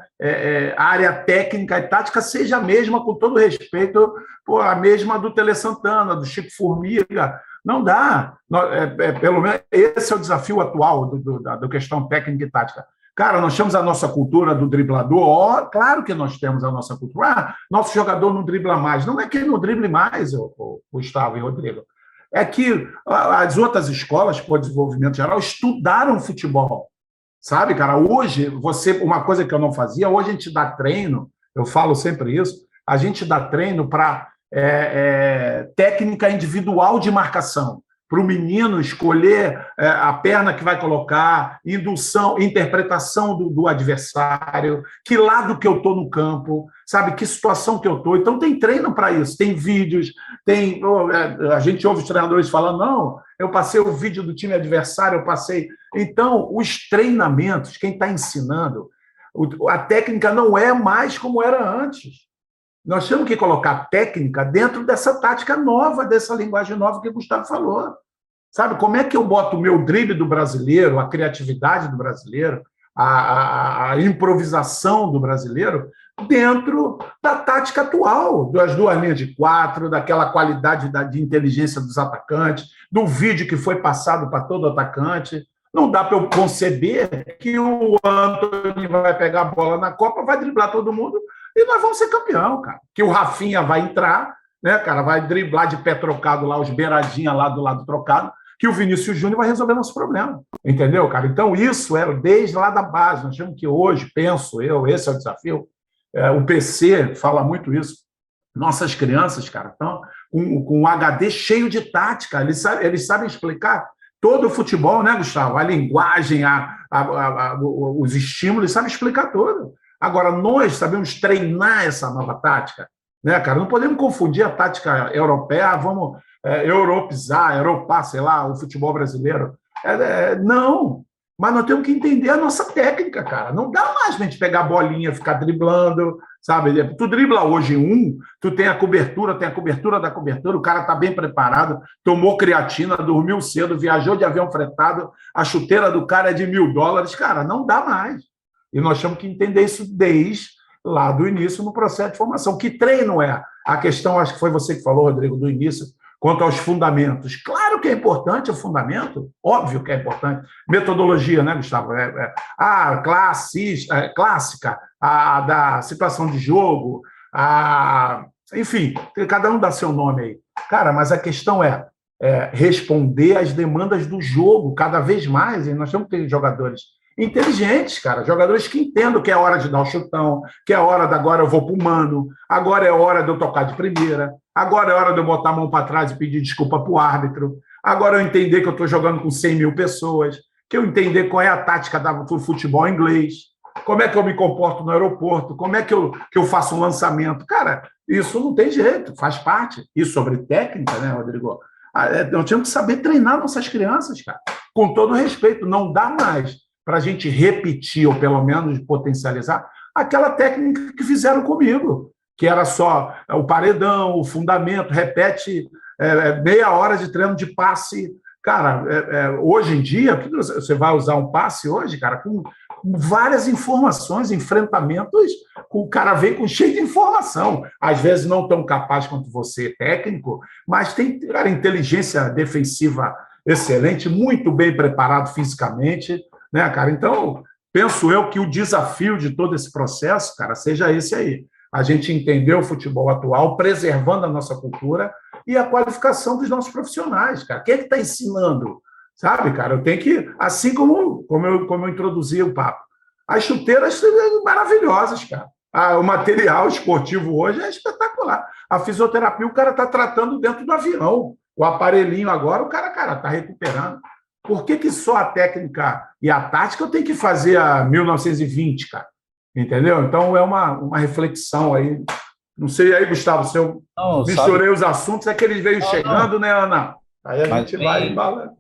área técnica e tática seja a mesma, com todo respeito, a mesma do Tele Santana, do Chico Formiga. Não dá. Pelo menos esse é o desafio atual da questão técnica e tática. Cara, nós temos a nossa cultura do driblador. Claro que nós temos a nossa cultura. Nosso jogador não dribla mais. Não é que ele não drible mais, Gustavo e Rodrigo. É que as outras escolas, por desenvolvimento geral, estudaram futebol. Sabe, cara? Hoje, uma coisa que eu não fazia, hoje a gente dá treino, eu falo sempre isso, a gente dá treino para técnica individual de marcação, para o menino escolher a perna que vai colocar, indução, interpretação do adversário, que lado que eu estou no campo, sabe, que situação que eu estou. Então, tem treino para isso, tem vídeos, a gente ouve os treinadores falando, não, eu passei o vídeo do time adversário, eu passei... Então, os treinamentos, quem está ensinando, a técnica não é mais como era antes. Nós temos que colocar técnica dentro dessa tática nova, dessa linguagem nova que o Gustavo falou. Sabe, como é que eu boto o meu drible do brasileiro, a criatividade do brasileiro, a improvisação do brasileiro dentro da tática atual, das duas linhas de 4, daquela qualidade de inteligência dos atacantes, do vídeo que foi passado para todo atacante. Não dá para eu conceber que o Antony vai pegar a bola na Copa, vai driblar todo mundo e nós vamos ser campeão, cara. Que o Rafinha vai entrar, né, cara, vai driblar de pé trocado lá, os beiradinhas lá do lado trocado, que o Vinícius Júnior vai resolver nosso problema. Entendeu, cara? Então, isso era desde lá da base. Nós temos que hoje, penso eu, esse é o desafio. O PC fala muito isso. Nossas crianças, cara, estão com um HD cheio de tática. Eles sabem explicar todo o futebol, né, Gustavo? A linguagem, os estímulos, sabem explicar tudo. Agora, nós sabemos treinar essa nova tática, né, cara? Não podemos confundir a tática europeia, vamos europar, sei lá, o futebol brasileiro. Não, mas nós temos que entender a nossa técnica, cara. Não dá mais pra gente pegar a bolinha, ficar driblando, sabe? Tu dribla hoje tu tem a cobertura da cobertura, o cara tá bem preparado, tomou creatina, dormiu cedo, viajou de avião fretado, a chuteira do cara é de $1.000, cara, não dá mais. E nós temos que entender isso desde lá do início no processo de formação. Que treino é? A questão, acho que foi você que falou, Rodrigo, do início, quanto aos fundamentos. Claro que é importante o fundamento, óbvio que é importante. Metodologia, né, Gustavo? Clássica, a da situação de jogo, enfim, cada um dá seu nome aí. Cara, mas a questão é responder às demandas do jogo cada vez mais, e nós temos que ter jogadores inteligentes, cara, jogadores que entendam que é hora de dar o chutão, que é hora de agora eu vou pro mano, agora é hora de eu tocar de primeira, agora é hora de eu botar a mão para trás e pedir desculpa pro árbitro, agora eu entender que eu estou jogando com 100 mil pessoas, que eu entender qual é a tática do futebol inglês, como é que eu me comporto no aeroporto, como é que eu faço um lançamento. Cara, isso não tem jeito, faz parte. E sobre técnica, né, Rodrigo? Nós temos que saber treinar nossas crianças, cara, com todo respeito, não dá mais para a gente repetir, ou pelo menos potencializar, aquela técnica que fizeram comigo, que era só o paredão, o fundamento, repete meia hora de treino de passe. Cara, hoje em dia, você vai usar um passe hoje, cara, com várias informações, enfrentamentos, o cara vem com cheio de informação. Às vezes não tão capaz quanto você, técnico, mas tem, cara, inteligência defensiva excelente, muito bem preparado fisicamente, né, cara? Então, penso eu que o desafio de todo esse processo, cara, seja esse aí. A gente entender o futebol atual, preservando a nossa cultura e a qualificação dos nossos profissionais, cara. Quem é que está ensinando? Sabe, cara? Eu tenho que, assim como eu introduzi o papo, as chuteiras são maravilhosas, cara. O material esportivo hoje é espetacular. A fisioterapia, o cara está tratando dentro do avião. O aparelhinho agora, o cara está recuperando. Por que só a técnica e a tática eu tenho que fazer a 1920, cara? Entendeu? Então, é uma reflexão aí. Não sei aí, Gustavo, se eu misturei os assuntos, é que eles veio chegando, né, Ana? Aí a gente vai embalando.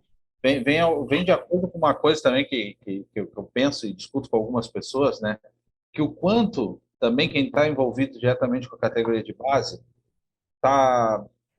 Vem de acordo com uma coisa também que eu penso e discuto com algumas pessoas, né? Que o quanto também quem está envolvido diretamente com a categoria de base,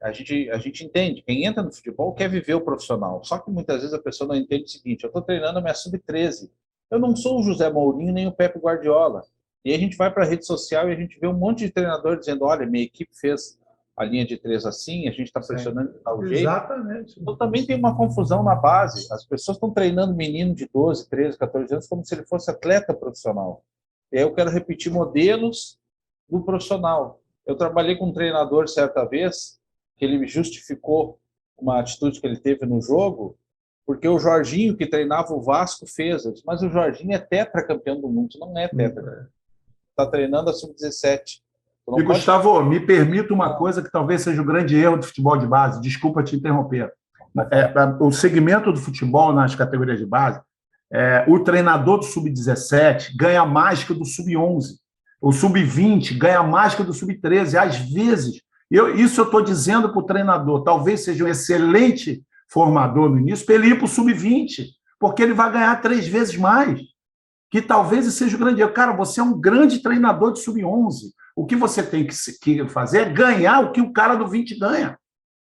a gente entende, quem entra no futebol quer viver o profissional, só que muitas vezes a pessoa não entende o seguinte: eu estou treinando a minha sub-13, eu não sou o José Mourinho nem o Pepe Guardiola. E aí a gente vai para a rede social e a gente vê um monte de treinador dizendo: olha, minha equipe fez a linha de 3 assim, a gente está pressionando de tal jeito. Exatamente. Então também tem uma confusão na base. As pessoas estão treinando menino de 12, 13, 14 anos como se ele fosse atleta profissional. E aí eu quero repetir modelos do profissional. Eu trabalhei com um treinador certa vez que ele me justificou uma atitude que ele teve no jogo, porque o Jorginho, que treinava o Vasco, fez. Mas o Jorginho é tetracampeão do mundo, não é tetra. Está treinando a sub-17. E, Gustavo, me permita uma coisa que talvez seja o grande erro do futebol de base, desculpa te interromper. O segmento do futebol nas categorias de base, o treinador do sub-17 ganha mais que o do sub-11. O sub-20 ganha mais que o do sub-13. Às vezes, isso eu estou dizendo para o treinador, talvez seja um excelente formador no início, para ele ir para o sub-20, porque ele vai ganhar 3 vezes mais. Que talvez seja o grande erro. Cara, você é um grande treinador de sub-11. O que você tem que fazer é ganhar o que o cara do 20 ganha.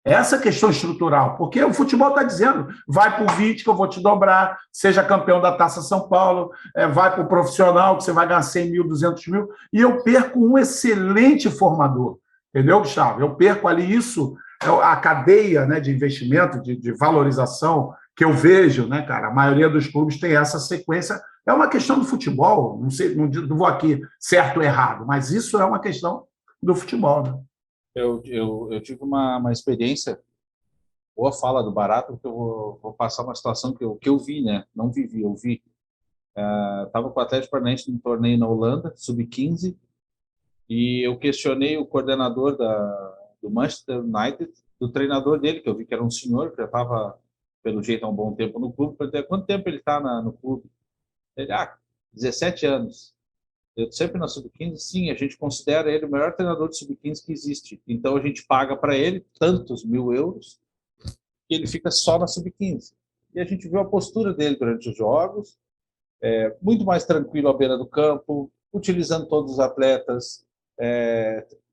Essa questão estrutural, porque o futebol está dizendo, vai para o VIT que eu vou te dobrar, seja campeão da Taça São Paulo, vai para o profissional que você vai ganhar 100 mil, 200 mil, e eu perco um excelente formador, entendeu, Gustavo? Eu perco ali isso, a cadeia, né, de investimento, de valorização que eu vejo, né, cara, a maioria dos clubes tem essa sequência, é uma questão do futebol, não sei, não vou aqui certo ou errado, mas isso é uma questão do futebol, né? Eu tive uma experiência, boa fala do Barato, porque eu vou passar uma situação que eu vi, né? Não vivi, eu vi. Estava com o Atlético Paranaense num torneio na Holanda, sub-15, e eu questionei o coordenador do Manchester United, do treinador dele, que eu vi que era um senhor, que já estava, pelo jeito, há um bom tempo no clube. Perguntei, quanto tempo ele está no clube? Ele, 17 anos. Eu sempre na Sub-15, sim, a gente considera ele o melhor treinador de Sub-15 que existe. Então a gente paga para ele tantos mil euros que ele fica só na Sub-15. E a gente viu a postura dele durante os jogos, muito mais tranquilo à beira do campo, utilizando todos os atletas,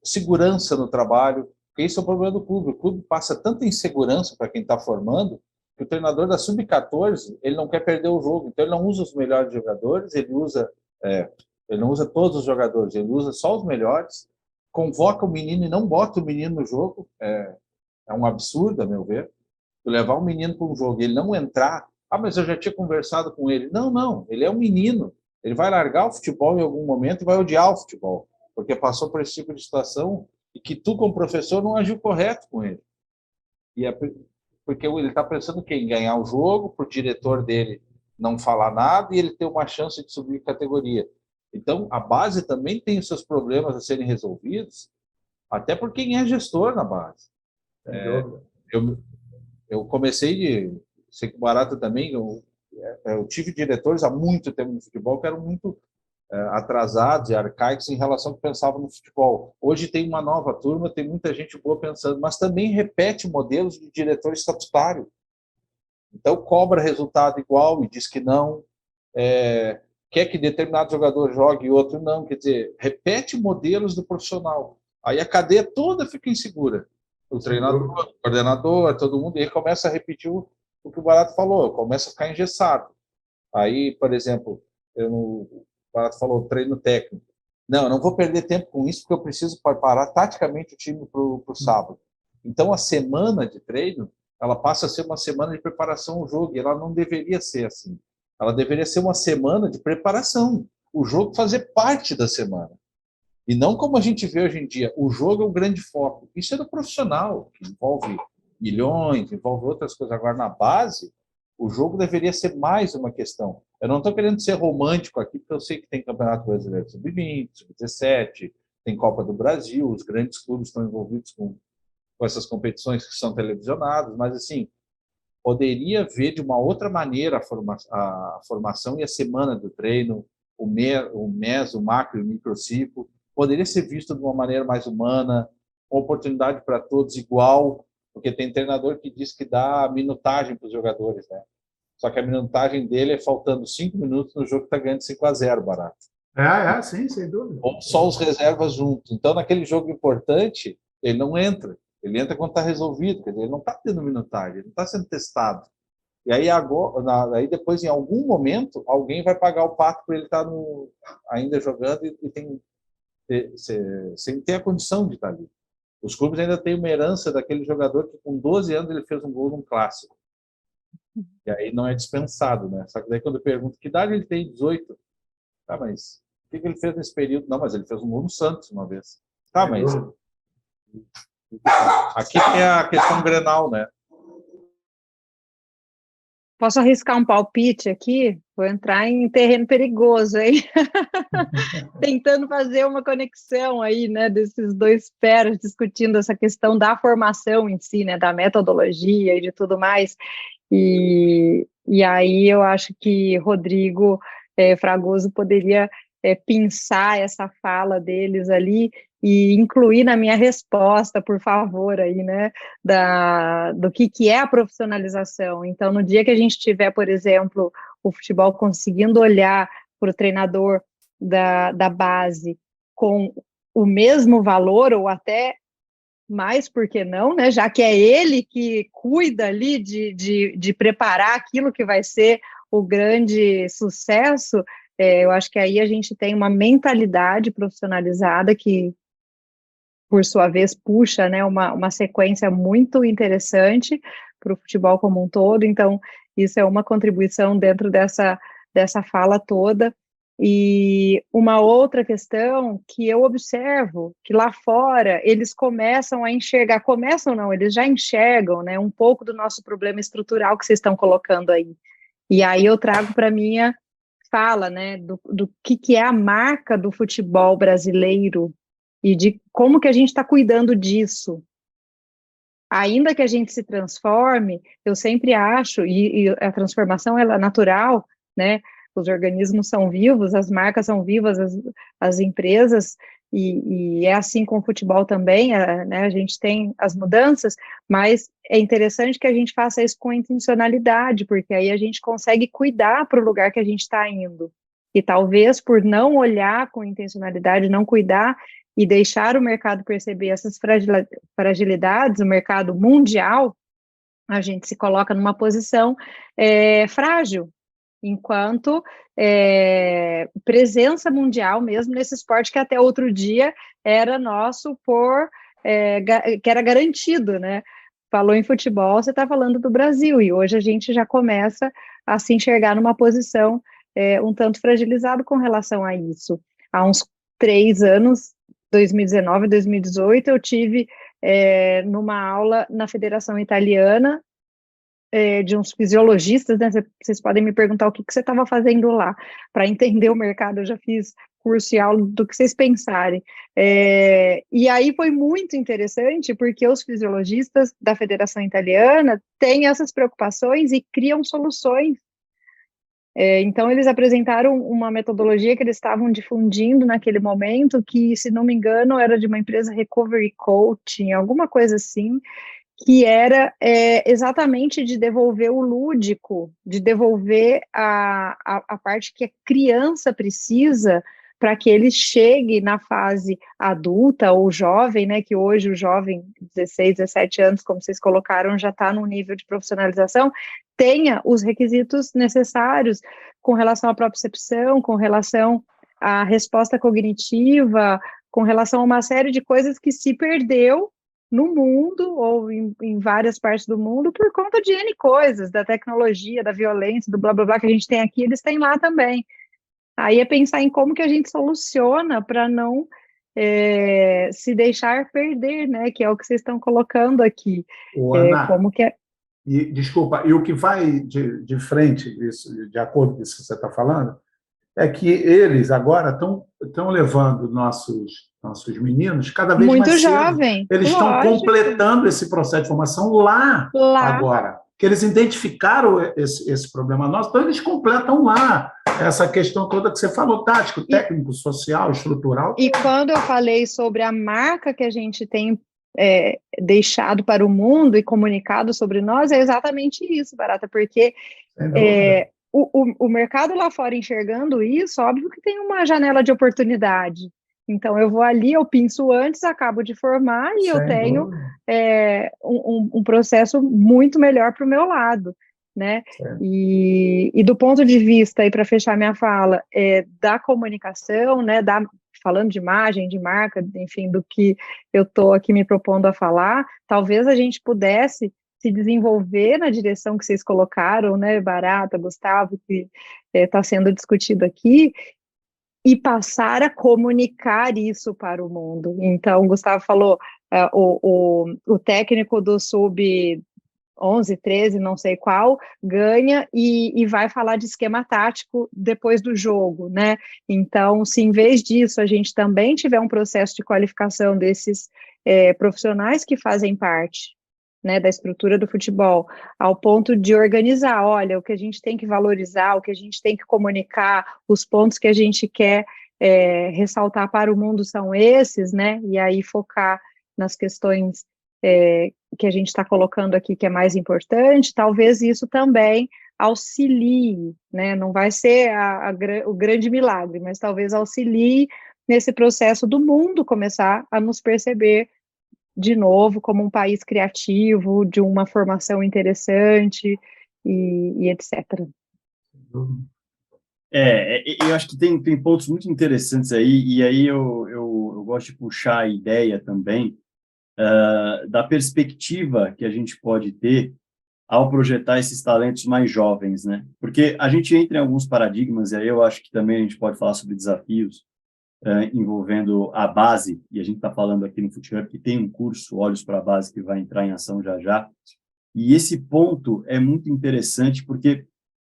segurança no trabalho, porque isso é o problema do clube. O clube passa tanta insegurança para quem está formando que o treinador da Sub-14 ele não quer perder o jogo, então ele não usa os melhores jogadores, ele não usa todos os jogadores, ele usa só os melhores, convoca o menino e não bota o menino no jogo. É um absurdo, a meu ver. Tu levar um menino para um jogo e ele não entrar, mas eu já tinha conversado com ele. Não, ele é um menino. Ele vai largar o futebol em algum momento e vai odiar o futebol, porque passou por esse tipo de situação e que tu, como professor, não agiu correto com ele. Porque ele está pensando em ganhar o jogo, para o diretor dele não falar nada e ele ter uma chance de subir categoria. Então, a base também tem os seus problemas a serem resolvidos, até por quem é gestor na base. Eu comecei sei que o Barato também, eu tive diretores há muito tempo no futebol que eram muito atrasados e arcaicos em relação ao que pensavam no futebol. Hoje tem uma nova turma, tem muita gente boa pensando, mas também repete modelos de diretor estatutário. Então, cobra resultado igual e diz que não, quer que determinado jogador jogue e outro não, quer dizer, repete modelos do profissional. Aí a cadeia toda fica insegura. O treinador, o coordenador, todo mundo, e aí começa a repetir o que o Barato falou, começa a ficar engessado. Aí, por exemplo, o Barato falou, treino técnico. Não, eu não vou perder tempo com isso, porque eu preciso preparar taticamente o time para o sábado. Então, a semana de treino, ela passa a ser uma semana de preparação ao jogo, e ela não deveria ser assim. Ela deveria ser uma semana de preparação. O jogo fazer parte da semana. E não como a gente vê hoje em dia. O jogo é o grande foco. Isso é do profissional, que envolve milhões, envolve outras coisas. Agora, na base, o jogo deveria ser mais uma questão. Eu não estou querendo ser romântico aqui, porque eu sei que tem Campeonato Brasileiro Sub-20, Sub-17, tem Copa do Brasil, os grandes clubes estão envolvidos com essas competições que são televisionadas, mas, assim, poderia ver de uma outra maneira a formação e a semana do treino, o mês, o macro e o microciclo, poderia ser visto de uma maneira mais humana, uma oportunidade para todos igual, porque tem treinador que diz que dá minutagem para os jogadores, né? Só que a minutagem dele é faltando 5 minutos no jogo que está ganhando 5-0, Barato. Sim, sem dúvida. Ou só os reservas juntos. Então, naquele jogo importante, ele não entra. Ele entra quando está resolvido, quer dizer, ele não está tendo minutagem, ele não está sendo testado. E aí, aí depois, em algum momento, alguém vai pagar o pato para ele estar ainda jogando sem ter a condição de estar ali. Os clubes ainda têm uma herança daquele jogador que com 12 anos ele fez um gol num clássico. E aí não é dispensado, né? Só que daí quando eu pergunto que idade ele tem, 18. Tá, mas o que ele fez nesse período? Não, mas ele fez um gol no Santos uma vez. Tá, mas aqui tem a questão Grenal, né? Posso arriscar um palpite aqui? Vou entrar em terreno perigoso, hein? Tentando fazer uma conexão aí, né, desses dois feras discutindo essa questão da formação em si, né, da metodologia e de tudo mais. E aí eu acho que Rodrigo Fragoso poderia pensar essa fala deles ali e incluir na minha resposta, por favor, aí, né, do que é a profissionalização. Então, no dia que a gente tiver, por exemplo, o futebol conseguindo olhar para o treinador da base com o mesmo valor ou até mas por que não, né? Já que é ele que cuida ali de preparar aquilo que vai ser o grande sucesso, eu acho que aí a gente tem uma mentalidade profissionalizada que, por sua vez, puxa, né, uma sequência muito interessante para o futebol como um todo. Então, isso é uma contribuição dentro dessa fala toda. E uma outra questão que eu observo, que lá fora eles começam a enxergar, começam não, eles já enxergam, né, um pouco do nosso problema estrutural que vocês estão colocando aí. E aí eu trago para minha fala, né, do que é a marca do futebol brasileiro e de como que a gente está cuidando disso. Ainda que a gente se transforme, eu sempre acho, e a transformação ela é natural, né? Os organismos são vivos, as marcas são vivas, as empresas, e é assim com o futebol também, né? A gente tem as mudanças, mas é interessante que a gente faça isso com intencionalidade, porque aí a gente consegue cuidar para o lugar que a gente está indo. E talvez por não olhar com intencionalidade, não cuidar, e deixar o mercado perceber essas fragilidades, o mercado mundial, a gente se coloca numa posição frágil, enquanto presença mundial mesmo nesse esporte que até outro dia era nosso que era garantido, né? Falou em futebol, você está falando do Brasil, e hoje a gente já começa a se enxergar numa posição um tanto fragilizado com relação a isso. Há uns 3 anos, 2019, 2018, eu tive numa aula na Federação Italiana de uns fisiologistas, né? Vocês podem me perguntar o que você estava fazendo lá, para entender o mercado. Eu já fiz curso e aula do que vocês pensarem. E aí foi muito interessante, porque os fisiologistas da Federação Italiana têm essas preocupações e criam soluções. Então, eles apresentaram uma metodologia que eles estavam difundindo naquele momento, que, se não me engano, era de uma empresa Recovery Coaching, alguma coisa assim, que era exatamente de devolver o lúdico, de devolver a parte que a criança precisa para que ele chegue na fase adulta ou jovem, né, que hoje o jovem, 16, 17 anos, como vocês colocaram, já está num nível de profissionalização, tenha os requisitos necessários com relação à propriocepção, com relação à resposta cognitiva, com relação a uma série de coisas que se perdeu no mundo, ou em várias partes do mundo, por conta de N coisas, da tecnologia, da violência, do blá blá blá que a gente tem aqui, eles têm lá também. Aí é pensar em como que a gente soluciona para não se deixar perder, né, que é o que vocês estão colocando aqui. Ana, como que é... desculpa, e o que vai de frente, isso, de acordo com isso que você está falando, é que eles agora estão levando nossos meninos cada vez muito mais jovem, cedo. Eles estão completando esse processo de formação lá agora. Que eles identificaram esse problema nosso, então eles completam lá essa questão toda que você falou, tático, técnico, social, estrutural. E quando eu falei sobre a marca que a gente tem deixado para o mundo e comunicado sobre nós, é exatamente isso, Barata, porque o mercado lá fora enxergando isso, óbvio que tem uma janela de oportunidade. Então, eu vou ali, eu pinço antes, acabo de formar e eu tenho um processo muito melhor para o meu lado, né? E do ponto de vista, e para fechar minha fala, da comunicação, né, falando de imagem, de marca, enfim, do que eu estou aqui me propondo a falar, talvez a gente pudesse se desenvolver na direção que vocês colocaram, né, Barata, Gustavo, que está sendo discutido aqui, e passar a comunicar isso para o mundo. Então, o Gustavo falou, o técnico do sub-11, 13, não sei qual, ganha e vai falar de esquema tático depois do jogo, né? Então, se em vez disso a gente também tiver um processo de qualificação desses profissionais que fazem parte, né, da estrutura do futebol, ao ponto de organizar, olha, o que a gente tem que valorizar, o que a gente tem que comunicar, os pontos que a gente quer ressaltar para o mundo são esses, né, e aí focar nas questões que a gente está colocando aqui, que é mais importante, talvez isso também auxilie, né, não vai ser o grande milagre, mas talvez auxilie nesse processo do mundo começar a nos perceber de novo, como um país criativo, de uma formação interessante e etc. Eu acho que tem pontos muito interessantes aí, e aí eu gosto de puxar a ideia também da perspectiva que a gente pode ter ao projetar esses talentos mais jovens, né? Porque a gente entra em alguns paradigmas, e aí eu acho que também a gente pode falar sobre desafios envolvendo a base, e a gente está falando aqui no FootHub que tem um curso Olhos para a Base que vai entrar em ação já já, e esse ponto é muito interessante porque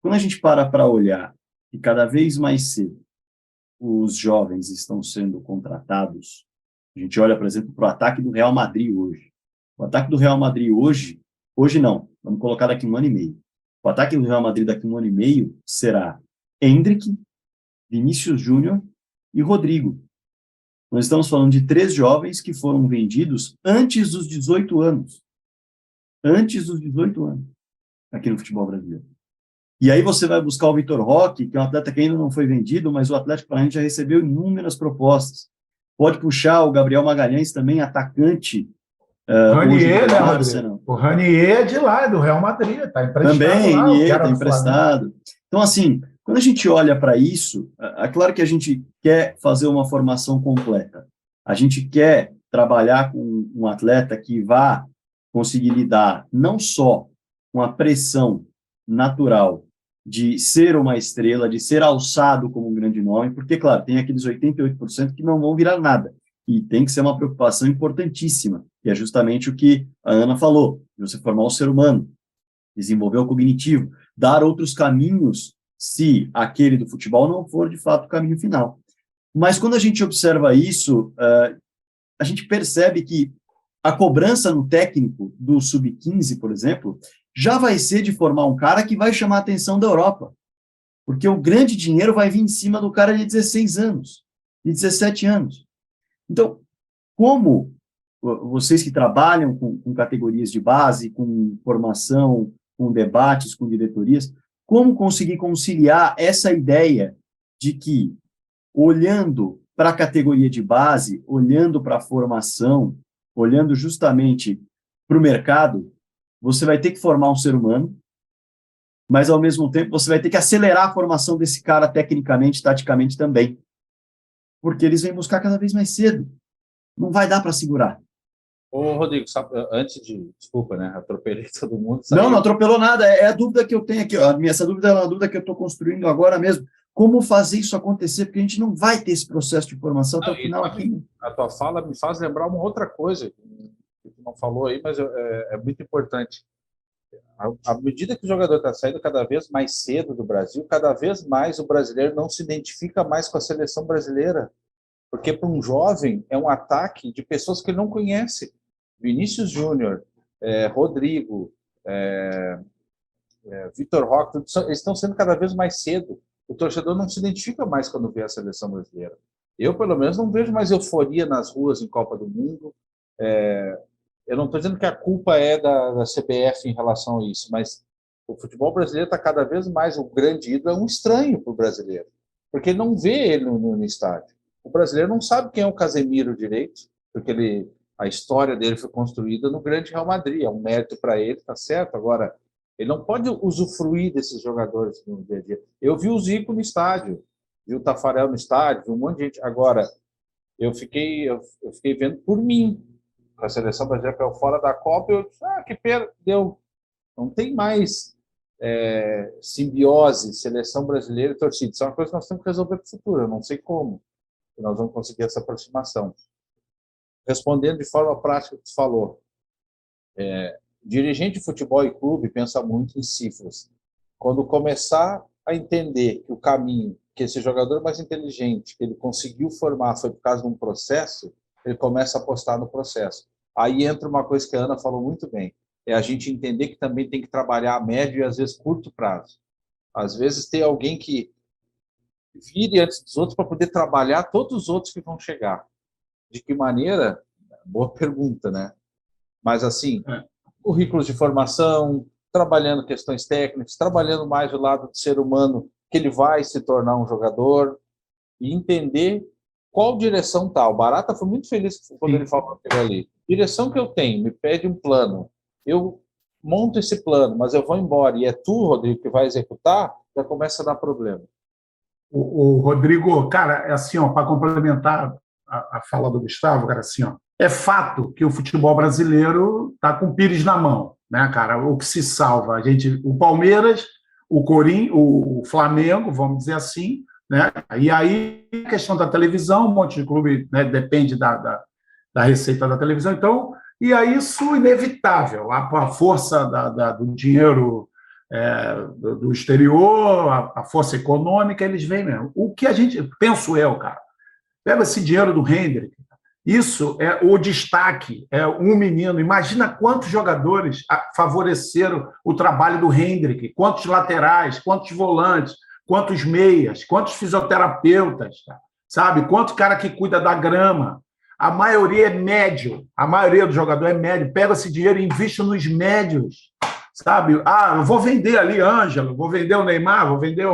quando a gente para olhar que cada vez mais cedo os jovens estão sendo contratados, a gente olha, por exemplo, para o ataque do Real Madrid hoje. O ataque do Real Madrid hoje não, vamos colocar daqui 1 ano e meio. O ataque do Real Madrid daqui 1 ano e meio será Endrick, Vinícius Júnior e Rodrigo. Nós estamos falando de 3 jovens que foram vendidos antes dos 18 anos. Antes dos 18 anos, aqui no futebol brasileiro. E aí você vai buscar o Vitor Roque, que é um atleta que ainda não foi vendido, mas o Atlético Paranaense já recebeu inúmeras propostas. Pode puxar o Gabriel Magalhães, também atacante. Ranier, né, Rodrigo? O Ranier é de lá, do Real Madrid, está emprestado também, lá. Também, está emprestado. Então, assim, quando a gente olha para isso, é claro que a gente quer fazer uma formação completa. A gente quer trabalhar com um atleta que vá conseguir lidar não só com a pressão natural de ser uma estrela, de ser alçado como um grande nome, porque, claro, tem aqueles 88% que não vão virar nada. E tem que ser uma preocupação importantíssima, que é justamente o que a Ana falou, de você formar o ser humano, desenvolver o cognitivo, dar outros caminhos, se aquele do futebol não for, de fato, o caminho final. Mas quando a gente observa isso, a gente percebe que a cobrança no técnico do Sub-15, por exemplo, já vai ser de formar um cara que vai chamar a atenção da Europa, porque o grande dinheiro vai vir em cima do cara de 16 anos, de 17 anos. Então, como vocês que trabalham com categorias de base, com formação, com debates, com diretorias, como conseguir conciliar essa ideia de que, olhando para a categoria de base, olhando para a formação, olhando justamente para o mercado, você vai ter que formar um ser humano, mas, ao mesmo tempo, você vai ter que acelerar a formação desse cara tecnicamente, taticamente também, porque eles vêm buscar cada vez mais cedo. Não vai dar para segurar. Ô, Rodrigo, antes de... Desculpa, né? Atropelei todo mundo. Não atropelou nada. É a dúvida que eu tenho aqui. Essa dúvida é uma dúvida que eu estou construindo agora mesmo. Como fazer isso acontecer? Porque a gente não vai ter esse processo de formação até o final aqui. A tua fala me faz lembrar uma outra coisa que tu não falou aí, mas é muito importante. À medida que o jogador está saindo cada vez mais cedo do Brasil, cada vez mais o brasileiro não se identifica mais com a seleção brasileira. Porque para um jovem é um ataque de pessoas que ele não conhece. Vinícius Júnior, Rodrigo, Vitor Roque, eles estão sendo cada vez mais cedo. O torcedor não se identifica mais quando vê a seleção brasileira. Eu, pelo menos, não vejo mais euforia nas ruas em Copa do Mundo. Eu não estou dizendo que a culpa é da CBF em relação a isso, mas o futebol brasileiro está cada vez mais, o grande ídolo é um estranho para o brasileiro, porque ele não vê ele no estádio. O brasileiro não sabe quem é o Casemiro direito, porque a história dele foi construída no grande Real Madrid, é um mérito para ele, tá certo? Agora, ele não pode usufruir desses jogadores no dia a dia. Eu vi o Zico no estádio, vi o Tafarel no estádio, vi um monte de gente. Agora, eu fiquei vendo por mim, a seleção brasileira caiu fora da Copa, eu disse, que pena, deu. Não tem mais simbiose, seleção brasileira e torcida. Isso é uma coisa que nós temos que resolver para o futuro, eu não sei como nós vamos conseguir essa aproximação. Respondendo de forma prática o que você falou, dirigente de futebol e clube pensa muito em cifras. Quando começar a entender que o caminho, que esse jogador mais inteligente, que ele conseguiu formar foi por causa de um processo, ele começa a apostar no processo. Aí entra uma coisa que a Ana falou muito bem, é a gente entender que também tem que trabalhar a médio e às vezes curto prazo. Às vezes tem alguém que vire antes dos outros para poder trabalhar todos os outros que vão chegar. De que maneira? Boa pergunta, né? Mas, assim, currículos de formação, trabalhando questões técnicas, trabalhando mais o lado do ser humano, que ele vai se tornar um jogador, e entender qual direção tá? O Barata foi muito feliz quando ele falou aquilo ali. Direção que eu tenho, me pede um plano. Eu monto esse plano, mas eu vou embora e é tu, Rodrigo, que vai executar, já começa a dar problema. O Rodrigo, cara, é assim, para complementar a fala do Gustavo, cara, assim, é fato que o futebol brasileiro está com o Pires na mão, né, cara? O que se salva, o Palmeiras, o Corinthians, o Flamengo, vamos dizer assim, né? E aí a questão da televisão, um monte de clube, né, depende da receita da televisão, então, e aí isso inevitável, a força do dinheiro do exterior, a força econômica, eles vêm mesmo. O que a gente, penso eu, cara, pega esse dinheiro do Hendrick, isso é o destaque, é um menino. Imagina quantos jogadores favoreceram o trabalho do Hendrick, quantos laterais, quantos volantes, quantos meias, quantos fisioterapeutas, sabe? Quanto cara que cuida da grama. A maioria é médio, a maioria do jogador é médio. Pega esse dinheiro e investe nos médios, sabe? Eu vou vender ali Ângelo, vou vender o Neymar, vou vender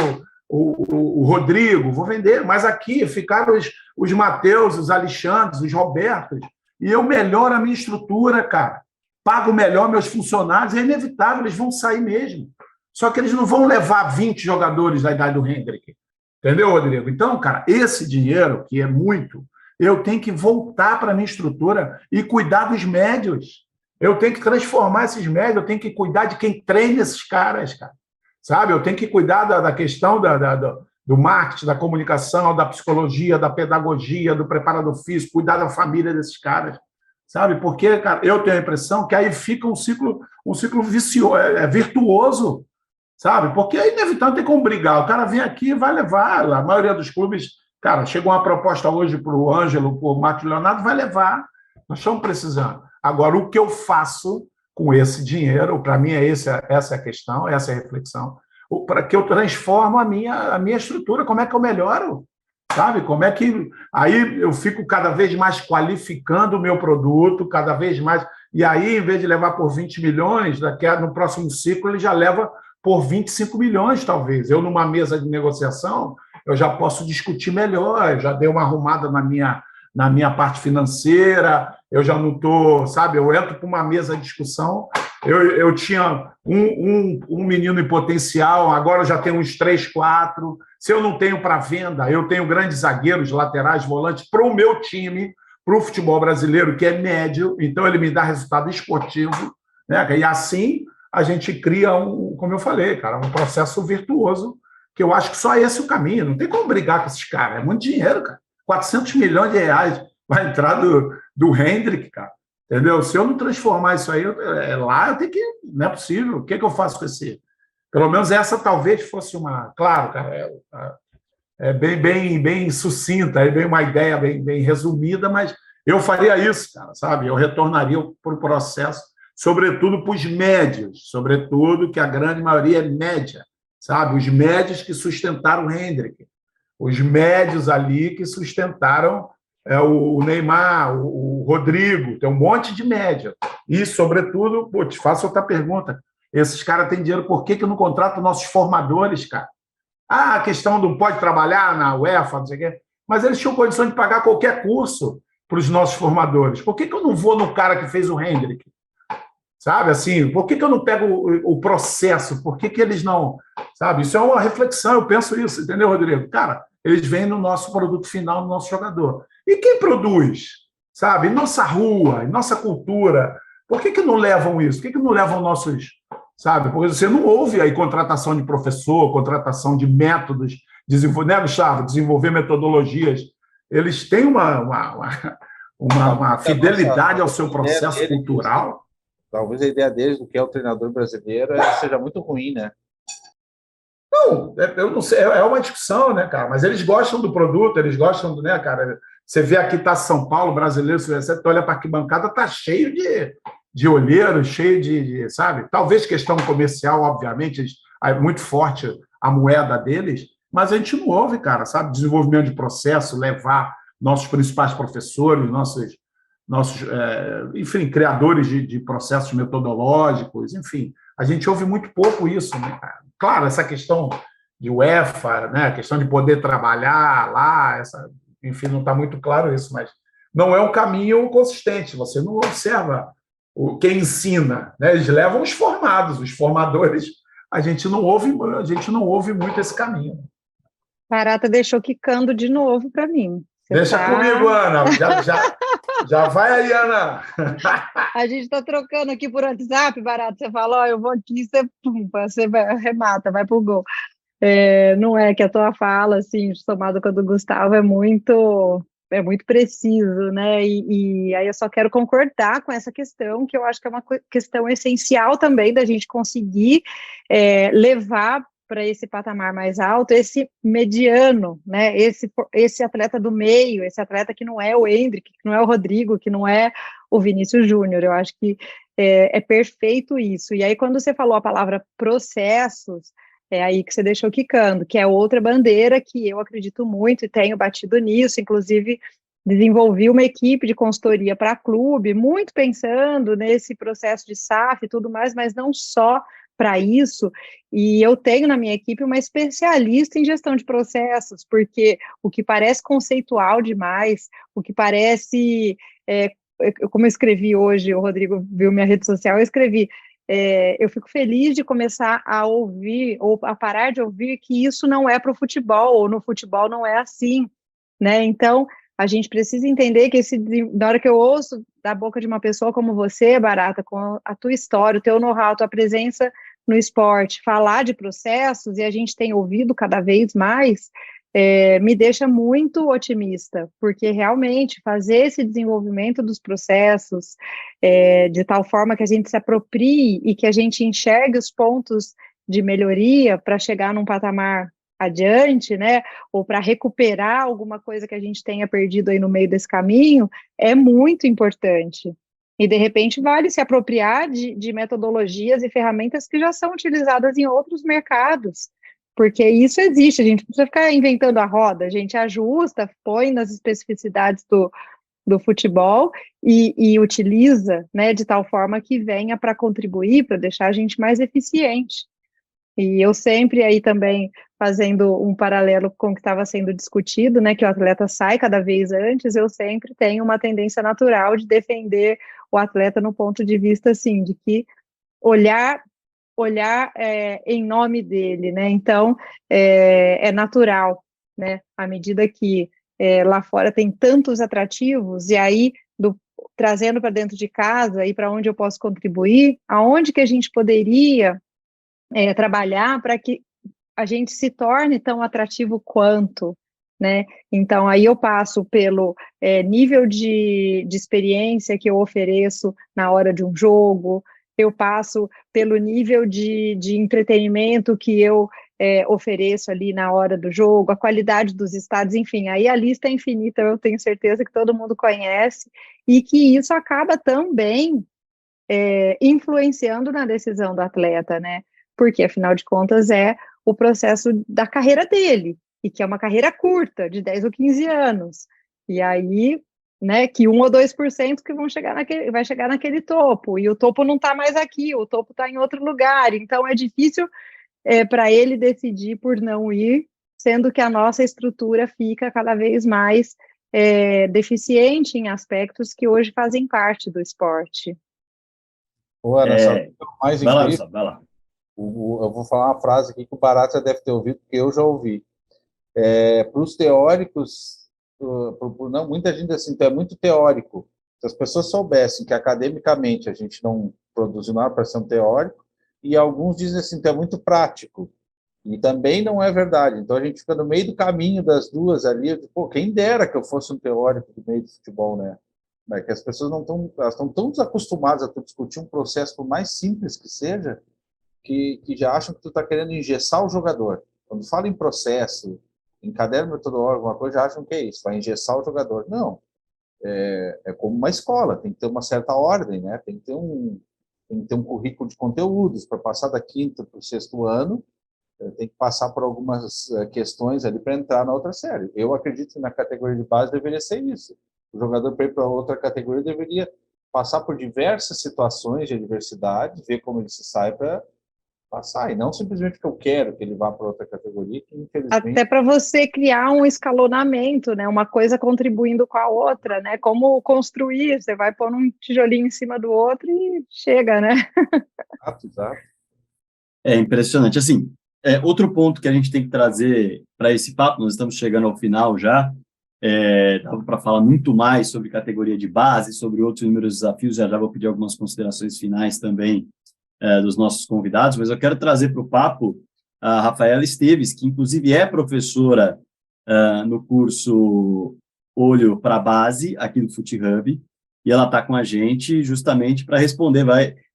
o Rodrigo, vou vender, mas aqui ficaram os Mateus, os Alexandres, os Robertos, e eu melhoro a minha estrutura, cara. Pago melhor meus funcionários, é inevitável, eles vão sair mesmo. Só que eles não vão levar 20 jogadores da idade do Hendrick. Entendeu, Rodrigo? Então, cara, esse dinheiro, que é muito, eu tenho que voltar para a minha estrutura e cuidar dos médios. Eu tenho que transformar esses médios, eu tenho que cuidar de quem treina esses caras, cara. Sabe? Eu tenho que cuidar da questão do marketing, da comunicação, da psicologia, da pedagogia, do preparador físico, cuidar da família desses caras. Sabe? Porque, cara, eu tenho a impressão que aí fica um ciclo vicioso, virtuoso, sabe? Porque é inevitável ter como brigar. O cara vem aqui e vai levar. A maioria dos clubes, cara, chegou uma proposta hoje para o Ângelo, para o Marcos Leonardo, vai levar. Nós estamos precisando. Agora, o que eu faço com esse dinheiro, para mim, essa é a questão, essa é a reflexão, para que eu transformo a minha estrutura, como é que eu melhoro? Sabe? Como é que... Aí eu fico cada vez mais qualificando o meu produto, cada vez mais... E aí, em vez de levar por 20 milhões, no próximo ciclo ele já leva por 25 milhões, talvez. Eu, numa mesa de negociação, eu já posso discutir melhor, eu já dei uma arrumada na minha parte financeira, eu já não estou, sabe, eu entro para uma mesa de discussão, eu tinha um menino em potencial, agora eu já tenho uns 3, 4, se eu não tenho para venda, eu tenho grandes zagueiros, laterais, volantes, para o meu time, para o futebol brasileiro, que é médio, então ele me dá resultado esportivo, né? E assim a gente cria como eu falei, cara, um processo virtuoso, que eu acho que só esse é o caminho, não tem como brigar com esses caras, é muito dinheiro, cara. 400 milhões de reais vai entrar do Hendrick, cara. Entendeu? Se eu não transformar isso aí lá, eu tenho que... Não é possível. O que eu faço com esse... Pelo menos essa talvez fosse uma... Claro, cara, é bem sucinta, é bem uma ideia bem resumida, mas eu faria isso, cara, sabe? Eu retornaria para o processo, sobretudo para os médios, sobretudo, que a grande maioria é média, sabe? Os médios que sustentaram o Hendrick. Os médios ali que sustentaram o Neymar, o Rodrigo, tem um monte de média. E, sobretudo, te faço outra pergunta. Esses caras têm dinheiro, por que não contratam nossos formadores, cara? A questão do pode trabalhar na UEFA, não sei o quê, mas eles tinham condição de pagar qualquer curso para os nossos formadores. Por que eu não vou no cara que fez o Hendrick? Sabe, assim, por que eu não pego o processo? Por que eles não... Sabe, isso é uma reflexão, eu penso isso, entendeu, Rodrigo? Cara, eles vêm no nosso produto final, no nosso jogador. E quem produz? Sabe, em nossa rua, em nossa cultura, por que não levam isso? Por que não levam nossos... Sabe, porque você não ouve aí contratação de professor, contratação de métodos, né, Gustavo? Desenvolver metodologias. Eles têm uma fidelidade ao seu processo cultural. Talvez a ideia deles do que é o treinador brasileiro seja muito ruim, né? Não, eu não sei, é uma discussão, né, cara? Mas eles gostam do produto, eles gostam do, né, cara? Você vê aqui, tá São Paulo, brasileiro, você olha para a arquibancada, tá cheio de olheiros, cheio de, sabe? Talvez questão comercial, obviamente, é muito forte a moeda deles, mas a gente não ouve, cara, sabe? Desenvolvimento de processo, levar nossos principais professores, enfim, criadores de processos metodológicos, enfim, a gente ouve muito pouco isso, né, cara? Claro, essa questão de UEFA, né, a questão de poder trabalhar lá, enfim, não está muito claro isso, mas não é um caminho consistente. Você não observa quem ensina, né? Eles levam os formados, os formadores. A gente não ouve muito esse caminho. Barata deixou quicando de novo para mim. Deixa comigo, Ana. Já vai aí, Ana. A gente está trocando aqui por WhatsApp, Barata. Você fala, ó, eu vou aqui, você remata, vai pro gol. Não é que a tua fala, assim, somado com a do Gustavo, é muito preciso, né? E aí eu só quero concordar com essa questão, que eu acho que é uma questão essencial também da gente conseguir levar para esse patamar mais alto, esse mediano, né? Esse atleta do meio, esse atleta que não é o Endrick, que não é o Rodrigo, que não é o Vinícius Júnior. Eu acho que é perfeito isso. E aí, quando você falou a palavra processos, é aí que você deixou quicando, que é outra bandeira que eu acredito muito e tenho batido nisso, inclusive desenvolvi uma equipe de consultoria para clube, muito pensando nesse processo de SAF e tudo mais, mas não só para isso, e eu tenho na minha equipe uma especialista em gestão de processos, porque o que parece conceitual demais, o que parece, como eu escrevi hoje, o Rodrigo viu minha rede social, eu escrevi, eu fico feliz de começar a ouvir, ou a parar de ouvir, que isso não é para o futebol, ou no futebol não é assim, né? Então, a gente precisa entender que na hora que eu ouço da boca de uma pessoa como você, Barata, com a tua história, o teu know-how, a tua presença no esporte, falar de processos, e a gente tem ouvido cada vez mais, me deixa muito otimista, porque realmente fazer esse desenvolvimento dos processos de tal forma que a gente se aproprie e que a gente enxergue os pontos de melhoria para chegar num patamar adiante, né, ou para recuperar alguma coisa que a gente tenha perdido aí no meio desse caminho, é muito importante. E, de repente, vale se apropriar de metodologias e ferramentas que já são utilizadas em outros mercados, porque isso existe, a gente não precisa ficar inventando a roda, a gente ajusta, põe nas especificidades do futebol e utiliza, né, de tal forma que venha para contribuir, para deixar a gente mais eficiente. E eu sempre aí também fazendo um paralelo com o que estava sendo discutido, né, que o atleta sai cada vez antes, eu sempre tenho uma tendência natural de defender o atleta no ponto de vista, assim, de que olhar em nome dele, né, então é natural, né, à medida que lá fora tem tantos atrativos, e aí trazendo para dentro de casa e para onde eu posso contribuir, aonde que a gente poderia trabalhar para que a gente se torne tão atrativo quanto, né? Então, aí eu passo pelo nível de experiência que eu ofereço na hora de um jogo, eu passo pelo nível de entretenimento que eu ofereço ali na hora do jogo, a qualidade dos estádios, enfim, aí a lista é infinita, eu tenho certeza que todo mundo conhece, e que isso acaba também influenciando na decisão do atleta, né? Porque, afinal de contas, é o processo da carreira dele, e que é uma carreira curta, de 10 ou 15 anos. E aí, né, que 1 ou 2% que vai chegar naquele topo, e o topo não está mais aqui, o topo está em outro lugar, então é difícil para ele decidir por não ir, sendo que a nossa estrutura fica cada vez mais deficiente em aspectos que hoje fazem parte do esporte. Ana, sabe o mais vai lá, incrível? Gustavo, vai lá. Eu vou falar uma frase aqui que o Barata já deve ter ouvido, porque eu já ouvi. Para os teóricos, não, muita gente diz assim, então é muito teórico. Se as pessoas soubessem que academicamente a gente não produz nada para ser um teórico, e alguns dizem assim, então é muito prático. E também não é verdade. Então a gente fica no meio do caminho das duas ali. Quem dera que eu fosse um teórico do meio do futebol, né? Mas que as pessoas não estão, elas estão tão desacostumadas a discutir um processo, por mais simples que seja, que já acham que tu está querendo engessar o jogador. Quando fala em processo, em caderno metodológico, alguma coisa, já acham que é isso, vai engessar o jogador. Não. É como uma escola, tem que ter uma certa ordem, né? Tem que ter um currículo de conteúdos para passar da quinta para o sexto ano, tem que passar por algumas questões ali para entrar na outra série. Eu acredito que na categoria de base deveria ser isso. O jogador para ir para outra categoria deveria passar por diversas situações de adversidade, ver como ele se sai para passar, e não simplesmente que eu quero que ele vá para outra categoria, que infelizmente... Até para você criar um escalonamento, né? Uma coisa contribuindo com a outra, né? Como construir, você vai pôr um tijolinho em cima do outro e chega, né? Exato. É impressionante. Assim, outro ponto que a gente tem que trazer para esse papo, nós estamos chegando ao final já, dava para falar muito mais sobre categoria de base, sobre outros inúmeros desafios, já vou pedir algumas considerações finais também dos nossos convidados, mas eu quero trazer para o papo a Rafaela Esteves, que inclusive é professora no curso Olho para Base, aqui do FootHub, e ela está com a gente justamente para responder.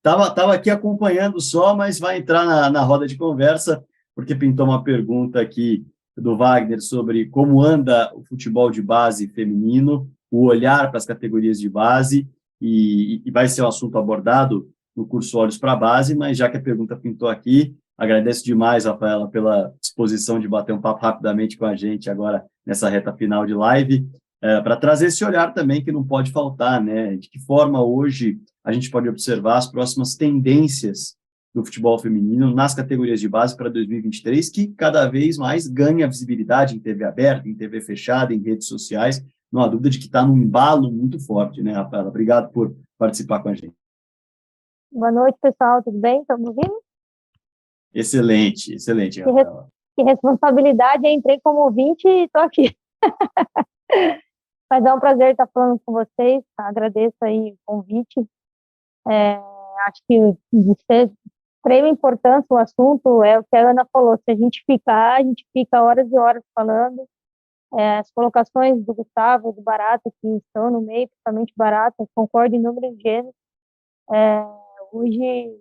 Tava aqui acompanhando só, mas vai entrar na roda de conversa, porque pintou uma pergunta aqui do Wagner sobre como anda o futebol de base feminino, o olhar para as categorias de base, e vai ser um assunto abordado no curso Olhos para a Base, mas já que a pergunta pintou aqui, agradeço demais, Rafaela, pela disposição de bater um papo rapidamente com a gente agora nessa reta final de live, para trazer esse olhar também que não pode faltar, né? De que forma hoje a gente pode observar as próximas tendências do futebol feminino nas categorias de base para 2023, que cada vez mais ganha visibilidade em TV aberta, em TV fechada, em redes sociais. Não há dúvida de que está num embalo muito forte, né, Rafaela? Obrigado por participar com a gente. Boa noite, pessoal. Tudo bem? Estão me ouvindo? Excelente, Rafaela. Que responsabilidade. Entrei como ouvinte e estou aqui. Mas é um prazer estar falando com vocês. Agradeço aí o convite. Acho que de extrema importância o assunto é o que a Ana falou. Se a gente fica horas e horas falando. As colocações do Gustavo, do Barata, que estão no meio, principalmente Barata, concordo em número de gêneros. Hoje,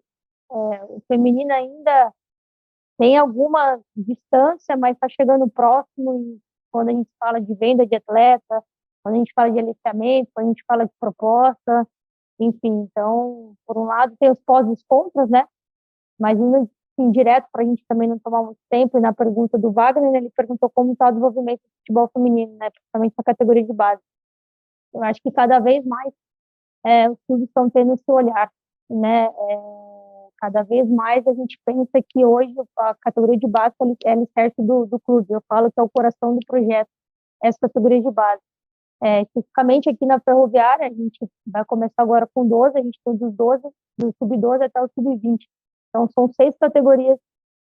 o feminino ainda tem alguma distância, mas está chegando próximo. E quando a gente fala de venda de atleta, quando a gente fala de aliciamento, quando a gente fala de proposta, enfim. Então, por um lado, tem os pós e os contras, né? Mas indo assim, direto para a gente também não tomar muito tempo, e na pergunta do Wagner, ele perguntou como está o desenvolvimento do futebol feminino, né? Principalmente na categoria de base. Eu acho que cada vez mais os clubes estão tendo esse olhar, né? Cada vez mais a gente pensa que hoje a categoria de base é alicerce do clube. Eu falo que é o coração do projeto, essa categoria de base. Especificamente aqui na Ferroviária, a gente vai começar agora com 12, a gente tem dos 12, do sub-12 até o sub-20. Então, são 6 categorias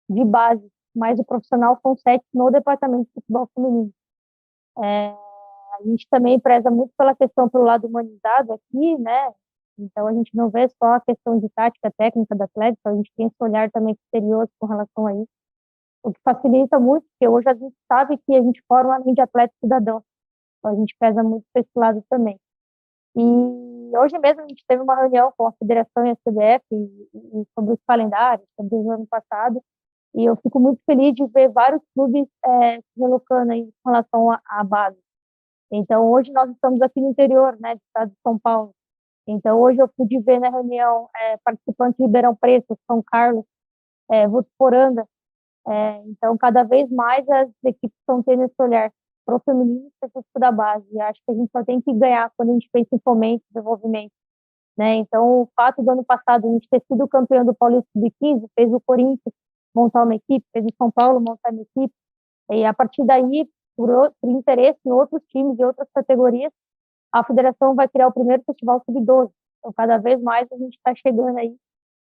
de base, mas o profissional são 7 no departamento de futebol feminino. A gente também preza muito pela questão pelo lado humanizado aqui, né? Então, a gente não vê só a questão de tática técnica da atleta, a gente tem esse olhar também criterioso com relação a isso, o que facilita muito, porque hoje a gente sabe que a gente forma além de atleta cidadão, então a gente pesa muito para esse lado também. E hoje mesmo a gente teve uma reunião com a Federação e a CBF e sobre os calendários, sobre o ano passado, e eu fico muito feliz de ver vários clubes se relocando aí em relação à base. Então, hoje nós estamos aqui no interior, né, do estado de São Paulo. Então, hoje eu pude ver na reunião participantes de Ribeirão Preto, São Carlos, Votuporanga. Então, cada vez mais as equipes estão tendo esse olhar para o feminino específico da base. E acho que a gente só tem que ganhar quando a gente pensa em fomento e desenvolvimento, né? Então, o fato do ano passado a gente ter sido campeão do Paulista Sub-15 fez o Corinthians montar uma equipe, fez o São Paulo montar uma equipe. E a partir daí, por interesse em outros times e outras categorias, a federação vai criar o primeiro festival sub-12. Então, cada vez mais a gente está chegando aí,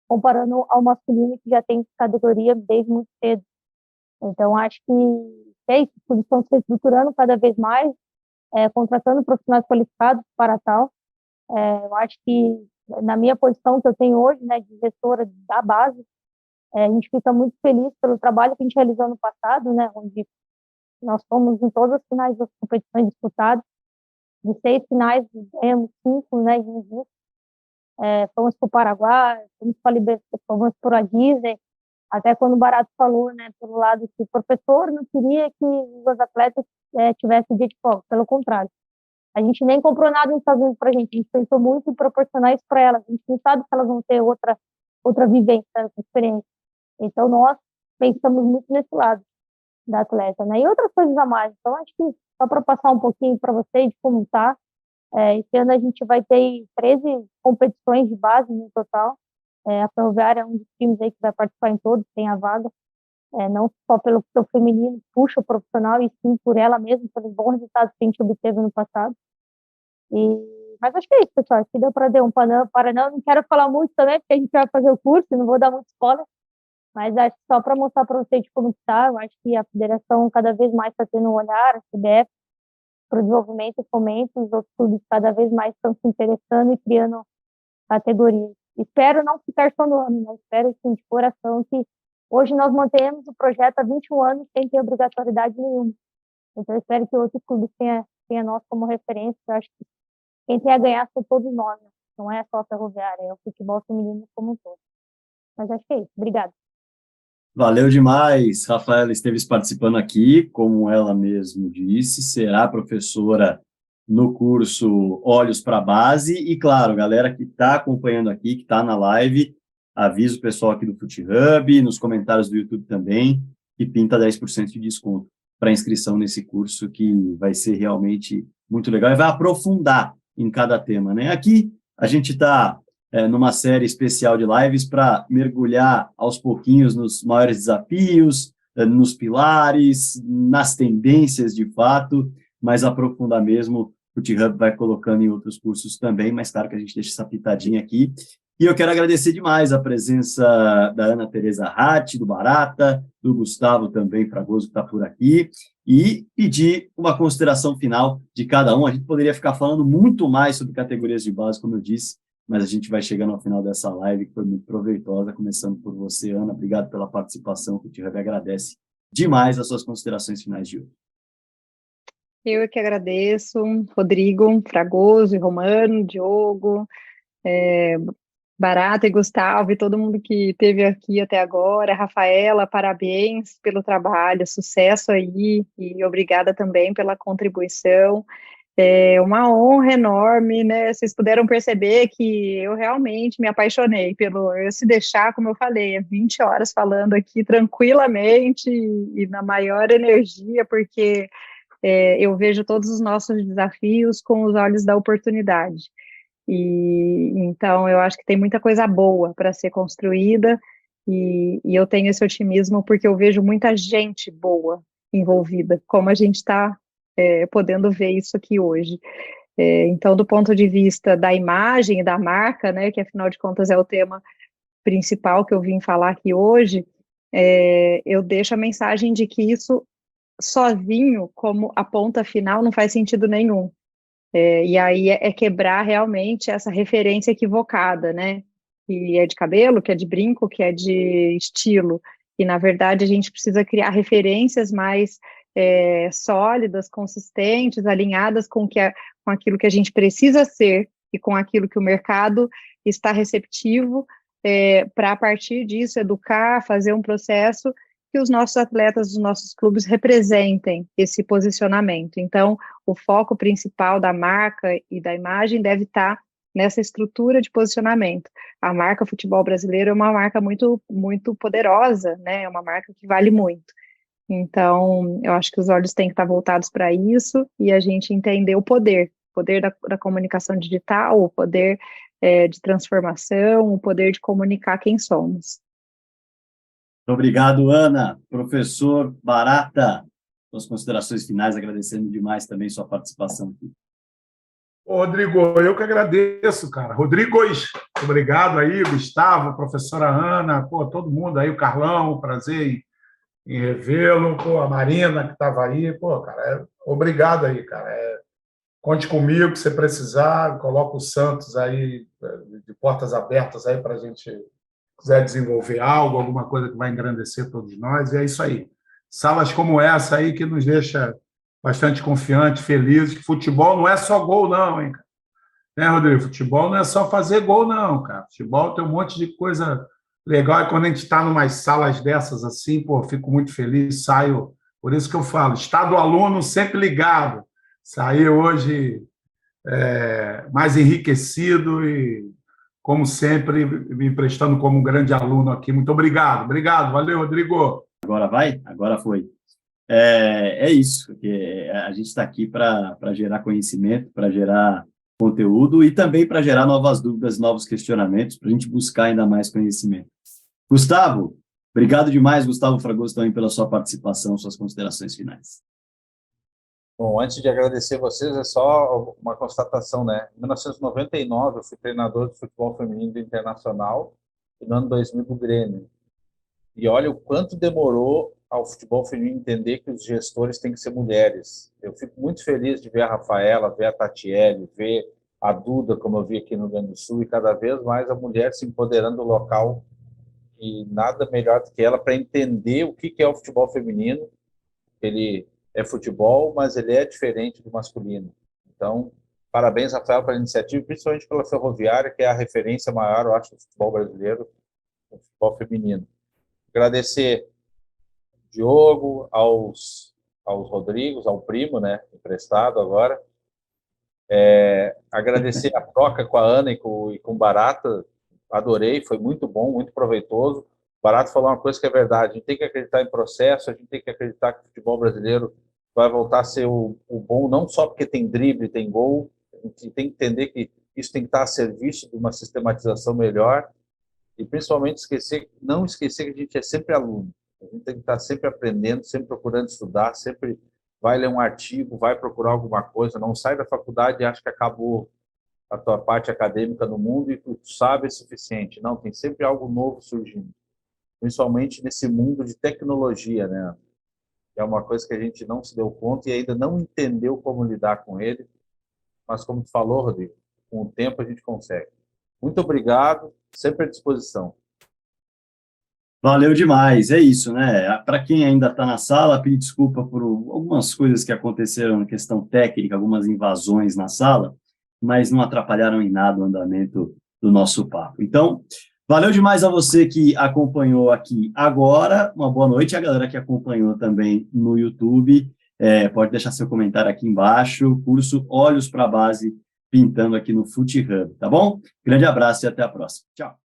comparando ao masculino, que já tem categoria desde muito cedo. Então, acho que os clubes estão se estruturando cada vez mais, contratando profissionais qualificados para tal. Eu acho que, na minha posição que eu tenho hoje, né, de gestora da base, a gente fica muito feliz pelo trabalho que a gente realizou no passado, né, onde nós fomos em todas as finais das competições disputadas. De 6 finais, ganhamos 5, né, fomos para o Paraguai, fomos para a Disney, até quando o Barato falou, né, pelo lado que o professor não queria que os atletas tivessem dia de folga, pelo contrário. A gente nem comprou nada nos Estados Unidos para a gente pensou muito em proporcionar isso para elas, a gente não sabe se elas vão ter outra vivência, outra experiência. Então, nós pensamos muito nesse lado da atleta, né, e outras coisas a mais. Então, acho que só para passar um pouquinho para vocês de como está, esse ano a gente vai ter 13 competições de base no total, A Ferroviária é um dos times aí que vai participar em todos, tem a vaga, não só pelo feminino, puxa o profissional, e sim por ela mesma, pelos bons resultados que a gente obteve no passado. Mas acho que é isso, pessoal. Acho que deu para dar um paranão. Não quero falar muito também, porque a gente vai fazer o curso, não vou dar muito spoiler, mas acho que só para mostrar para vocês de como está, eu acho que a federação cada vez mais está tendo um olhar, a CBF, para o desenvolvimento e fomento, os outros clubes cada vez mais estão se interessando e criando categorias. Espero não ficar só no ano, mas espero, assim, de coração, que hoje nós mantemos o projeto há 21 anos sem ter obrigatoriedade nenhuma. Então, eu espero que outros clubes tenham nós como referência. Eu acho que quem tem a ganhar são todos nós, né? Não é só a Ferroviária, é o futebol feminino como um todo. Mas acho que é isso. Obrigada. Valeu demais, Rafaela Esteves participando aqui, como ela mesmo disse, será professora no curso Olhos para a Base, e claro, galera que está acompanhando aqui, que está na live, avisa o pessoal aqui do FutiHub, nos comentários do YouTube também, que pinta 10% de desconto para inscrição nesse curso, que vai ser realmente muito legal, e vai aprofundar em cada tema, né? Aqui a gente está numa série especial de lives para mergulhar aos pouquinhos nos maiores desafios, nos pilares, nas tendências de fato, mas aprofundar mesmo, o FutiHub vai colocando em outros cursos também, mas claro que a gente deixa essa pitadinha aqui. E eu quero agradecer demais a presença da Ana Tereza Ratti, do Barata, do Gustavo também, Fragoso, que está por aqui, e pedir uma consideração final de cada um. A gente poderia ficar falando muito mais sobre categorias de base, como eu disse, mas a gente vai chegando ao final dessa live, que foi muito proveitosa, começando por você, Ana. Obrigado pela participação, que o FutiHub agradece demais as suas considerações finais de hoje. Eu que agradeço, Rodrigo, Fragoso e Romano, Diogo, Barata e Gustavo, e todo mundo que esteve aqui até agora. Rafaela, parabéns pelo trabalho, sucesso aí, e obrigada também pela contribuição. É uma honra enorme, né? Vocês puderam perceber que eu realmente me apaixonei eu se deixar, como eu falei, 20 horas falando aqui tranquilamente e na maior energia, porque eu vejo todos os nossos desafios com os olhos da oportunidade. E então eu acho que tem muita coisa boa para ser construída, e eu tenho esse otimismo porque eu vejo muita gente boa envolvida, como a gente está podendo ver isso aqui hoje. Então, do ponto de vista da imagem e da marca, né, que afinal de contas é o tema principal que eu vim falar aqui hoje, eu deixo a mensagem de que isso sozinho, como a ponta final, não faz sentido nenhum. E aí quebrar realmente essa referência equivocada, né? Que é de cabelo, que é de brinco, que é de estilo. E, na verdade, a gente precisa criar referências mais sólidas, consistentes, alinhadas com aquilo que a gente precisa ser e com aquilo que o mercado está receptivo, para, a partir disso, educar, fazer um processo que os nossos atletas, os nossos clubes representem esse posicionamento. Então, o foco principal da marca e da imagem deve estar nessa estrutura de posicionamento. A marca Futebol Brasileiro é uma marca muito, muito poderosa, né? É uma marca que vale muito. Então, eu acho que os olhos têm que estar voltados para isso e a gente entender o poder da comunicação digital, o poder de transformação, o poder de comunicar quem somos. Muito obrigado, Ana. Professor Barata, suas considerações finais, agradecendo demais também sua participação aqui. Rodrigo, eu que agradeço, cara. Rodrigos, obrigado aí, Gustavo, professora Ana, todo mundo aí, o Carlão, prazer em revê-lo, a Marina que estava aí, cara, obrigado aí, cara. Conte comigo, se precisar, coloca o Santos aí de portas abertas aí para a gente quiser desenvolver algo, alguma coisa que vai engrandecer todos nós, e é isso aí. Salas como essa aí que nos deixa bastante confiante, felizes, que futebol não é só gol não, hein, cara? Né, Rodrigo? Futebol não é só fazer gol não, cara. Futebol tem um monte de coisa legal, e quando a gente está em umas salas dessas assim, fico muito feliz, saio, por isso que eu falo, estado aluno sempre ligado, saí hoje mais enriquecido e, como sempre, me emprestando como um grande aluno aqui. Muito obrigado. Obrigado. Valeu, Rodrigo. Agora vai? Agora foi. É isso, porque a gente está aqui para gerar conhecimento, para gerar conteúdo e também para gerar novas dúvidas, novos questionamentos, para a gente buscar ainda mais conhecimento. Gustavo, obrigado demais, Gustavo Fragoso, também pela sua participação, suas considerações finais. Bom, antes de agradecer vocês, é só uma constatação, né? Em 1999, eu fui treinador de futebol feminino do Internacional e no ano 2000 do Grêmio. E olha o quanto demorou ao futebol feminino entender que os gestores têm que ser mulheres. Eu fico muito feliz de ver a Rafaela, ver a Tatiele, ver a Duda, como eu vi aqui no Rio Grande do Sul, e cada vez mais a mulher se empoderando do local, e nada melhor do que ela para entender o que é o futebol feminino. Ele é futebol, mas ele é diferente do masculino. Então, parabéns, Rafael, pela iniciativa, principalmente pela Ferroviária, que é a referência maior, eu acho, do futebol brasileiro, do futebol feminino. Agradecer Diogo, aos Rodrigos, ao primo, né, emprestado agora. Agradecer a troca com a Ana e com o Barata, adorei, foi muito bom, muito proveitoso. O Barata falou uma coisa que é verdade, a gente tem que acreditar em processo, a gente tem que acreditar que o futebol brasileiro vai voltar a ser o bom, não só porque tem drible, tem gol, a gente tem que entender que isso tem que estar a serviço de uma sistematização melhor e principalmente não esquecer que a gente é sempre aluno. A gente tem que estar sempre aprendendo, sempre procurando estudar, sempre vai ler um artigo, vai procurar alguma coisa, não sai da faculdade e acha que acabou a tua parte acadêmica no mundo e tu sabe é suficiente. Não, tem sempre algo novo surgindo, principalmente nesse mundo de tecnologia, né? É uma coisa que a gente não se deu conta e ainda não entendeu como lidar com ele, mas como tu falou, Rodrigo, com o tempo a gente consegue. Muito obrigado, sempre à disposição. Valeu demais, é isso, né? Para quem ainda está na sala, pedir desculpa por algumas coisas que aconteceram na questão técnica, algumas invasões na sala, mas não atrapalharam em nada o andamento do nosso papo. Então, valeu demais a você que acompanhou aqui agora, uma boa noite, a galera que acompanhou também no YouTube, pode deixar seu comentário aqui embaixo, curso Olhos para a Base, pintando aqui no FUT Hub, tá bom? Grande abraço e até a próxima. Tchau.